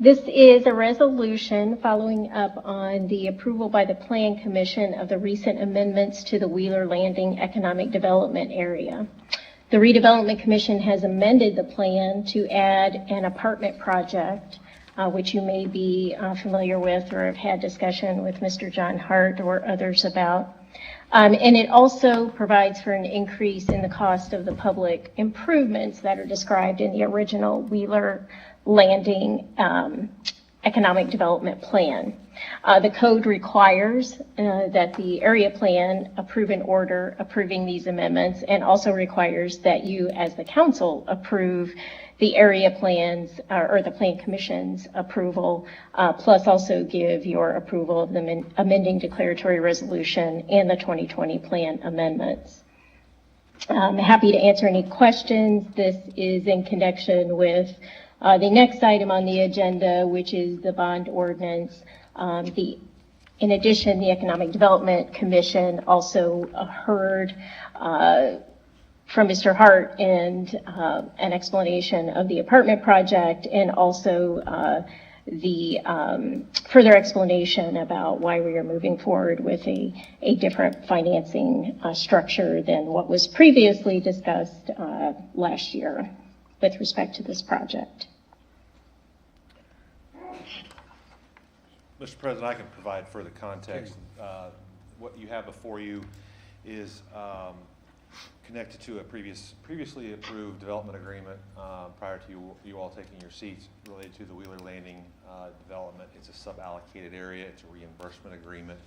This is a resolution following up on the approval by the Plan Commission of the recent amendments to the Wheeler Landing Economic Development Area. The Redevelopment Commission has amended the plan to add an apartment project, which you may be familiar with or have had discussion with Mr. John Hart or others about. And it also provides for an increase in the cost of the public improvements that are described in the original Wheeler Landing Economic Development Plan. The code requires that the area plan approve an order approving these amendments, and also requires that you, as the council, approve the area plans or the Plan Commission's approval, plus also give your approval of the amending declaratory resolution and the 2020 plan amendments. I'm happy to answer any questions. This is in connection with the next item on the agenda, which is the bond ordinance. In addition, the Economic Development Commission also heard from Mr. Hart and an explanation of the apartment project, and also the further explanation about why we are moving forward with a different financing structure than what was previously discussed last year with respect to this project. Mr. President, I can provide further context. What you have before you is connected to a previously approved development agreement prior to you all taking your seats related to the Wheeler Landing development. It's a sub-allocated area. It's a reimbursement agreement,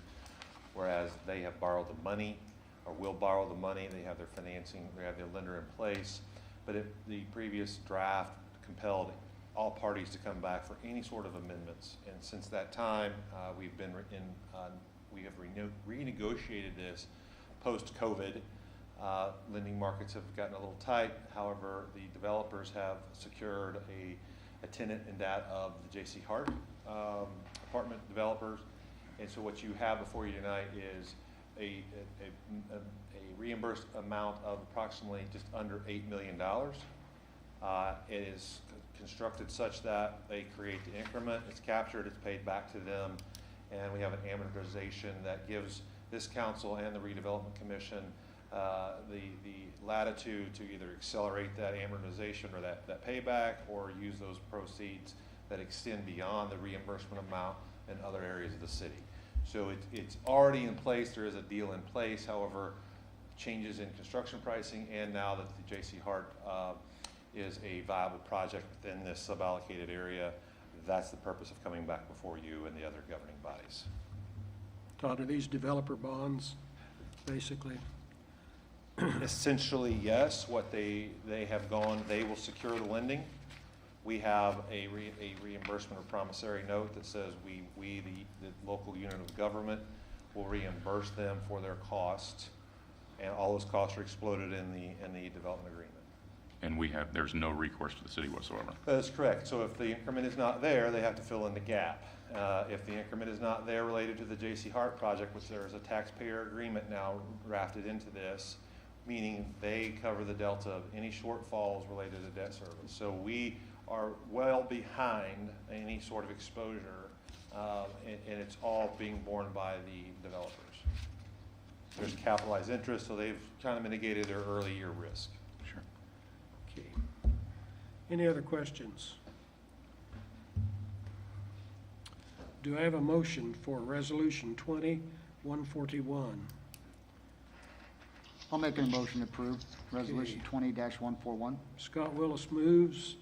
whereas they have borrowed the money or will borrow the money. They have their financing, they have their lender in place. But the previous draft compelled all parties to come back for any sort of amendments. And since that time, we have renegotiated this post-COVID. Lending markets have gotten a little tight. However, the developers have secured a tenant in that of the J.C. Hart apartment developers. And so what you have before you tonight is a reimbursed amount of approximately just under $8 million. It is constructed such that they create the increment, it's captured, it's paid back to them, and we have an amortization that gives this council and the Redevelopment Commission the latitude to either accelerate that amortization or that payback, or use those proceeds that extend beyond the reimbursement amount in other areas of the city. So it's already in place. There is a deal in place. However, changes in construction pricing, and now that the J.C. Hart is a viable project within this sub-allocated area, that's the purpose of coming back before you and the other governing bodies. Todd, are these developer bonds, basically? Essentially, yes. What they have gone, they will secure the lending. we have a reimbursement or promissory note that says we the local unit of government, will reimburse them for their costs, and all those costs are exploded in the development agreement. And there's no recourse to the city whatsoever. That's correct. So if the increment is not there, they have to fill in the gap. If the increment is not there related to the J.C. Hart project, which there is a taxpayer agreement now drafted into this, meaning they cover the delta of any shortfalls related to debt service. So we are well behind any sort of exposure, and it's all being borne by the developers. There's capitalized interest, so they've kind of mitigated their early year risk. Sure. Okay. Any other questions? Do I have a motion for Resolution 20-141? I'll make a motion to approve Resolution 20-141. Scott Willis moves.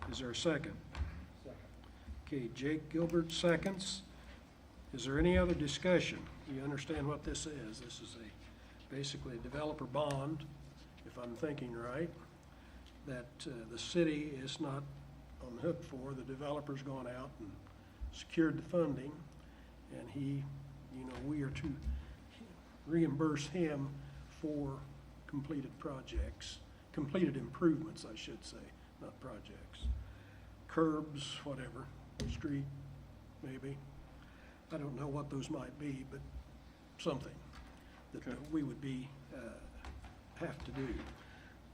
Is there a second? Second. Okay, Jake Gilbert seconds. Is there any other discussion? You understand what this is? This is basically a developer bond, if I'm thinking right, that the city is not on the hook for. The developer's gone out and secured the funding, and we are to reimburse him for completed projects, completed improvements, I should say, not projects. Curbs, whatever, street, maybe. I don't know what those might be, but something that we would have to do.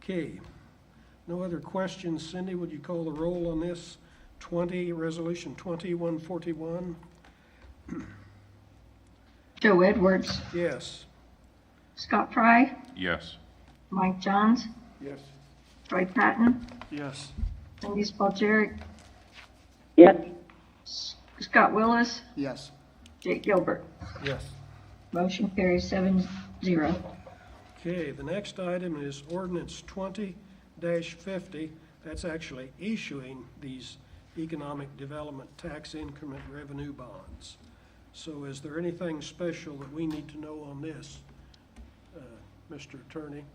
Okay, no other questions. Cindy, would you call the roll on this? Resolution 20-141? Joe Edwards, Yes. Scott Fry, Yes. Mike Johns, Yes. Troy Patton, Yes. Cindy Spalteric, Yes. Scott Willis, Yes. Jake Gilbert. Yes. Motion carries 7-0. Okay, the next item is Ordinance 20-50. That's actually issuing these economic development tax increment revenue bonds. So is there anything special that we need to know on this, Mr. Attorney?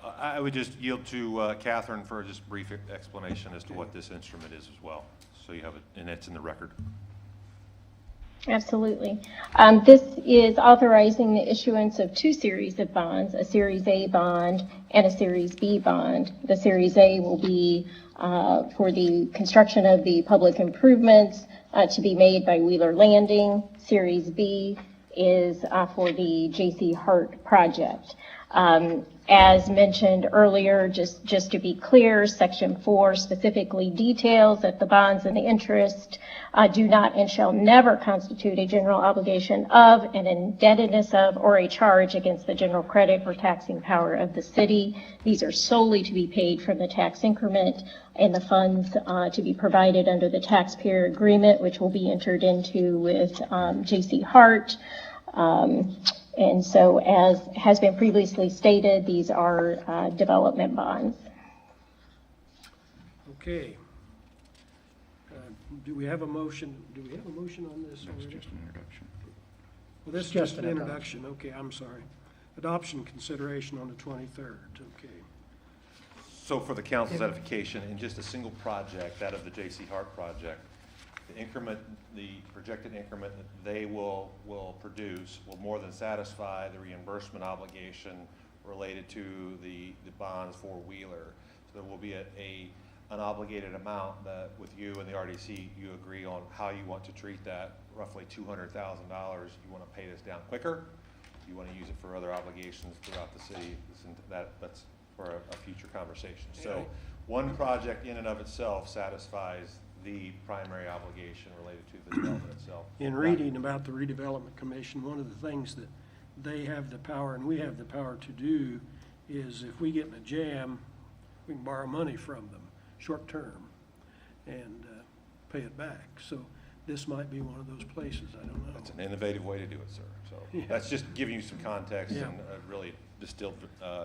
I would just yield to Catherine for just a brief explanation as to what this instrument is as well. So you have it, and it's in the record. Absolutely. This is authorizing the issuance of two series of bonds, a Series A bond and a Series B bond. The Series A will be for the construction of the public improvements to be made by Wheeler Landing. Series B is for the J.C. Hart project. As mentioned earlier, just to be clear, Section 4 specifically details that the bonds and the interest do not and shall never constitute a general obligation of, an indebtedness of, or a charge against the general credit or taxing power of the city. These are solely to be paid from the tax increment and the funds to be provided under the taxpayer agreement, which will be entered into with J.C. Hart. And so, as has been previously stated, these are development bonds. Okay. Do we have a motion? Do we have a motion on this? That's just an introduction. Well, this is just an introduction. Okay, I'm sorry. Adoption consideration on the 23rd. Okay. So for the council's edification, in just a single project, that of the J.C. Hart project, the increment, the projected increment that they will produce will more than satisfy the reimbursement obligation related to the bonds for Wheeler. So there will be an obligated amount that with you and the RDC, you agree on how you want to treat that, roughly $200,000. You want to pay this down quicker? You want to use it for other obligations throughout the city? That's for a future conversation. So one project in and of itself satisfies the primary obligation related to the development itself. In reading about the redevelopment commission, one of the things that they have the power and we have the power to do is if we get in a jam, we can borrow money from them, short term, and pay it back. So this might be one of those places, I don't know. That's an innovative way to do it, sir. So that's just giving you some context and a really distilled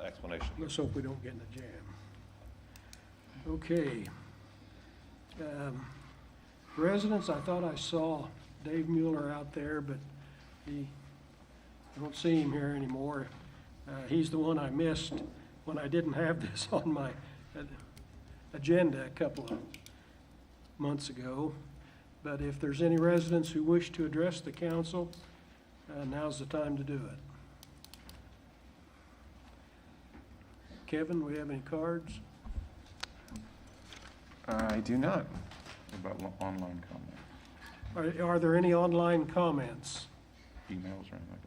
explanation. Let's hope we don't get in a jam. Okay. Residents, I thought I saw Dave Mueller out there, but I don't see him here anymore. He's the one I missed when I didn't have this on my agenda a couple of months ago. But if there's any residents who wish to address the council, now's the time to do it. Kevin, we have any cards? I do not. What about online comments, Are there any online comments? emails, or anything like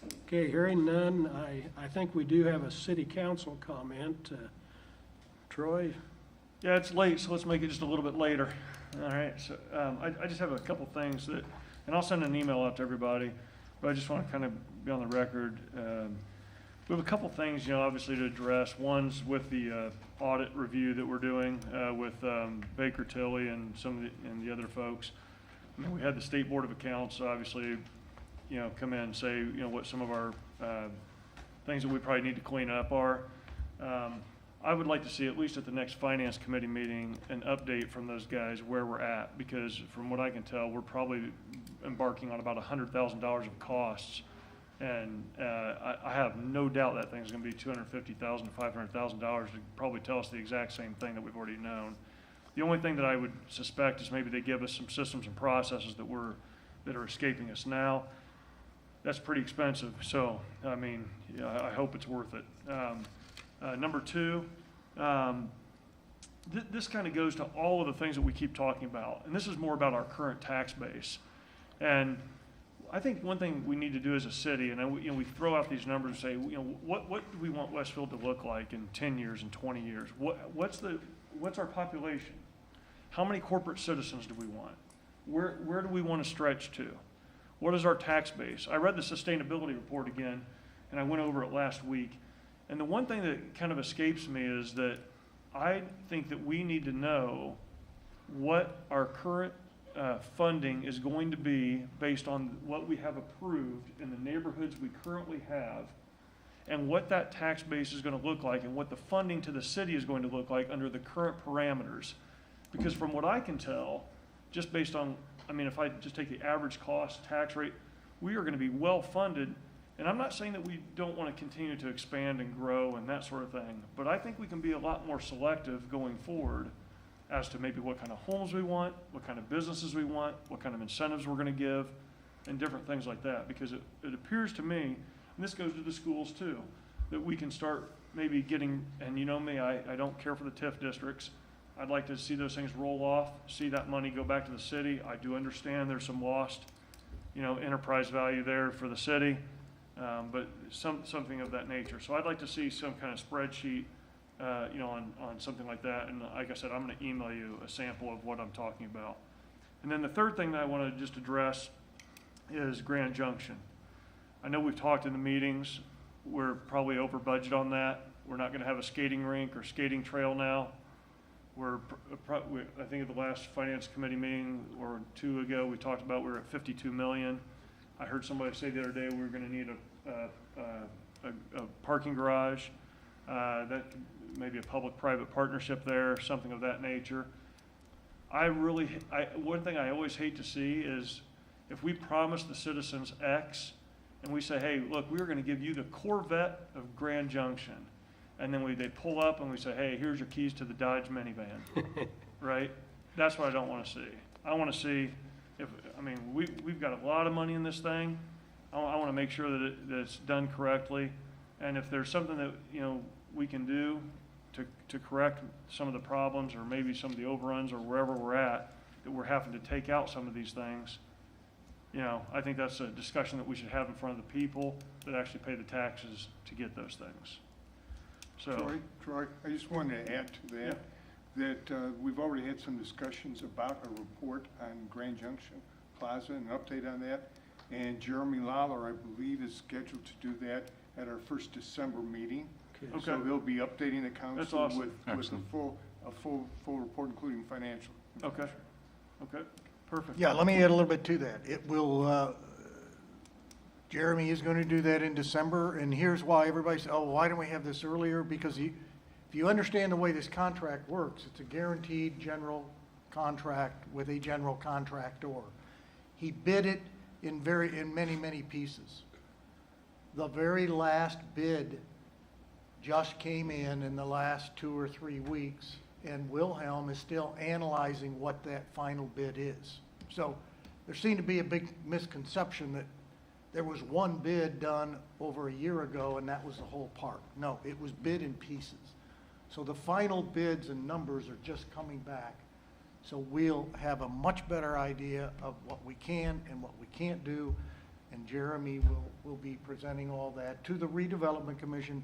that? Okay, hearing none, I think we do have a city council comment. Troy? Yeah, it's late, so let's make it just a little bit later. All right, so I just have a couple things that, and I'll send an email out to everybody, but I just want to kind of be on the record. We have a couple things, obviously to address. One's with the audit review that we're doing with Baker Tilly and and the other folks. I mean, we had the State Board of Accounts, obviously, come in and say, what some of our things that we probably need to clean up are. I would like to see, at least at the next Finance Committee meeting, an update from those guys where we're at, because from what I can tell, we're probably embarking on about $100,000 of costs. And I have no doubt that thing's going to be $250,000 to $500,000 to probably tell us the exact same thing that we've already known. The only thing that I would suspect is maybe they give us some systems and processes that are escaping us now. That's pretty expensive, so I mean, I hope it's worth it. Number two, this kind of goes to all of the things that we keep talking about, and this is more about our current tax base. And I think one thing we need to do as a city, and we throw out these numbers and say, what do we want Westfield to look like in 10 years and 20 years? What's our population? How many corporate citizens do we want? Where do we want to stretch to? What is our tax base? I read the sustainability report again, and I went over it last week. And the one thing that kind of escapes me is that I think that we need to know what our current funding is going to be based on what we have approved in the neighborhoods we currently have, and what that tax base is going to look like, and what the funding to the city is going to look like under the current parameters. Because from what I can tell, just based on, if I just take the average cost tax rate, we are going to be well funded. And I'm not saying that we don't want to continue to expand and grow and that sort of thing, but I think we can be a lot more selective going forward as to maybe what kind of homes we want, what kind of businesses we want, what kind of incentives we're going to give, and different things like that. Because it appears to me, and this goes to the schools too, that we can start maybe getting, and you know me, I don't care for the TIF districts. I'd like to see those things roll off, see that money go back to the city. I do understand there's some lost, enterprise value there for the city, but something of that nature. So I'd like to see some kind of spreadsheet on something like that. And like I said, I'm going to email you a sample of what I'm talking about. And then the third thing that I want to just address is Grand Junction. I know we've talked in the meetings. We're probably over budget on that. We're not going to have a skating rink or skating trail now. I think at the last Finance Committee meeting or two ago, we talked about we're at 52 million. I heard somebody say the other day we were going to need a parking garage. That maybe a public-private partnership there, something of that nature. One thing I always hate to see is if we promise the citizens X and we say, hey, look, we're going to give you the Corvette of Grand Junction. And then they pull up and we say, hey, here's your keys to the Dodge minivan, right? That's what I don't want to see. I want to see we've got a lot of money in this thing. I want to make sure that it's done correctly. And if there's something that, we can do to correct some of the problems or maybe some of the overruns or wherever we're at, that we're having to take out some of these things, I think that's a discussion that we should have in front of the people that actually pay the taxes to get those things. So, Troy, I just wanted to add to that, that we've already had some discussions about a report on Grand Junction Plaza, an update on that. And Jeremy Lawler, I believe, is scheduled to do that at our first December meeting. Okay. So they'll be updating the council That's awesome. with a full report, including financial. Okay, perfect. Yeah, let me add a little bit to that. It will, Jeremy is going to do that in December, and here's why everybody says, oh, why don't we have this earlier? Because if you understand the way this contract works, it's a guaranteed general contract with a general contractor. He bid it in many, many pieces. The very last bid just came in the last 2 or 3 weeks, and Wilhelm is still analyzing what that final bid is. So there seemed to be a big misconception that there was one bid done over a year ago and that was the whole park. No, it was bid in pieces. So the final bids and numbers are just coming back. So we'll have a much better idea of what we can and what we can't do. And Jeremy will be presenting all that to the Redevelopment Commission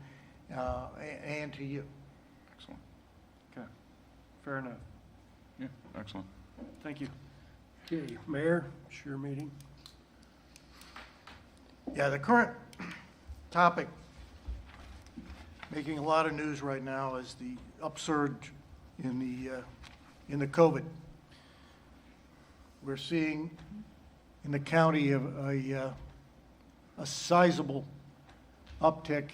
and to you. Excellent. Okay, fair enough. Yeah, excellent. Thank you. Okay, Mayor, it's your meeting. Yeah, the current topic making a lot of news right now is the upsurge in the COVID. We're seeing in the county a sizable uptick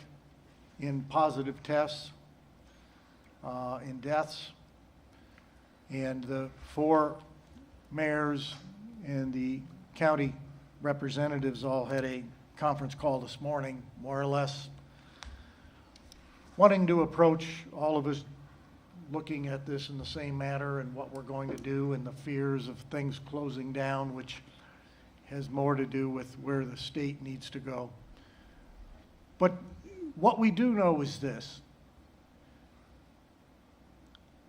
in positive tests, in deaths, and the 4 mayors and the county representatives all had a conference call this morning, more or less wanting to approach all of us looking at this in the same manner and what we're going to do and the fears of things closing down, which has more to do with where the state needs to go. But what we do know is this,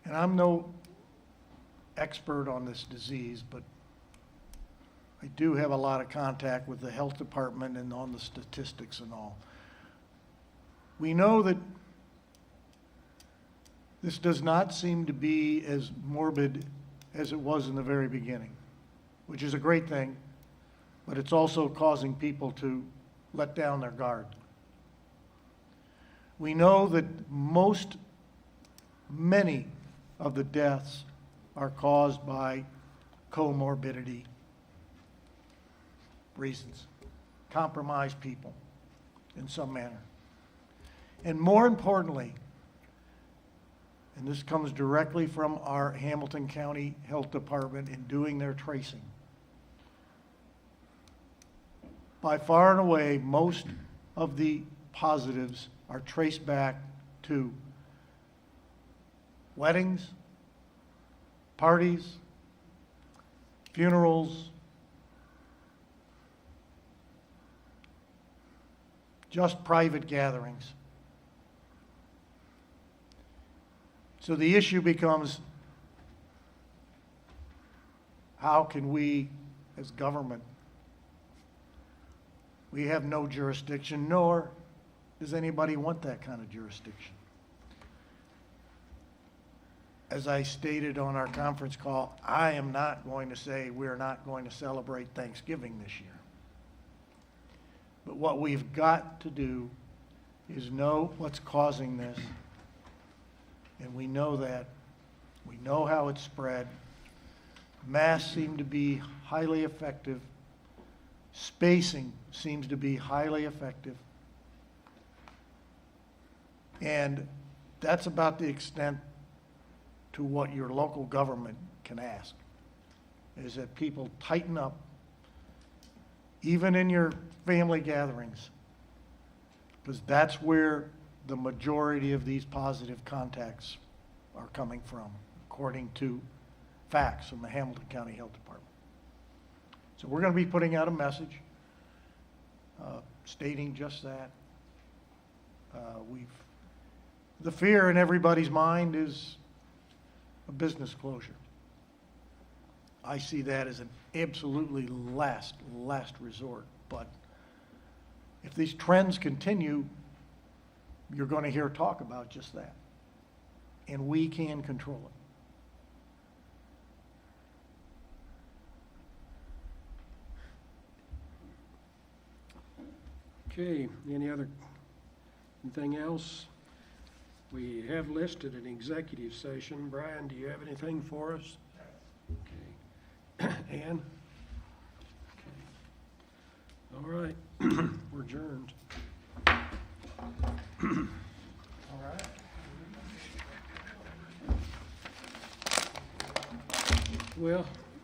and I'm no expert on this disease, but I do have a lot of contact with the health department and on the statistics and all. We know that this does not seem to be as morbid as it was in the very beginning, which is a great thing, but it's also causing people to let down their guard. We know that many of the deaths are caused by comorbidity reasons, compromised people in some manner. And more importantly, and this comes directly from our Hamilton County Health Department in doing their tracing, by far and away, most of the positives are traced back to weddings, parties, funerals, just private gatherings. So the issue becomes, how can we, as government, we have no jurisdiction, nor does anybody want that kind of jurisdiction. As I stated on our conference call, I am not going to say we're not going to celebrate Thanksgiving this year. But what we've got to do is know what's causing this. And we know that. We know how it's spread. Masks seem to be highly effective. Spacing seems to be highly effective. And that's about the extent to what your local government can ask, is that people tighten up, even in your family gatherings, because that's where the majority of these positive contacts are coming from, according to facts from the Hamilton County Health Department. So we're going to be putting out a message stating just that. The fear in everybody's mind is a business closure. I see that as an absolutely last resort. But if these trends continue, you're going to hear talk about just that. And we can control it. Okay, anything else? We have listed an executive session. Brian, do you have anything for us? Okay. Ann? Okay. All right, we're adjourned. All right. Well,